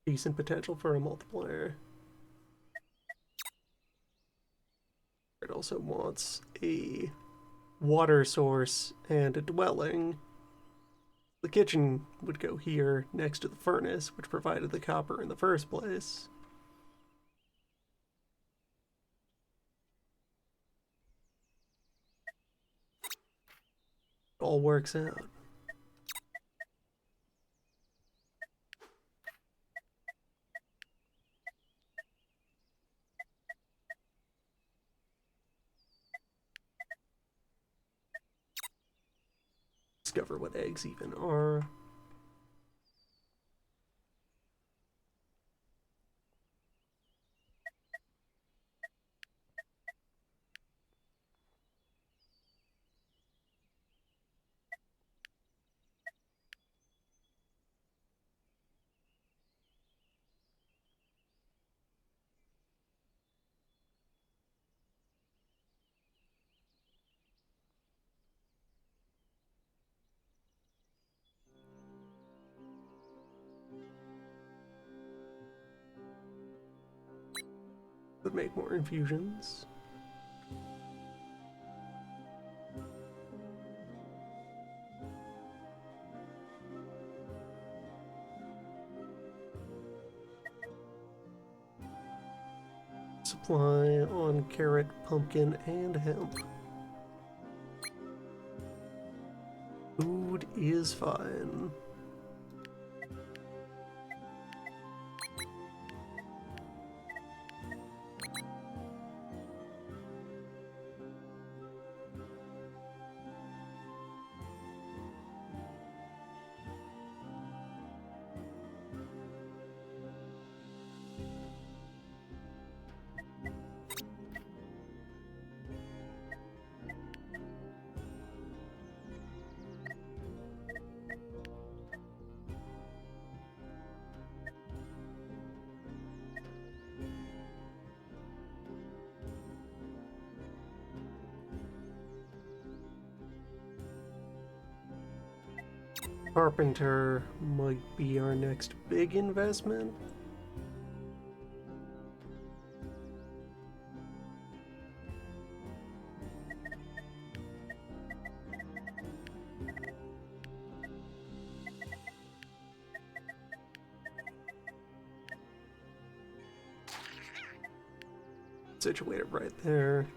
Speaker 1: Decent potential for a multiplier. It also wants a water source and a dwelling. The kitchen would go here next to the furnace, which provided the copper in the first place. It all works out. Discover what eggs even are. Would make more infusions. Supply on carrot, pumpkin, and hemp. Food is fine. Carpenter might be our next big investment. Situated right there.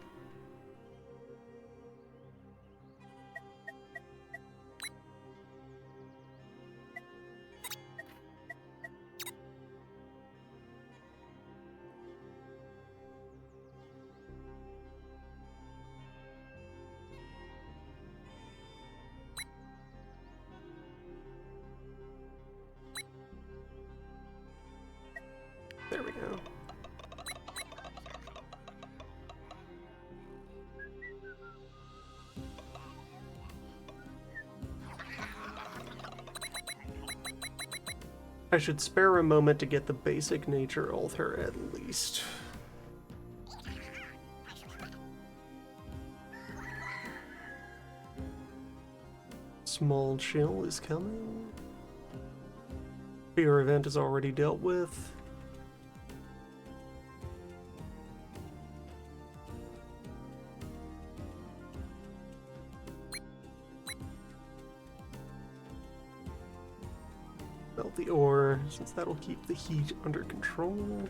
Speaker 1: I should spare a moment to get the basic nature altar at least. Small chill is coming. Fear event is already dealt with. Melt the ore, since that'll keep the heat under control.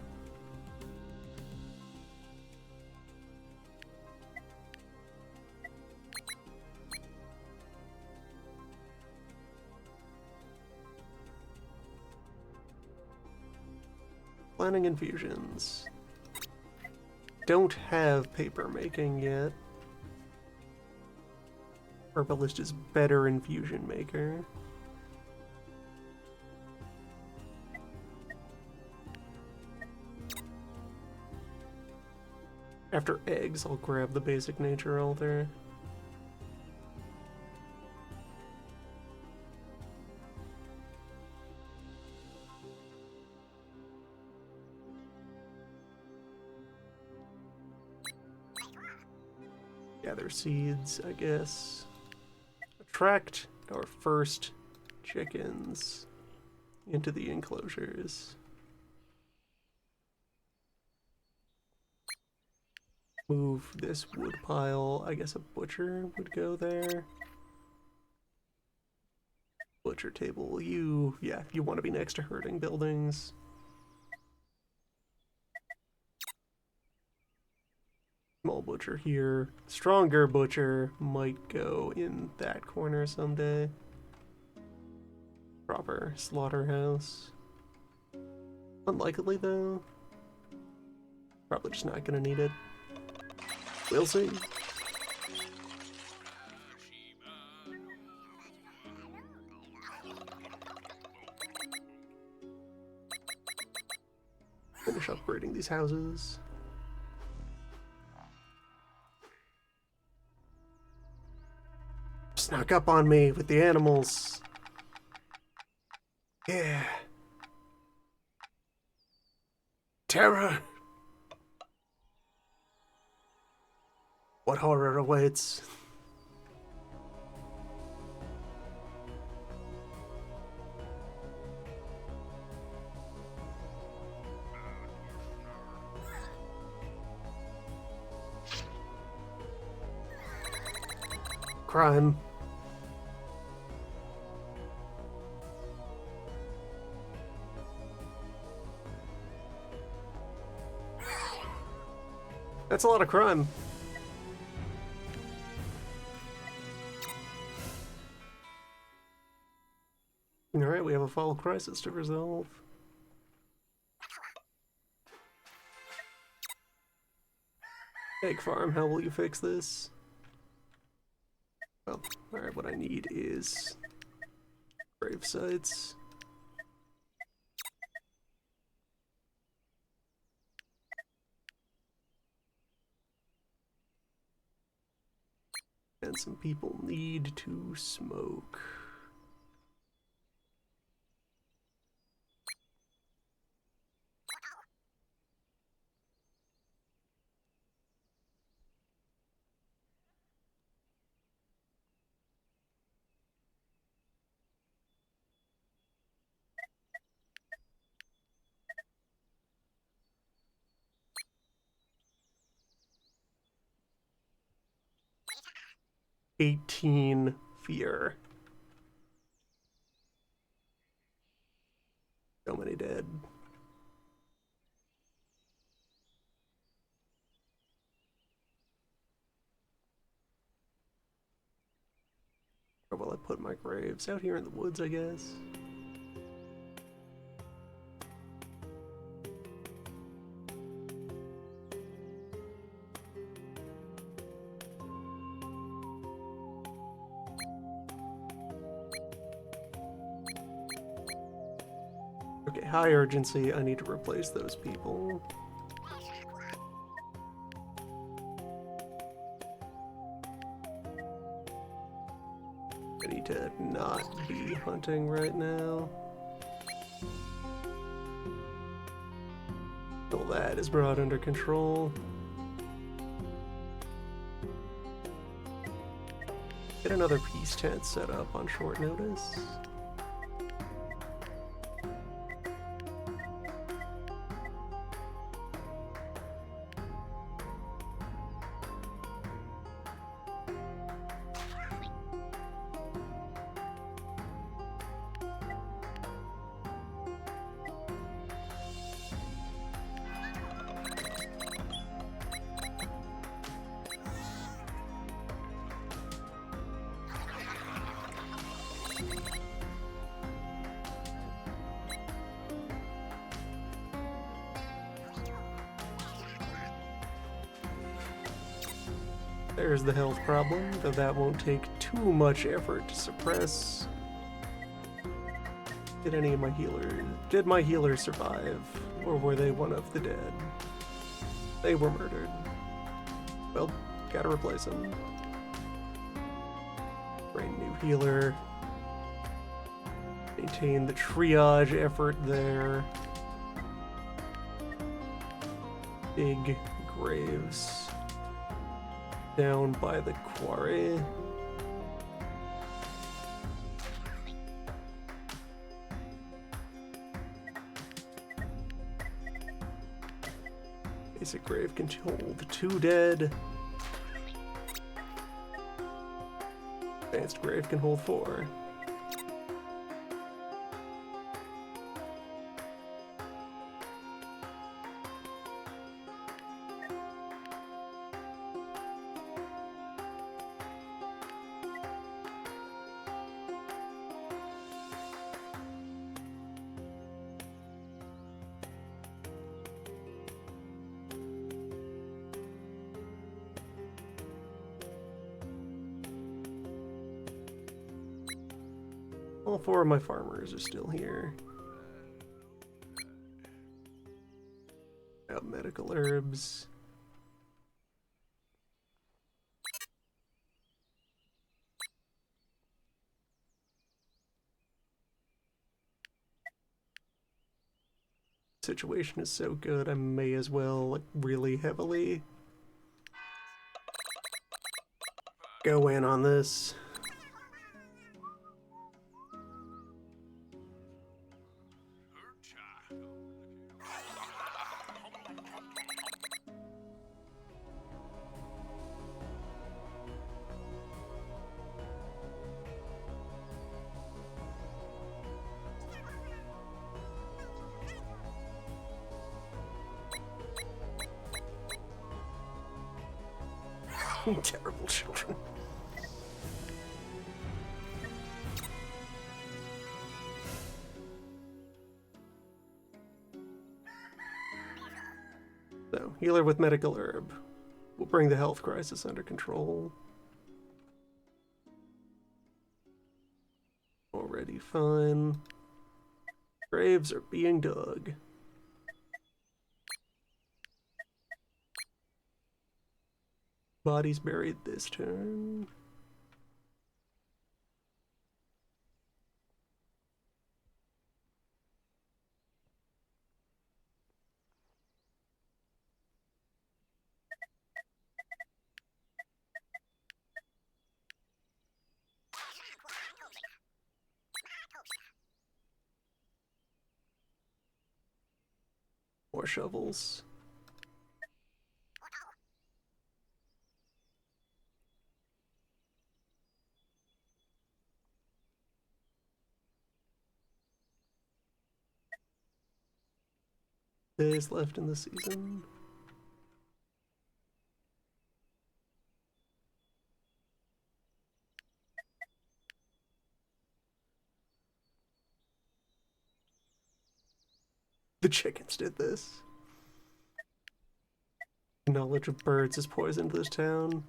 Speaker 1: Planning infusions. Don't have paper making yet. Herbalist is better infusion maker. After eggs, I'll grab the basic nature altar. Gather seeds, I guess. Attract our first chickens into the enclosures. Move this wood pile. I guess a butcher would go there. Butcher table. You want to be next to herding buildings. Small butcher here. Stronger butcher might go in that corner someday. Proper slaughterhouse. Unlikely though. Probably just not gonna need it. We'll see. Finish upgrading these houses. Snuck up on me with the animals. Yeah. Terror. What horror awaits? Crime. That's a lot of crime. Alright, we have a fall crisis to resolve. Egg farm, how will you fix this? Well, alright, what I need is grave sites. And some people need to smoke. $18 fear. So many dead. Where will I put my graves? Out here in the woods, I guess. Okay, high urgency. I need to replace those people. I need to not be hunting right now. that is brought under control. Get another peace tent set up on short notice. There's the health problem, though that won't take too much effort to suppress. Did any of my healers... Did my healers survive? Or were they one of the dead? They were murdered. Well, gotta replace them. Bring new healer. Maintain the triage effort there. Big graves. Down by the quarry. Basic grave can hold 2 dead. Advanced grave can hold 4. All 4 of my farmers are still here. Got medical herbs. Situation is so good, I may as well, like, really heavily go in on this. Terrible children. So, healer with medical herb will bring the health crisis under control. Already fine. Graves are being dug. Bodies buried this turn. More shovels. Days left in the season. The chickens did this. Knowledge of birds is poisoned this town.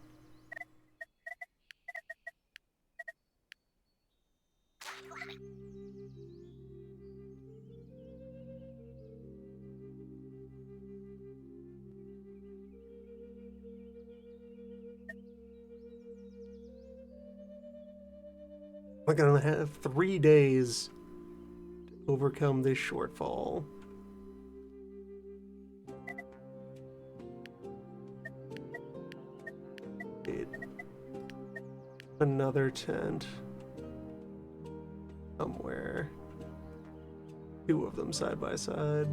Speaker 1: We're gonna have 3 days to overcome this shortfall. another tent somewhere. Two of them side by side.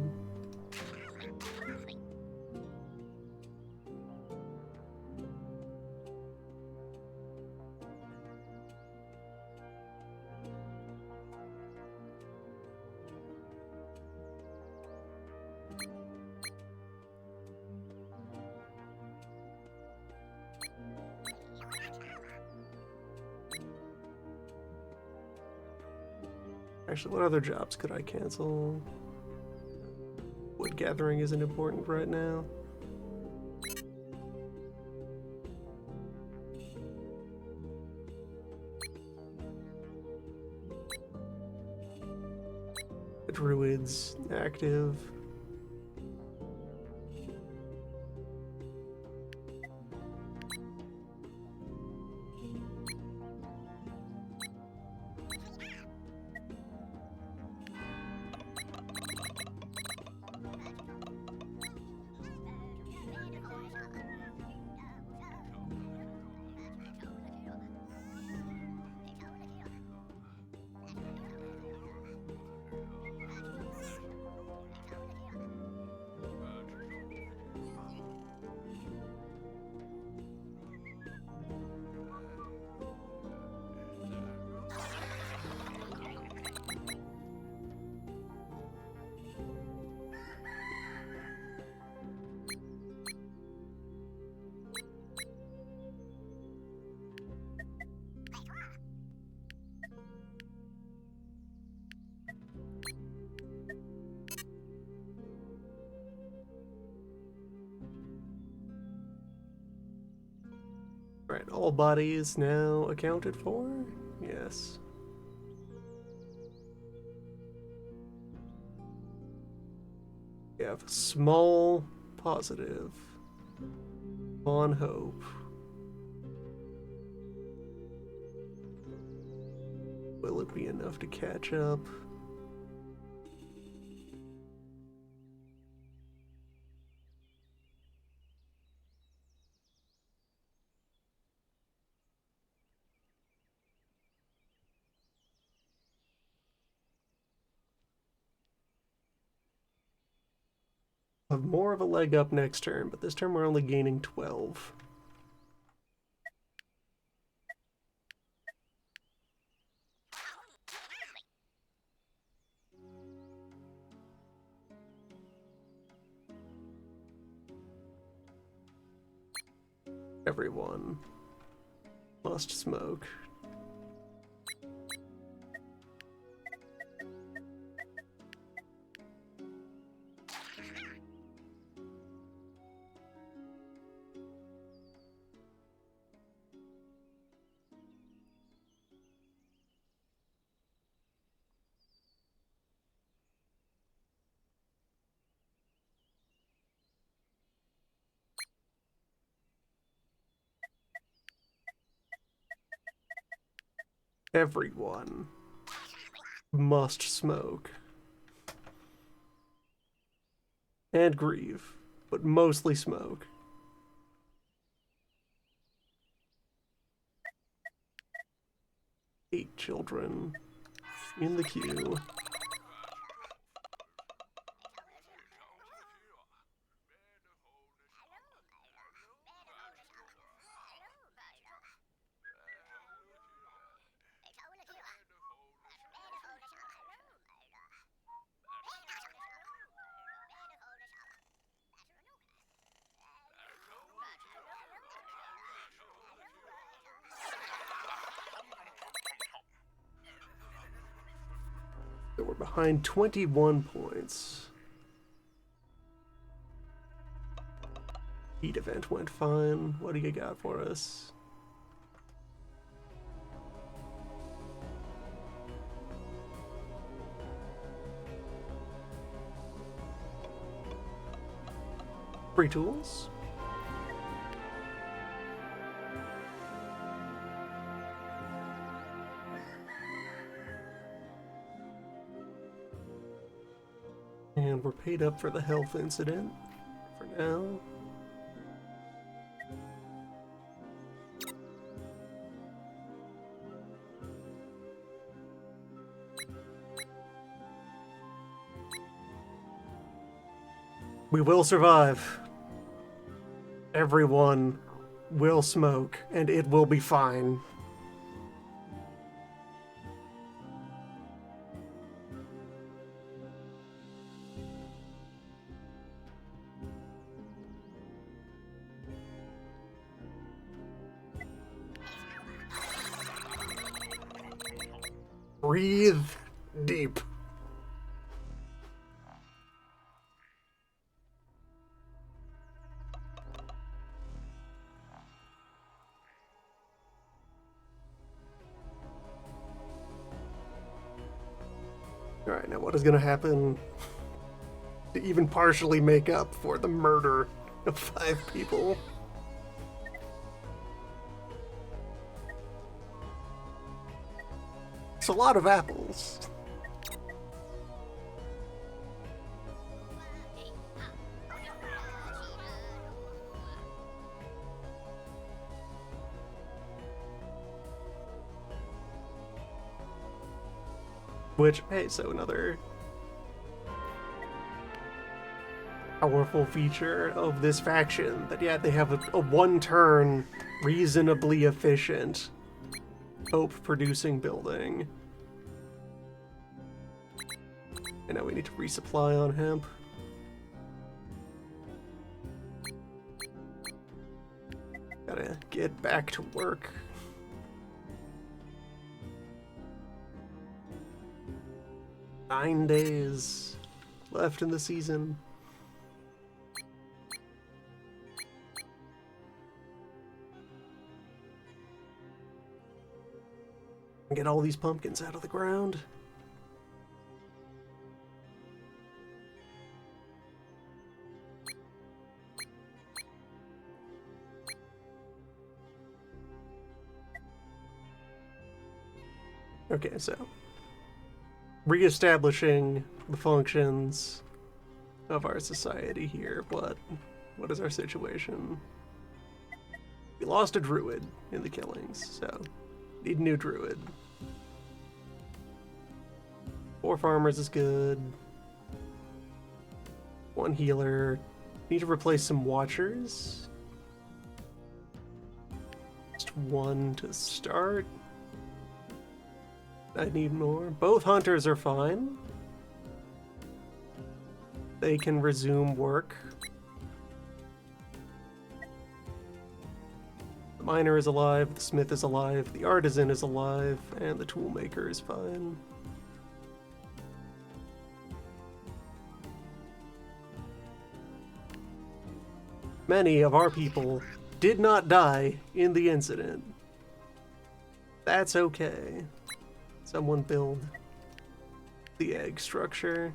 Speaker 1: Actually, what other jobs could I cancel? Wood gathering isn't important right now. The druid's active. Right, all bodies now accounted for? Yes. We have small positive on hope. Will it be enough to catch up? Have more of a leg up next turn, but this turn we're only gaining 12. Everyone must smoke. Everyone must smoke. And grieve, but mostly smoke. Eight children in the queue. So we're behind 21 points. Heat event went fine. What do you got for us? Free tools? And we're paid up for the health incident for now. We will survive. Everyone will smoke, and it will be fine. Breathe deep. Alright, now what is going to happen to even partially make up for the murder of 5 people? It's a lot of apples. Which, hey, so another powerful feature of this faction, that yeah, they have a one-turn, reasonably efficient hope-producing building. And now we need to resupply on hemp. Gotta get back to work. Nine days left in the season. Get all these pumpkins out of the ground. Okay, so reestablishing the functions of our society here. What is our situation? We lost a druid in the killings, so need a new druid. 4 farmers is good. 1 healer. Need to replace some watchers. Just 1 to start. I need more. Both hunters are fine. They can resume work. The miner is alive, the smith is alive, the artisan is alive, and the toolmaker is fine. Many of our people did not die in the incident. That's okay. Someone build the egg structure.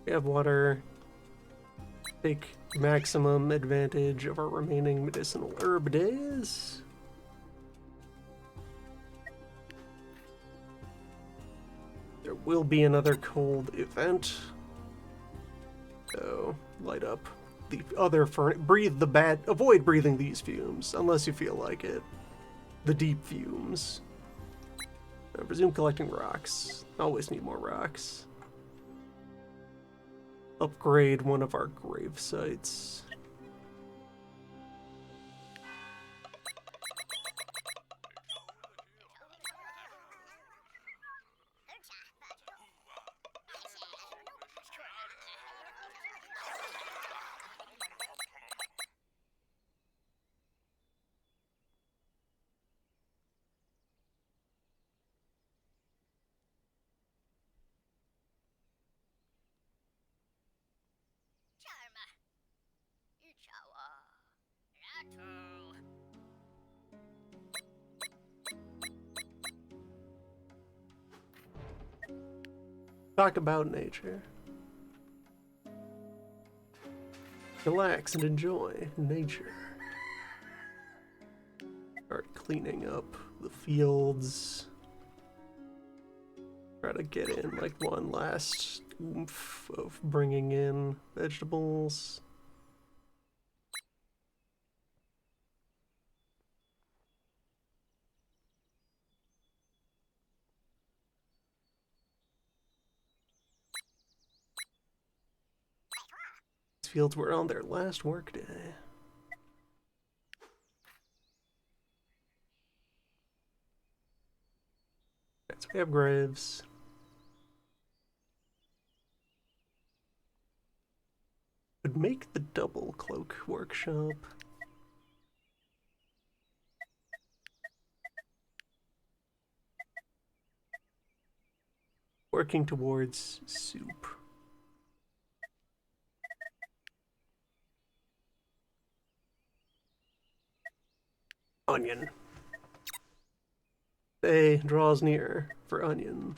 Speaker 1: We have water. Take maximum advantage of our remaining medicinal herb days. There will be another cold event. So, light up the other breathe the bad, avoid breathing these fumes unless you feel like it. The deep fumes. Resume collecting rocks. Always need more rocks. Upgrade one of our grave sites. Talk about nature. Relax and enjoy nature. Start cleaning up the fields. Try to get in like one last oomph of bringing in vegetables. fields were on their last workday. Right, so we have graves. Would make the double cloak workshop. Working towards soup. Onion. They draws near for onion.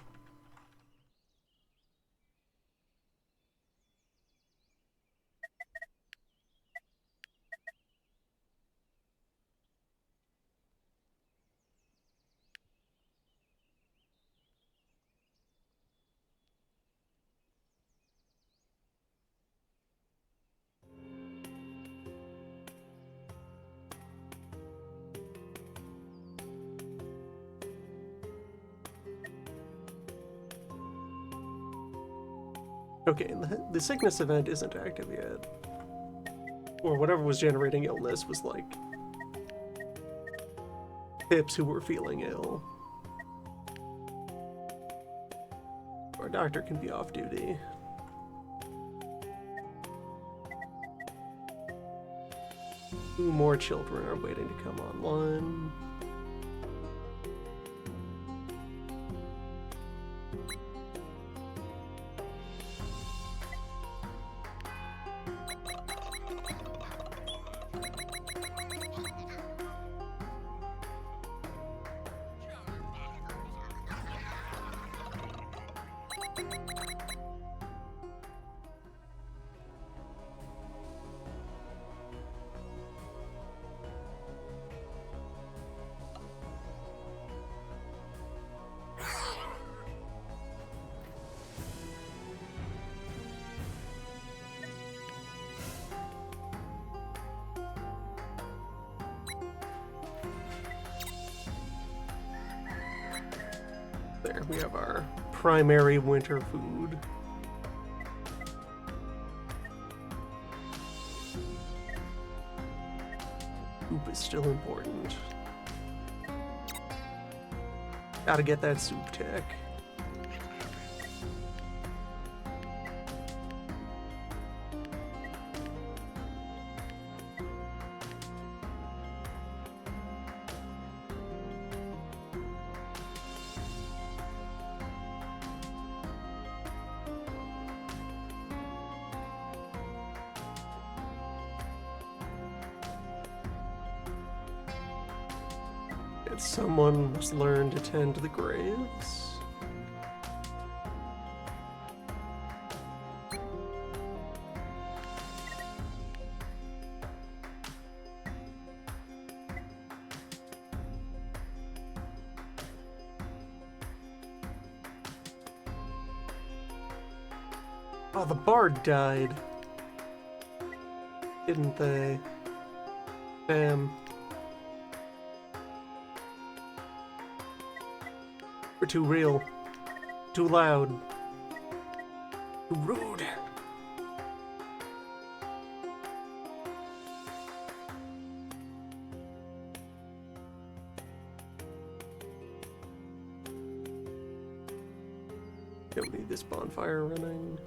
Speaker 1: Okay, the sickness event isn't active yet. Or whatever was generating illness was like Pips who were feeling ill. Our doctor can be off duty. Two more children are waiting to come online. There, we have our primary winter food. Soup is still important. Gotta get that soup tech. Someone must learn to tend to the graves. Oh, the bard died. Didn't they? Damn. We're too real. Too loud. Too rude. Don't need this bonfire running.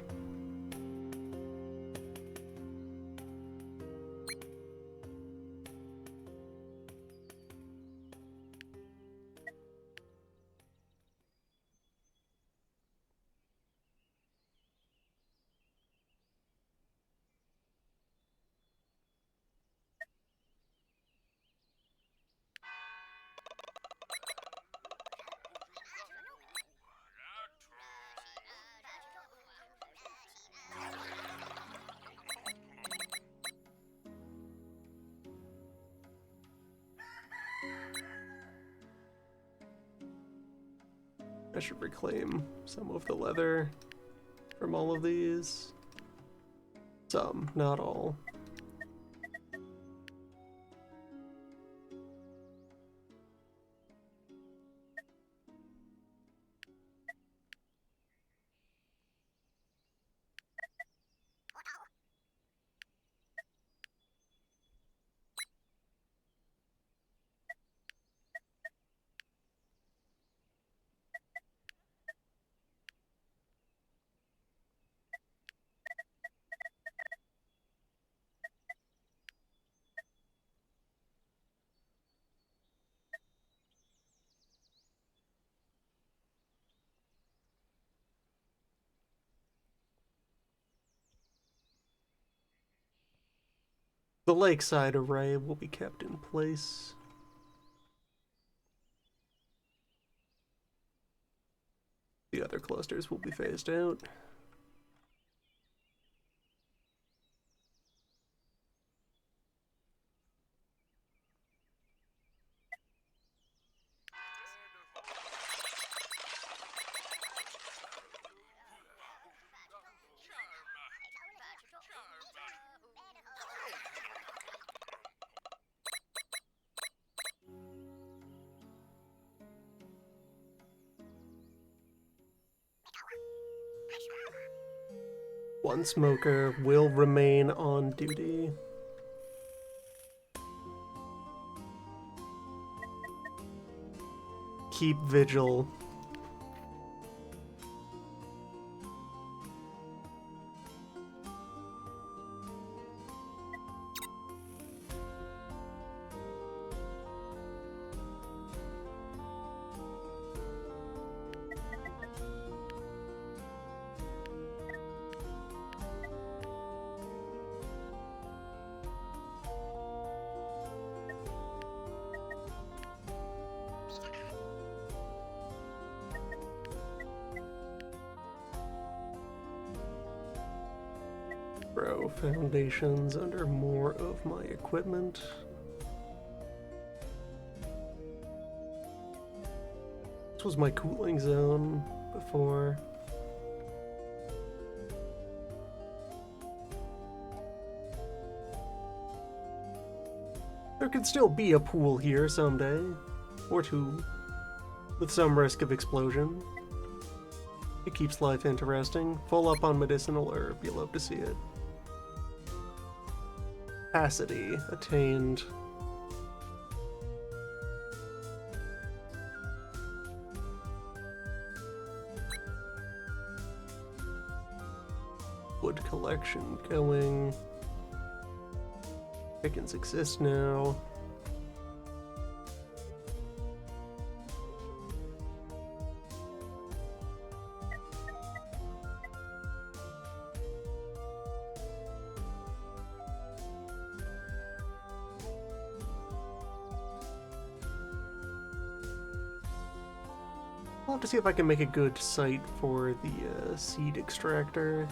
Speaker 1: I should reclaim some of the leather from all of these. Some, not all. The lakeside array will be kept in place. The other clusters will be phased out. One smoker will remain on duty. Keep vigil. Throw foundations under more of my equipment. This was my cooling zone before. There could still be a pool here someday, or two, with some risk of explosion. It keeps life interesting. Full up on medicinal herb, you love to see it. Capacity attained. Wood collection going. Chickens exist now. I'll have to see if I can make a good site for the seed extractor.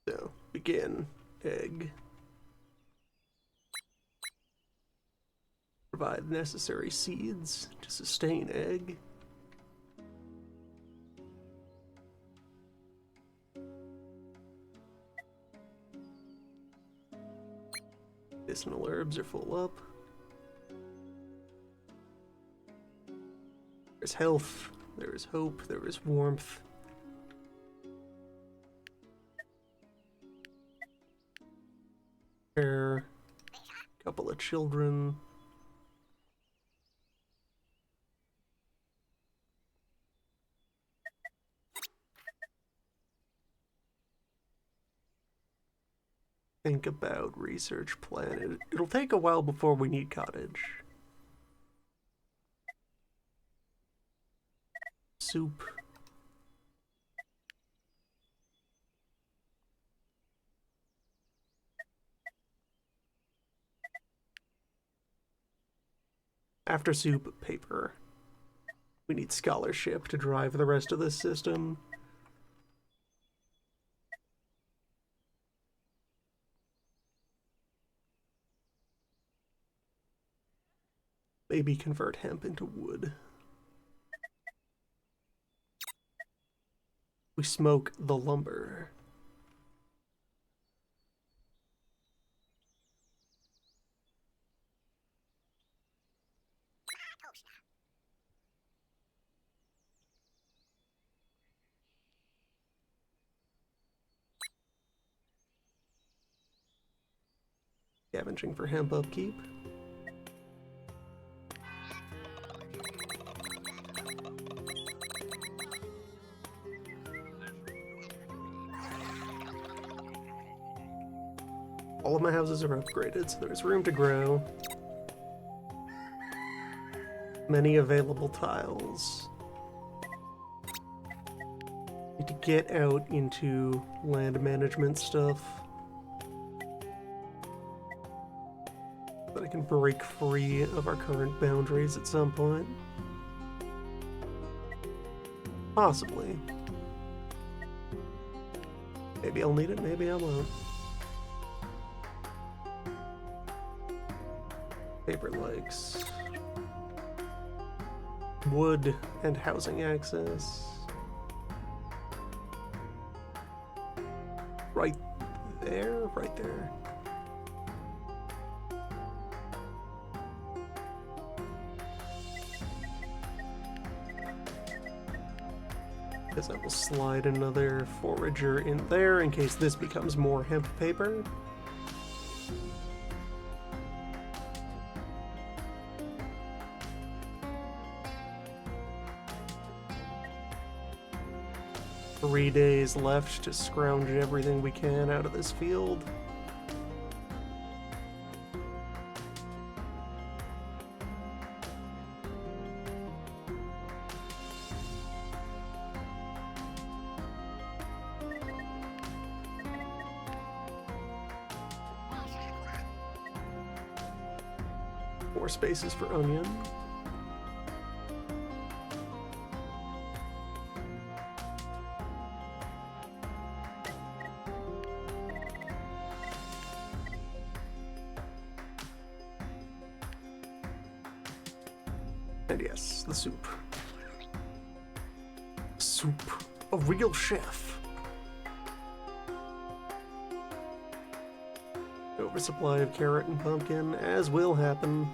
Speaker 1: So, begin. Egg. Provide necessary seeds to sustain egg. Medicinal herbs are full up. There's health, there is hope, there is warmth. Pair, couple of children. Think about research plan. It'll take a while before we need cottage. Soup. After soup, paper. We need scholarship to drive the rest of this system. Maybe convert hemp into wood. We smoke the lumber. Scavenging for hemp upkeep. All of my houses are upgraded, so there's room to grow. Many available tiles. Need to get out into land management stuff. But I can break free of our current boundaries at some point. Possibly. Maybe I'll need it, maybe I won't. Paper likes wood and housing access. Right there, right there. Guess I will slide another forager in there in case this becomes more hemp paper. Three days left to scrounge everything we can out of this field. More spaces for onion. And yes, the soup. Soup. A real chef. Oversupply of carrot and pumpkin, as will happen.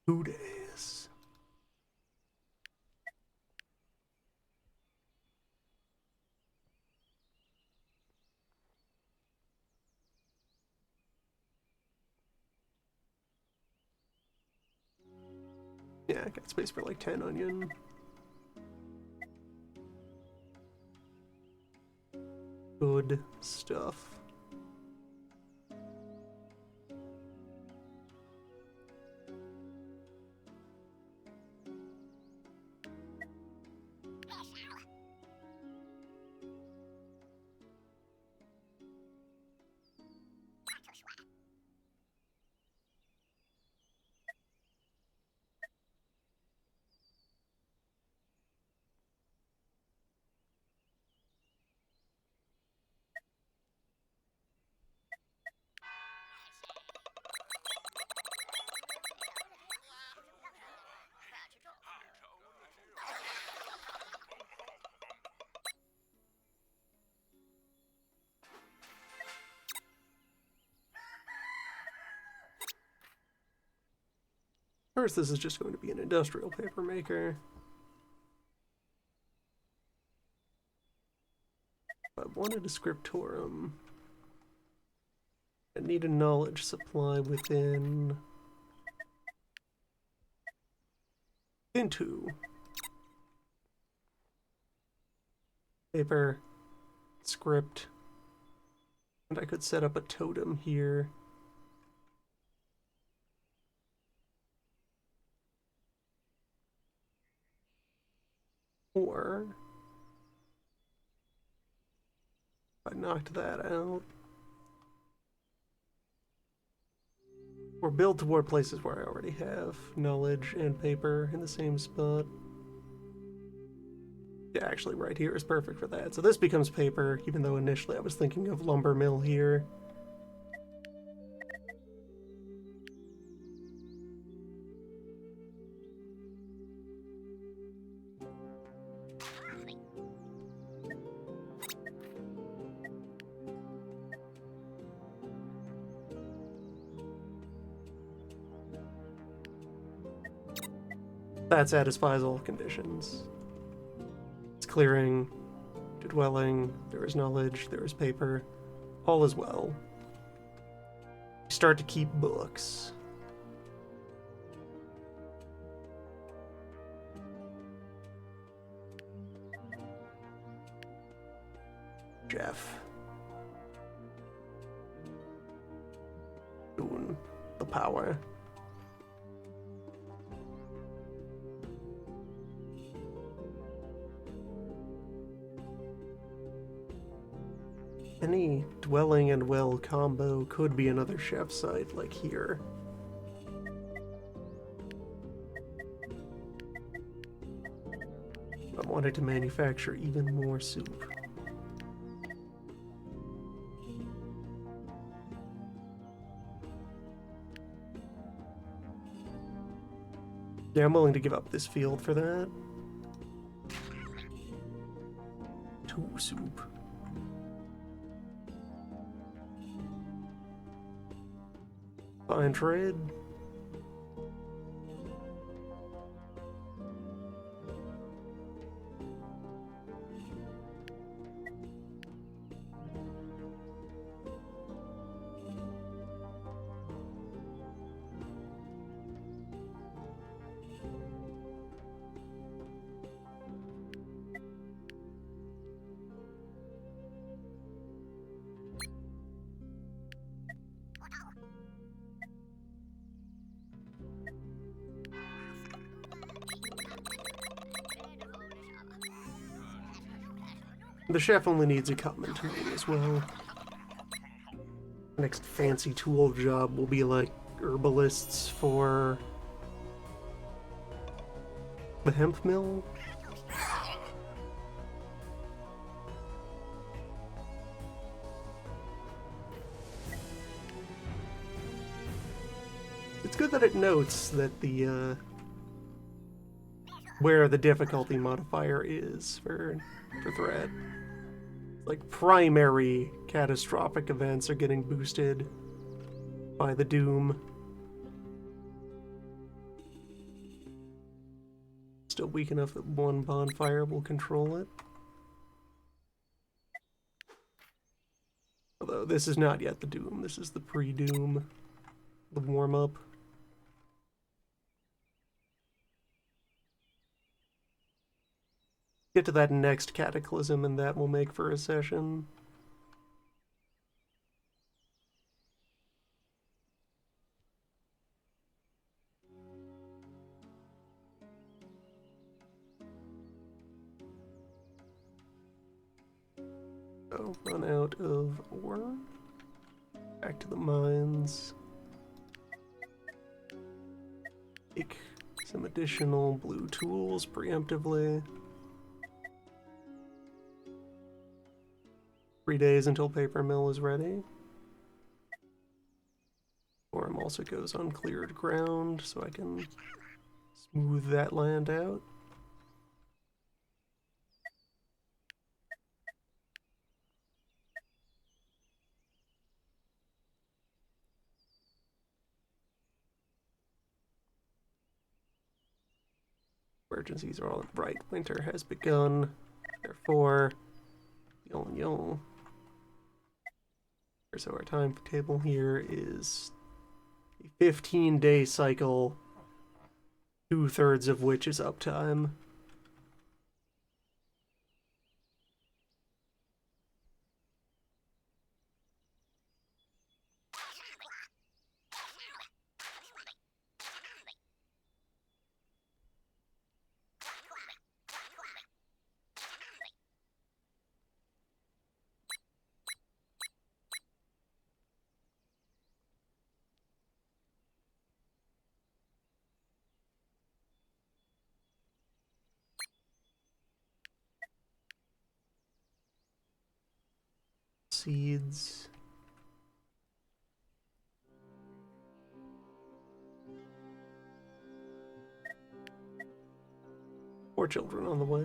Speaker 1: Two days. Yeah, I got space for like 10 onion. Good stuff. First, this is just going to be an industrial paper maker. I wanted a scriptorum. I need a knowledge supply within into paper script. And I could set up a totem here. Or if I knocked that out. Or build toward places where I already have knowledge and paper in the same spot. Yeah, actually right here is perfect for that. So this becomes paper, even though initially I was thinking of lumber mill here. That satisfies all conditions. It's clearing, to dwelling, there is knowledge, there is paper, all is well. Start to keep books. Jeff. Doing the power. Any dwelling and well combo could be another chef site, like here. I wanted to manufacture even more soup. Yeah, I'm willing to give up this field for that. 2 soup. Fine trade. The chef only needs a common tool as well. Next fancy tool job will be like herbalists for the hemp mill. It's good that it notes that the where the difficulty modifier is for threat. Like primary catastrophic events are getting boosted by the doom. Still weak enough that one bonfire will control it. Although this is not yet the doom, this is the pre-doom, the warm-up. Get to that next cataclysm and that will make for a session. Oh, run out of ore. Back to the mines. Take some additional blue tools preemptively. 3 days until paper mill is ready. Storm also goes on cleared ground, so I can smooth that land out. Emergencies are all right. Winter has begun. Therefore, yo. So our timetable here is a 15-day cycle, 2/3 of which is uptime. seeds. More children on the way.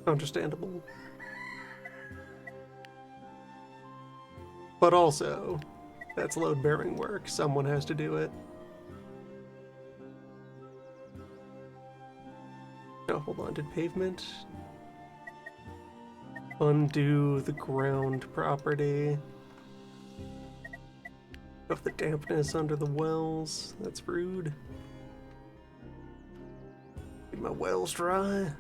Speaker 1: Understandable. But also, that's load-bearing work. Someone has to do it. Oh, hold on. Did pavement undo the ground property of the dampness under the wells? That's rude. Get my wells dry.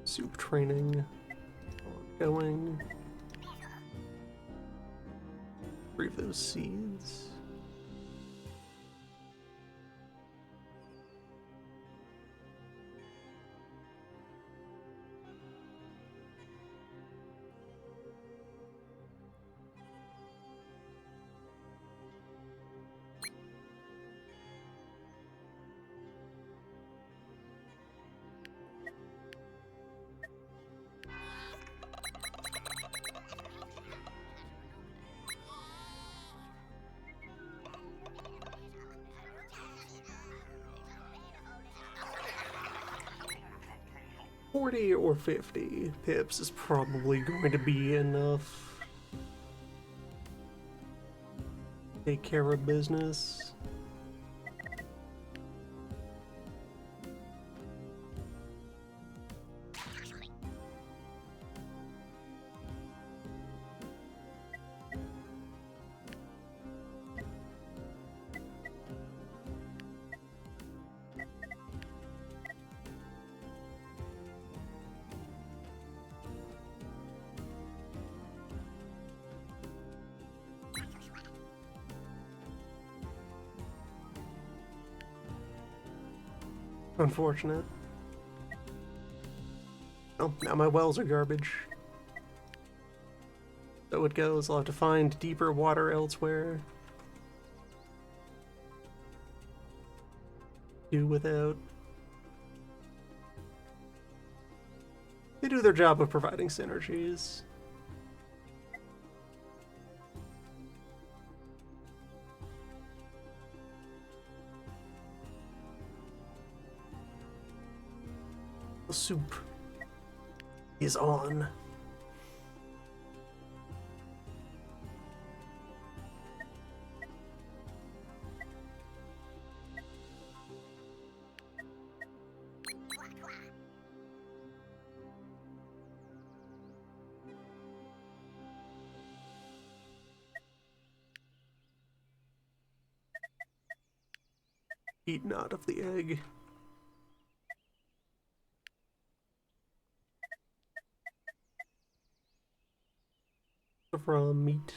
Speaker 1: Soup training ongoing. Retrieve those seeds. $40 or $50 pips is probably going to be enough. Take care of business. Unfortunate. Oh, now my wells are garbage. So it goes. I'll have to find deeper water elsewhere. Do without. They do their job of providing synergies. The soup is on. Eat not of the egg. From meat.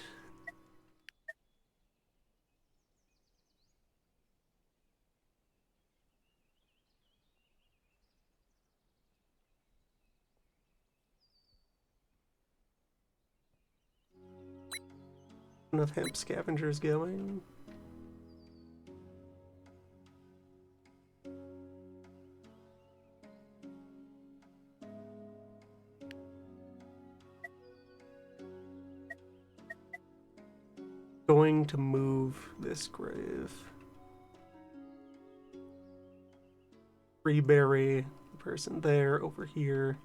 Speaker 1: Enough hemp scavengers going. Going to move this grave. Rebury the person there, over here.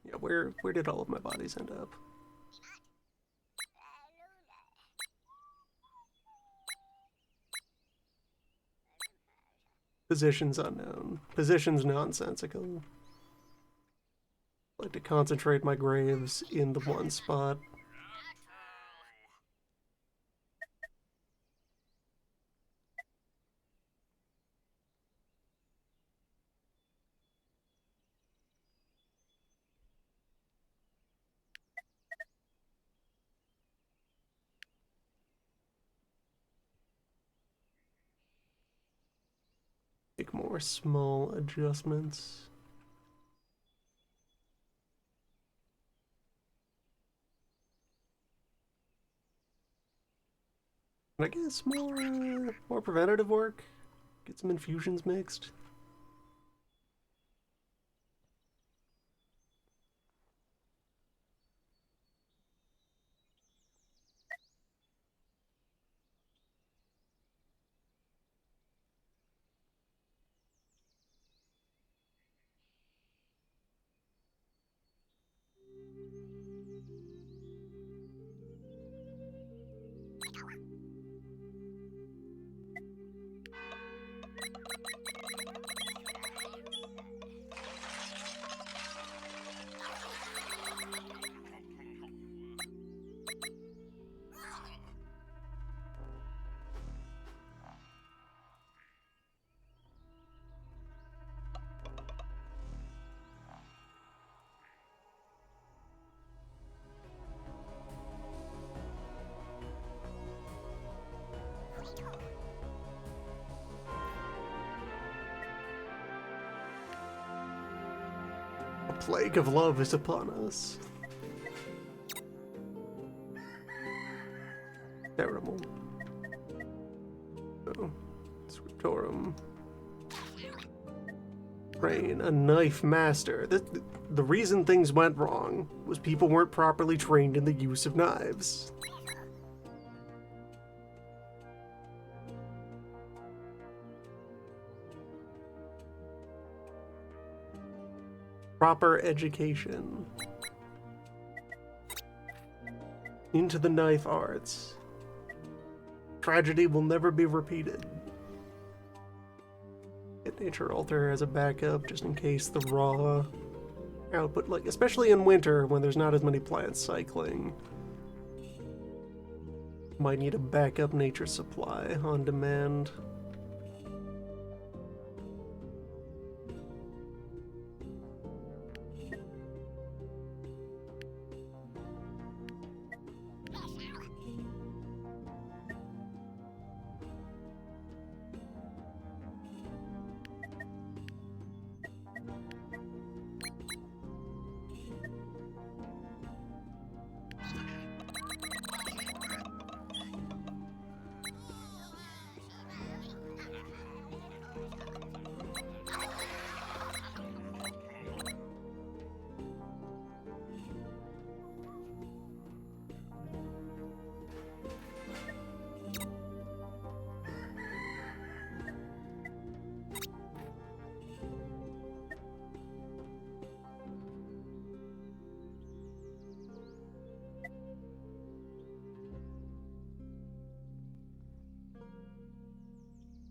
Speaker 1: Yeah, where did all of my bodies end up? Positions unknown. Positions nonsensical. I like to concentrate my graves in the one spot. Make more small adjustments. I guess more preventative work. Get some infusions mixed. A plague of love is upon us. Terrible. Oh, Scriptorum. Rain, a knife master. The reason things went wrong was people weren't properly trained in the use of knives. Proper education. Into the knife arts. Tragedy will never be repeated. Get Nature Altar as a backup just in case the raw output, like especially in winter when there's not as many plants cycling. Might need a backup nature supply on demand.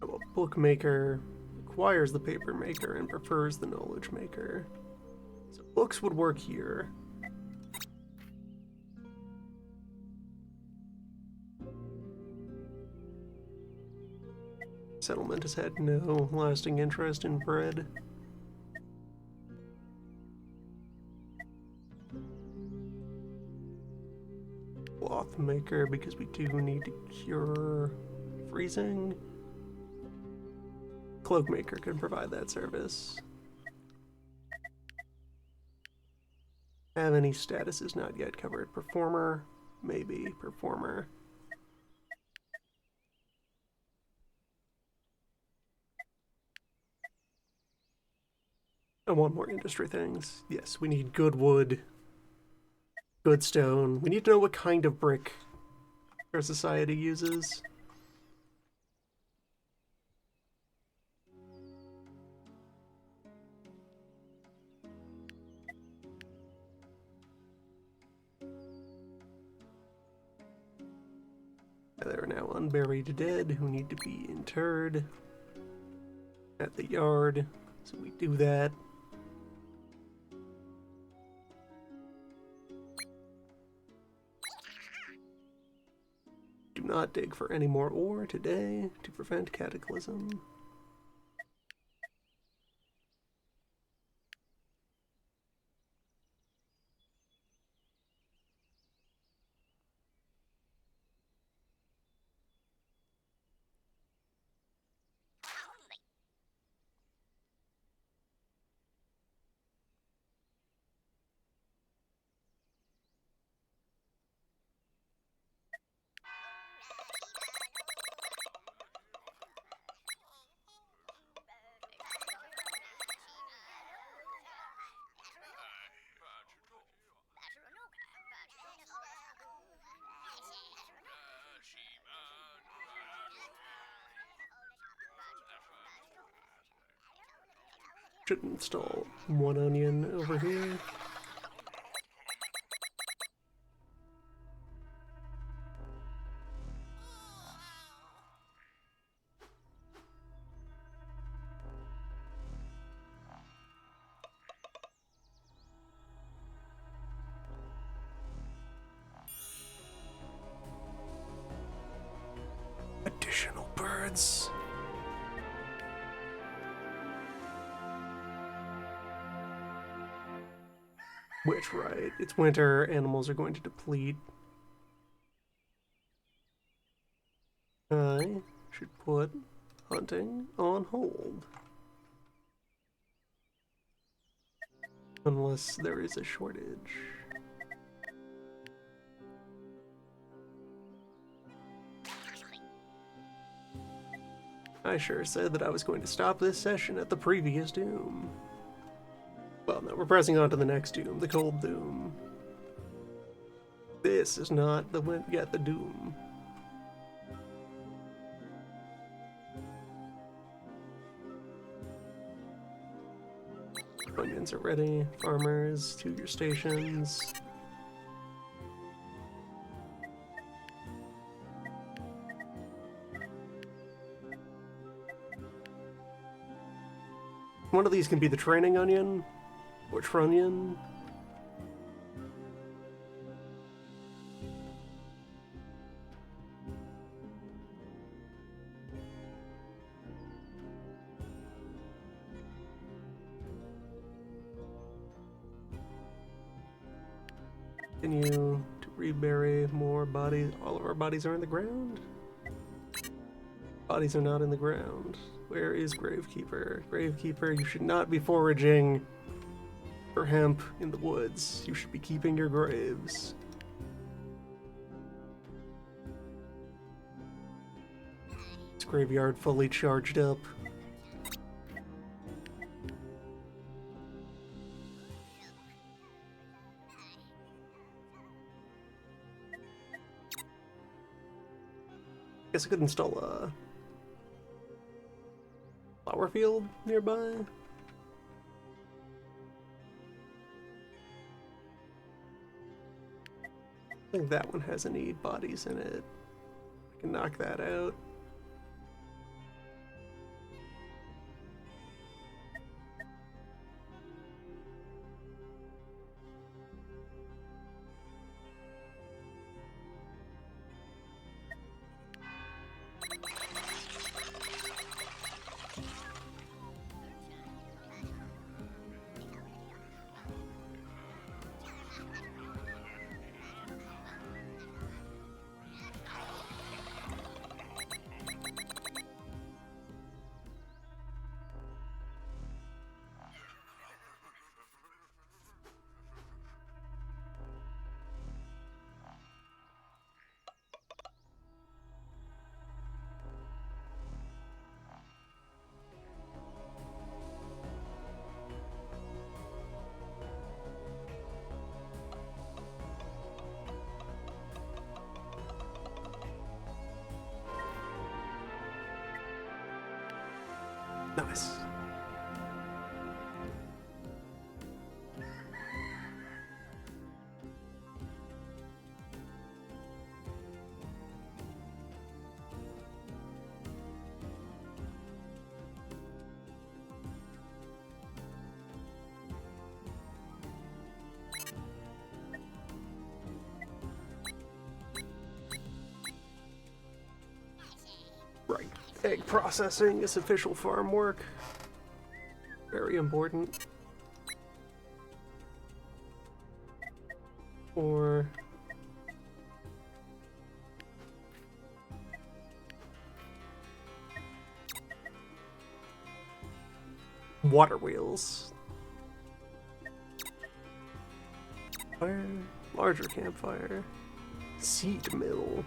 Speaker 1: A bookmaker acquires the paper maker and prefers the knowledge maker. So books would work here. Settlement has had no lasting interest in bread. Cloth maker, because we do need to cure freezing. Cloak maker can provide that service. Have any statuses not yet covered? Performer, maybe. Performer. I want more industry things. Yes, we need good wood, good stone. We need to know what kind of brick our society uses. There are now unburied dead who need to be interred. at the yard, so we do that. Do not dig for any more ore today to prevent cataclysm. Should install one onion over here. Additional birds. Which, right, it's winter, animals are going to deplete. I should put hunting on hold. Unless there is a shortage. I sure said that I was going to stop this session at the previous doom. Well, no, we're pressing on to the next doom, the cold doom. This is not the yet the doom. Onions are ready. Farmers, to your stations. One of these can be the training onion, or trunnion. Continue to rebury more bodies. All of our bodies are in the ground? Bodies are not in the ground. Where is Gravekeeper? Gravekeeper, you should not be foraging for hemp in the woods. You should be keeping your graves. This graveyard fully charged up. Guess I could install a flower field nearby. I think that one has any bodies in it. I can knock that out. Nice. Egg processing is official farm work. Very important. Or water wheels. Fire, larger campfire. Seed mill.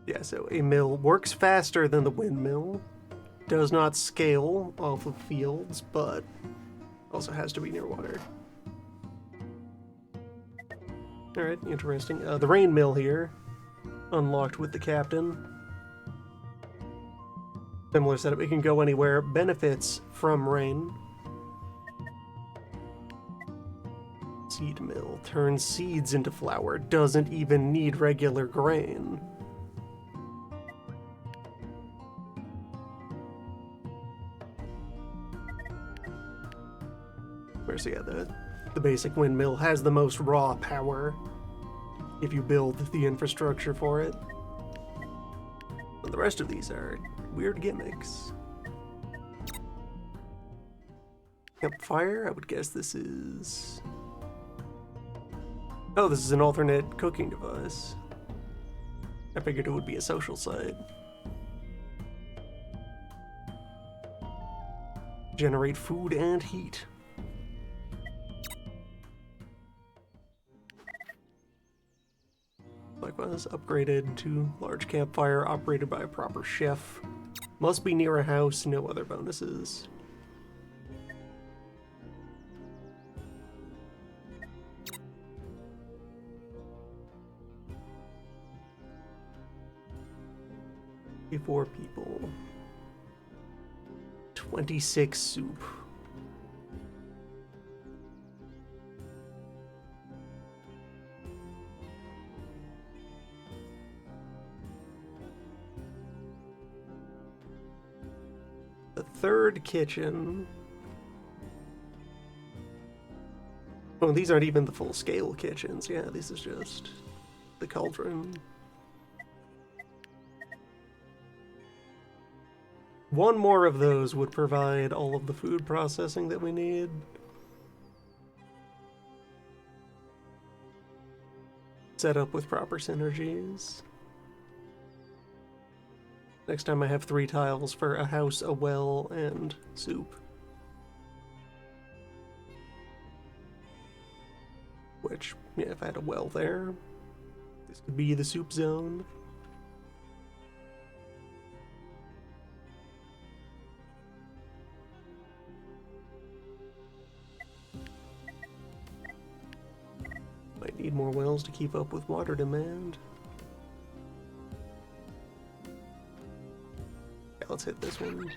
Speaker 1: Yeah, so a mill works faster than the windmill, does not scale off of fields, but also has to be near water. Alright, interesting. The rain mill here, unlocked with the captain. Similar setup, it can go anywhere, benefits from rain. Seed mill, turns seeds into flour, doesn't even need regular grain. Where's the basic windmill has the most raw power if you build the infrastructure for it. But the rest of these are weird gimmicks. Campfire, I would guess this is... Oh, this is an alternate cooking device. I figured it would be a social site. Generate food and heat. Likewise, upgraded to large campfire operated by a proper chef. Must be near a house, no other bonuses. Four people. 26 soup. The third kitchen. Oh, these aren't even the full-scale kitchens. Yeah, this is just the cauldron. One more of those would provide all of the food processing that we need. Set up with proper synergies. Next time I have 3 tiles for a house, a well, and soup. Which, yeah, if I had a well there, this could be the soup zone. Might need more wells to keep up with water demand. Yeah, let's hit this one.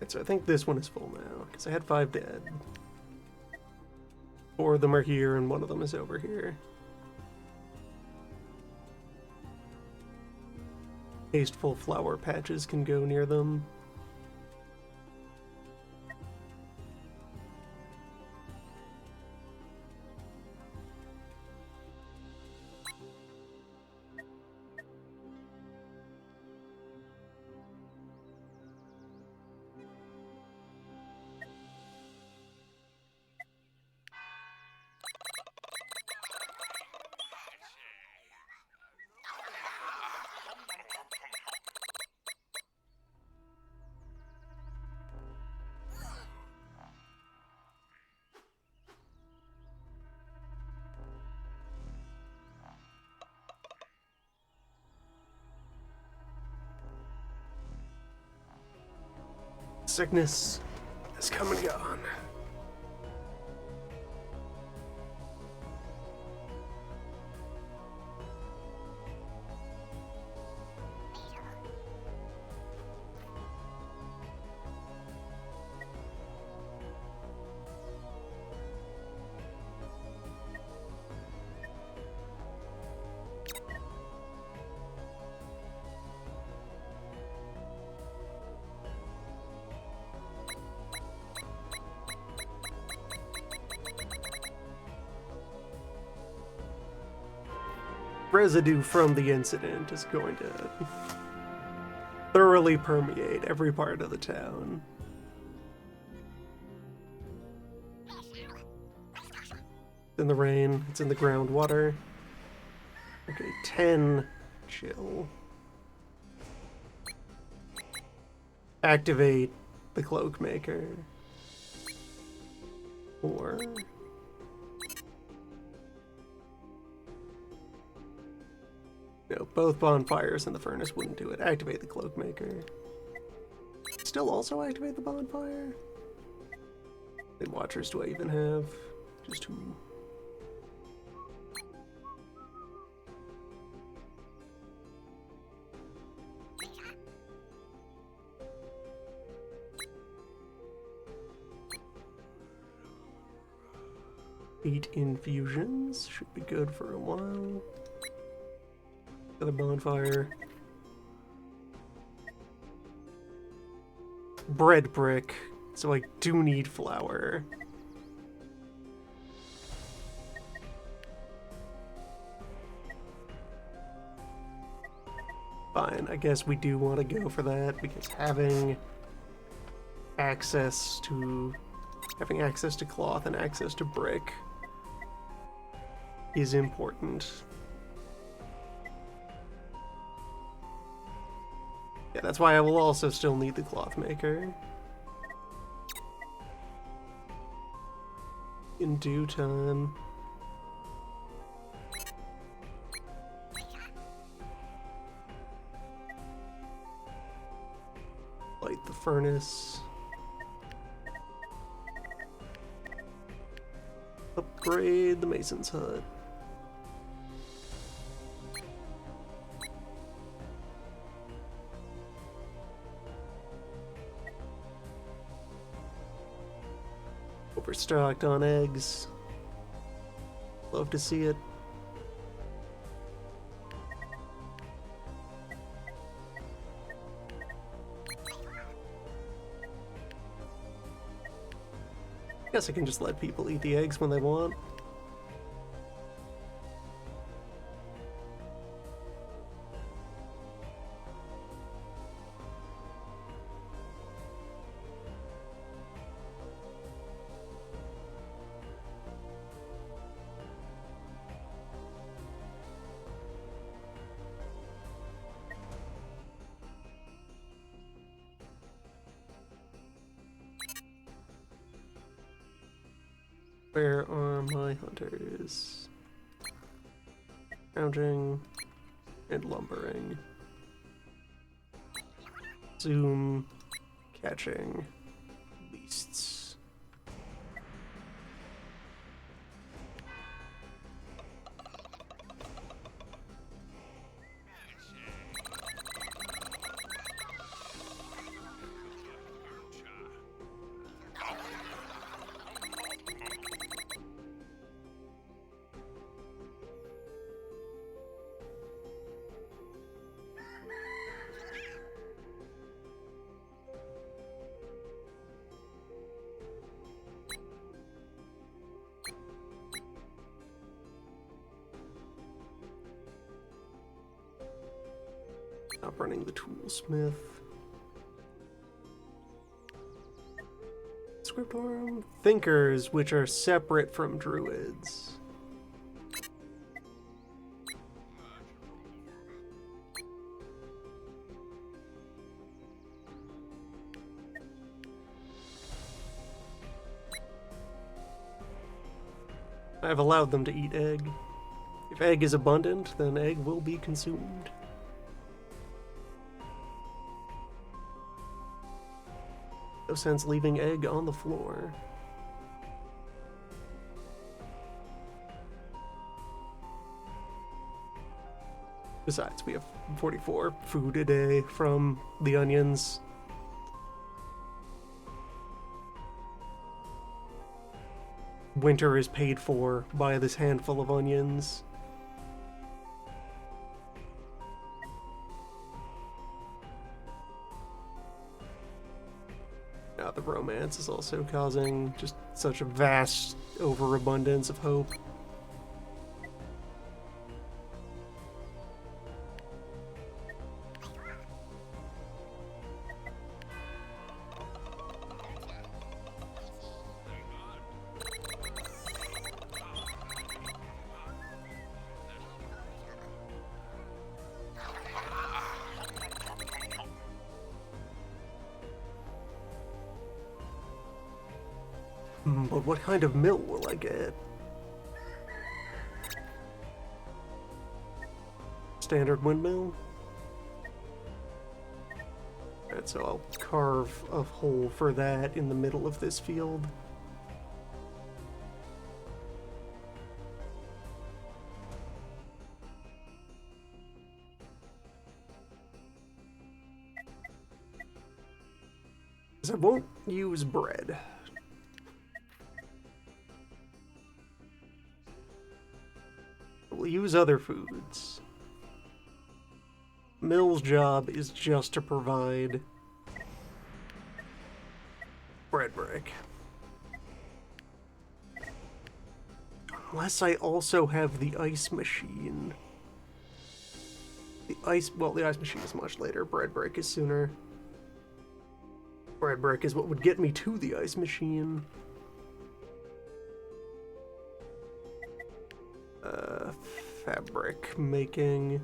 Speaker 1: So I think this one is full now, because I had 5 dead. 4 of them are here, and 1 of them is over here. Tasteful flower patches can go near them. sickness has come and gone. Residue from the incident is going to thoroughly permeate every part of the town. It's in the rain, it's in the groundwater. Okay, 10 chill. Activate the cloak maker. Or no, both bonfires in the furnace wouldn't do it. Activate the cloak maker. Still also activate the bonfire? How many watchers do I even have? Just 2. Eight infusions. Should be good for a while. Another bonfire. Bread brick. So I do need flour. Fine, I guess we do want to go for that because having access to cloth and access to brick is important. Yeah, that's why I will also still need the cloth maker. In due time. Light the furnace. Upgrade the mason's hut. Overstocked on eggs. Love to see it. Guess I can just let people eat the eggs when they want. Where are my hunters? Scrounging and lumbering. Zoom, catching beasts. Stop running the toolsmith. Scriptorum. Thinkers, which are separate from druids. I've allowed them to eat egg. If egg is abundant, then egg will be consumed. No sense leaving egg on the floor. Besides, we have 44 food a day from the onions. Winter is paid for by this handful of onions. Now the romance is also causing just such a vast overabundance of hope. But what kind of mill will I get? Standard windmill? Alright, so I'll carve a hole for that in the middle of this field. Because I won't use bread. We'll use other foods. Mill's job is just to provide bread brick. Unless I also have the ice machine. The ice machine is much later. Bread brick is sooner. Bread brick is what would get me to the ice machine. Fabric making.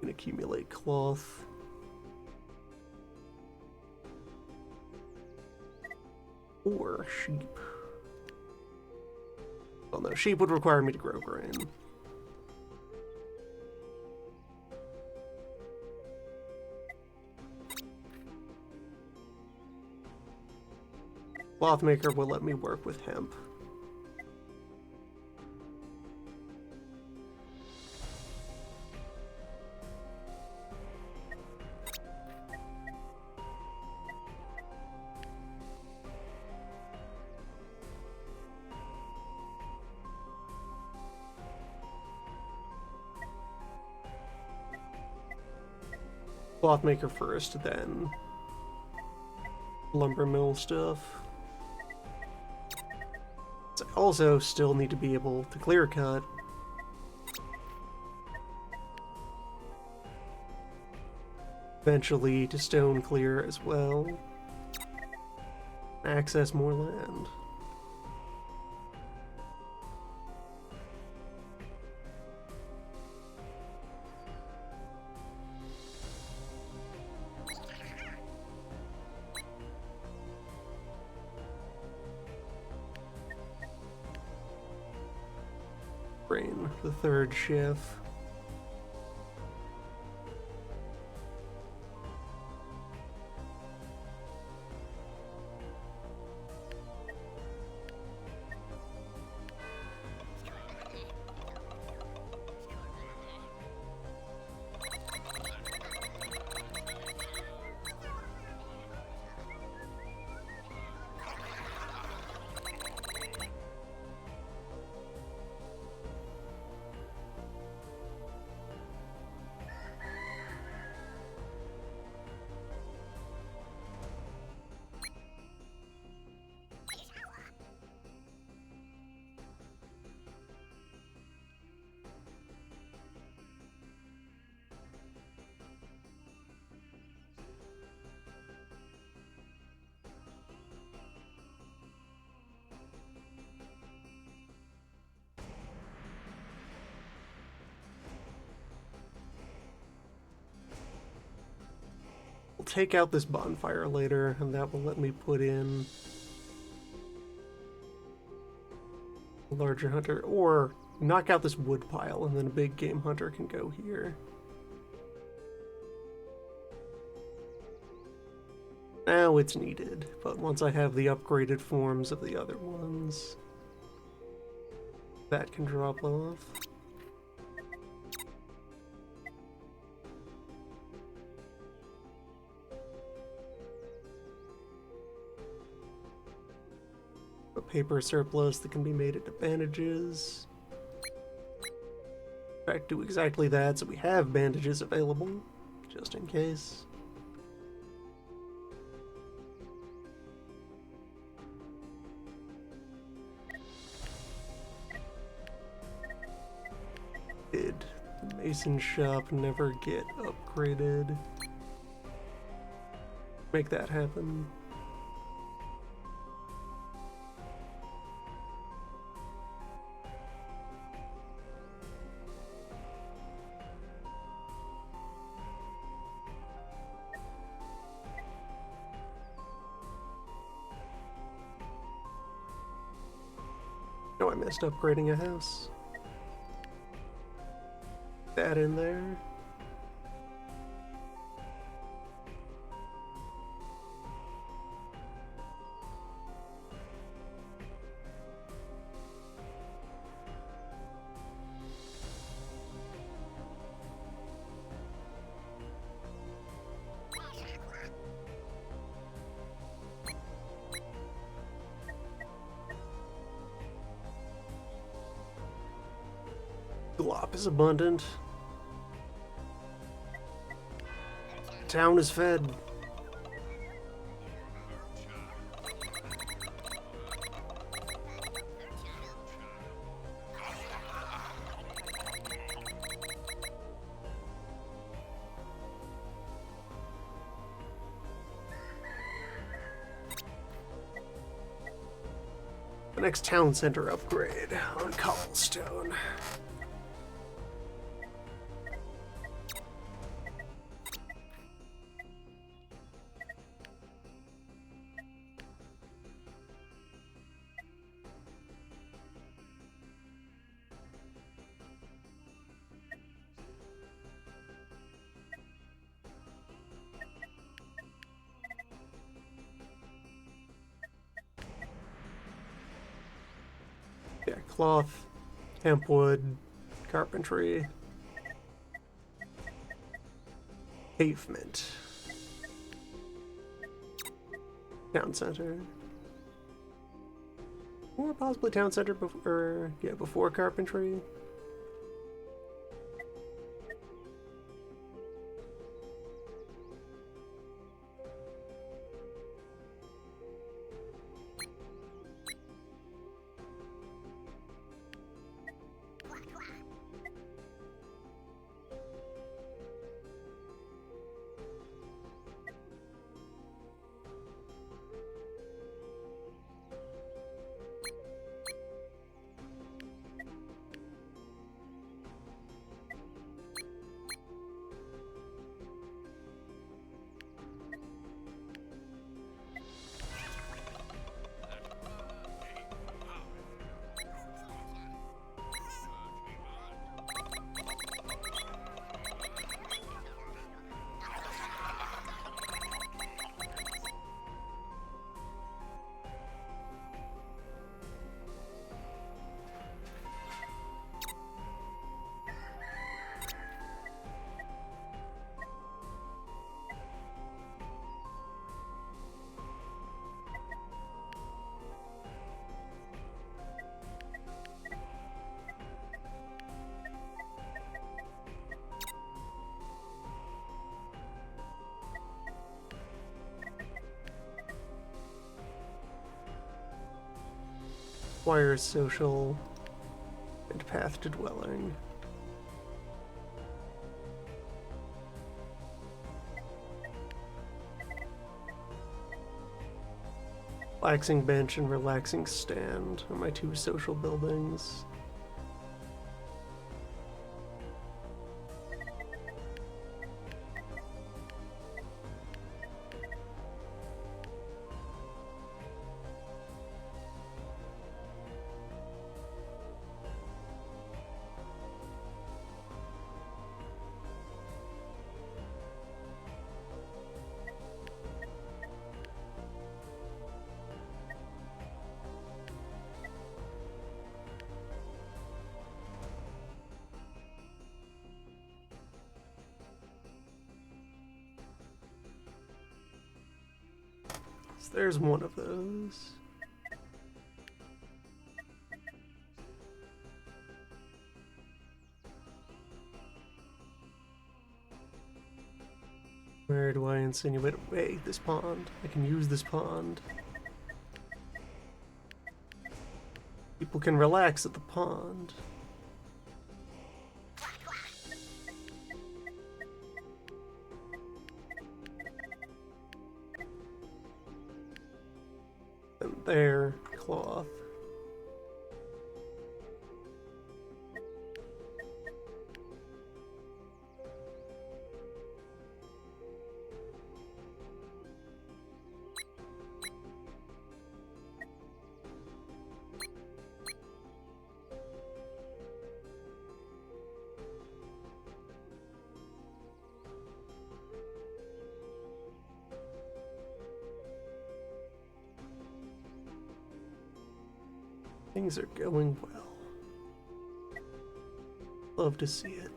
Speaker 1: Can accumulate cloth. Or sheep. Well, no, sheep would require me to grow grain. Clothmaker will let me work with hemp. Clothmaker first, then lumber mill stuff. I also still need to be able to clear cut. Eventually to stone clear as well. Access more land. Brain, the third shift. We'll take out this bonfire later, and that will let me put in a larger hunter, or knock out this wood pile, and then a big game hunter can go here. Now it's needed, but once I have the upgraded forms of the other ones, that can drop off. A paper surplus that can be made into bandages. In fact, do exactly that so we have bandages available, just in case. Did the mason shop never get upgraded? Make that happen. No, I missed upgrading a house. That in there. Glop is abundant. Town is fed. The next town center upgrade on cobblestone. Yeah, cloth, hempwood, carpentry, pavement, town center, or possibly town center before, before carpentry. Requires social and path to dwelling. Relaxing bench and relaxing stand are my two social buildings. So there's one of those. Where do I insinuate? Wait, this pond. I can use this pond. People can relax at the pond. And there, cloth. Things are going well. Love to see it.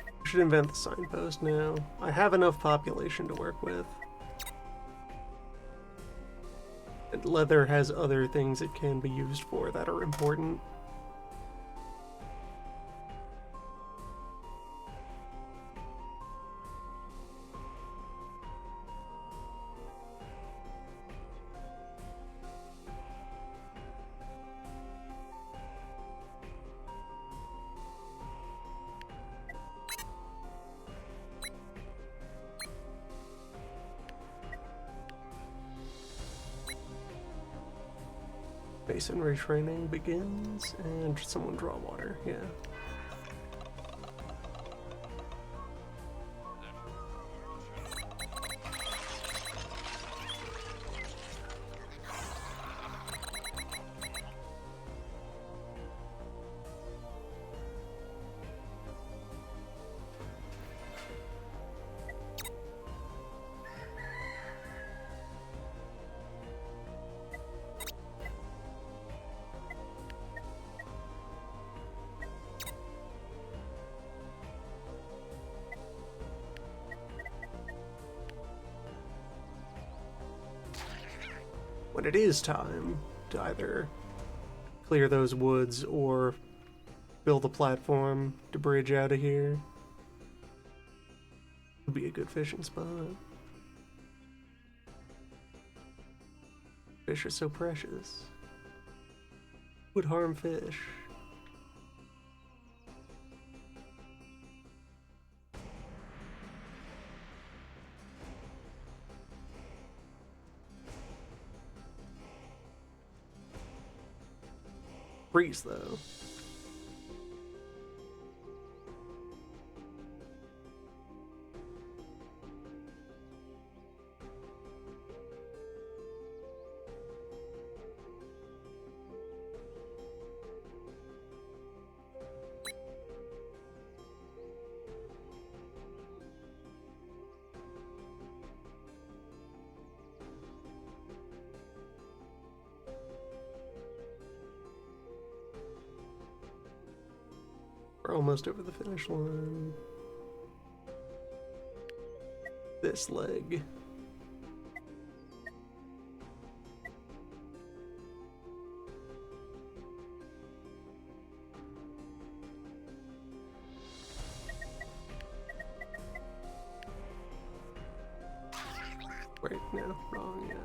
Speaker 1: I should invent the signpost now. I have enough population to work with. And leather has other things it can be used for that are important. Masonry training begins, and someone draw water, yeah. When it is time to either clear those woods or build a platform to bridge out of here, would be a good fishing spot. Fish are so precious. Would harm fish. Freeze, though. We're almost over the finish line. This leg. Wait, no, wrong, yeah.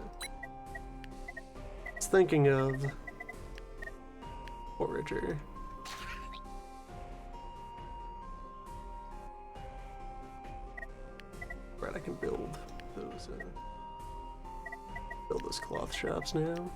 Speaker 1: I was thinking of Forager. Right, I can build those cloth shops now.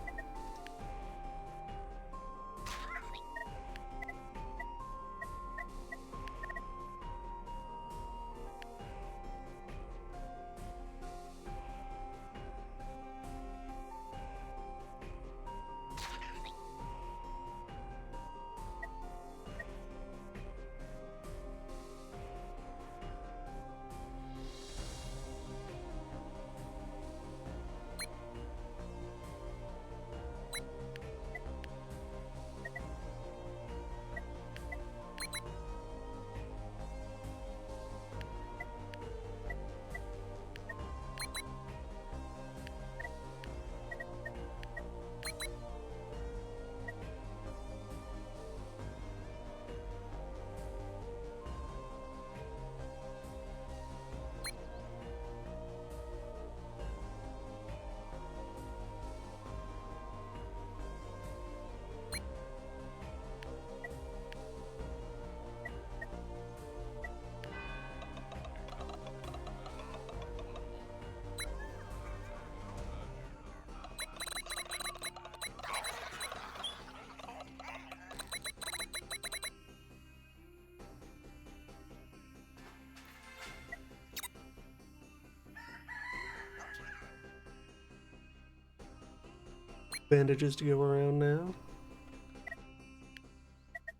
Speaker 1: bandages to go around now.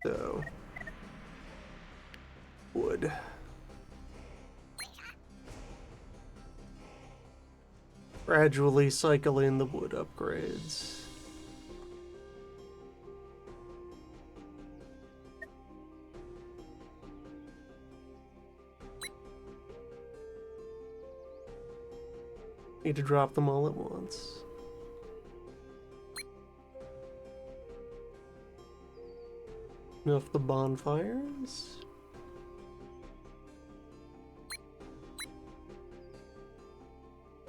Speaker 1: So, wood. Gradually cycle in the wood upgrades. Need to drop them all at once. Enough the bonfires.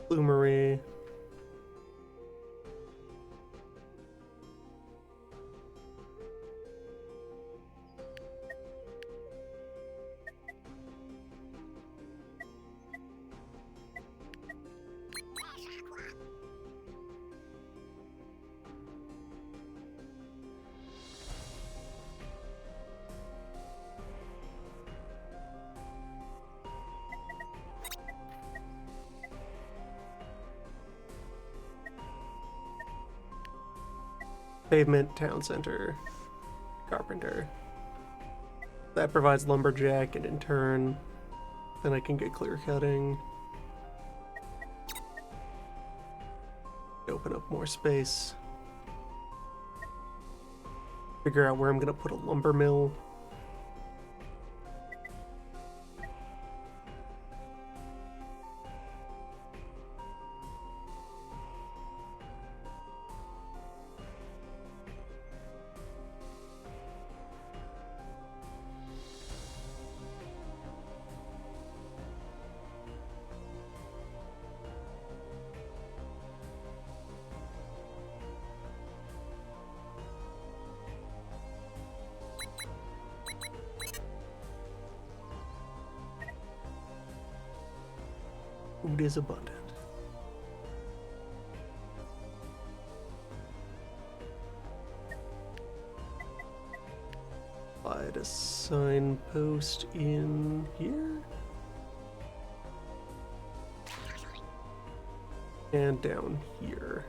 Speaker 1: Bloomery. Pavement, town center, carpenter. That provides lumberjack, and in turn, then I can get clear cutting. Open up more space. Figure out where I'm gonna put a lumber mill. Food is abundant. Slide a signpost in here. And down here.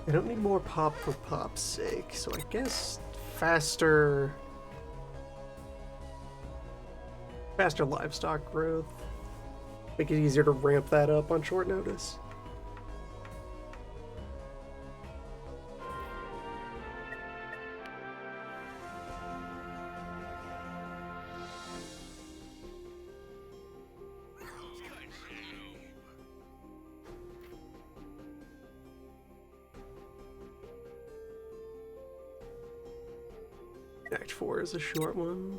Speaker 1: I don't need more pop for pop's sake, so I guess faster livestock growth. Make it easier to ramp that up on short notice. Act 4 is a short one.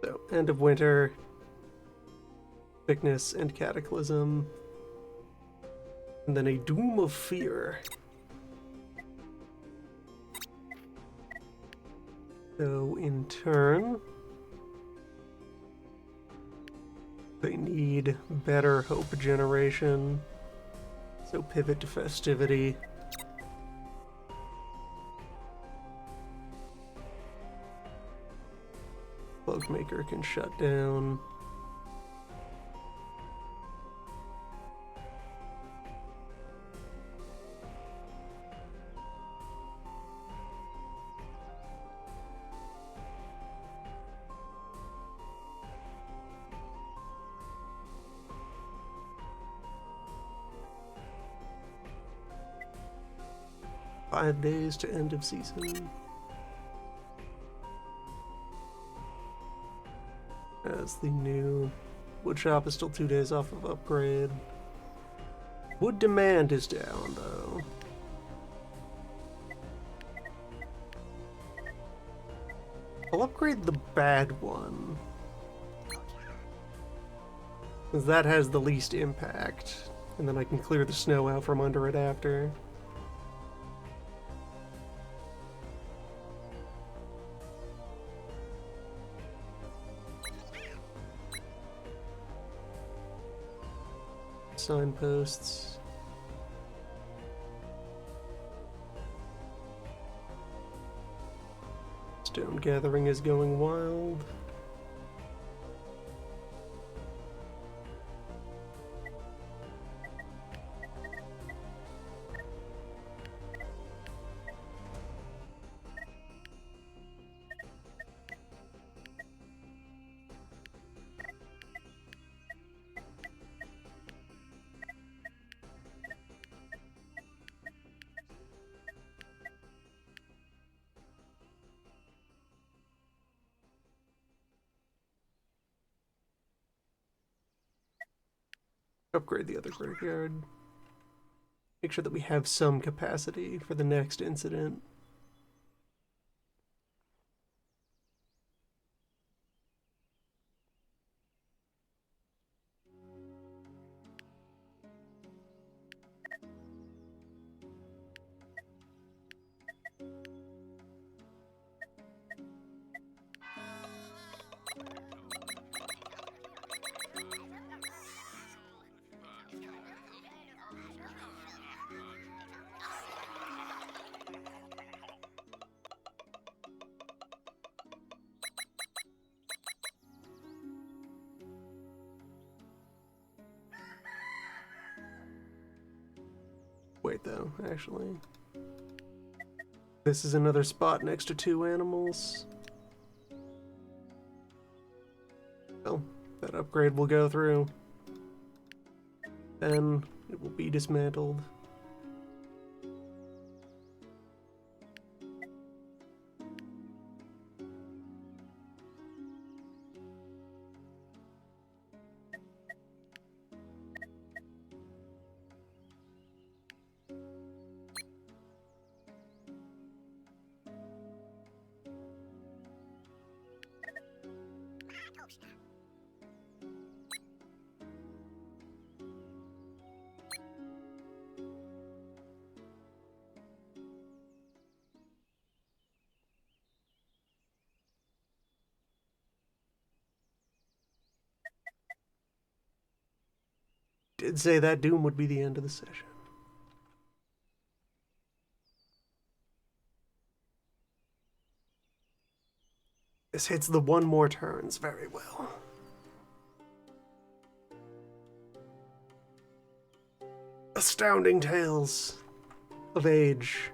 Speaker 1: So, end of winter, sickness and cataclysm, and then a doom of fear. So, in turn, they need better hope generation. So, pivot to festivity. Oathmaker can shut down. Five days to end of season. As the new woodshop is still 2 days off of upgrade. Wood demand is down though. I'll upgrade the bad one, because that has the least impact, and then I can clear the snow out from under it after. Signposts. Stone gathering is going wild. Upgrade the other graveyard. Make sure that we have some capacity for the next incident. Wait though, actually. This is another spot next to 2 animals. Well, that upgrade will go through. Then it will be dismantled. Did say that doom would be the end of the session. This hits the 1 more turns very well. Astounding tales of age.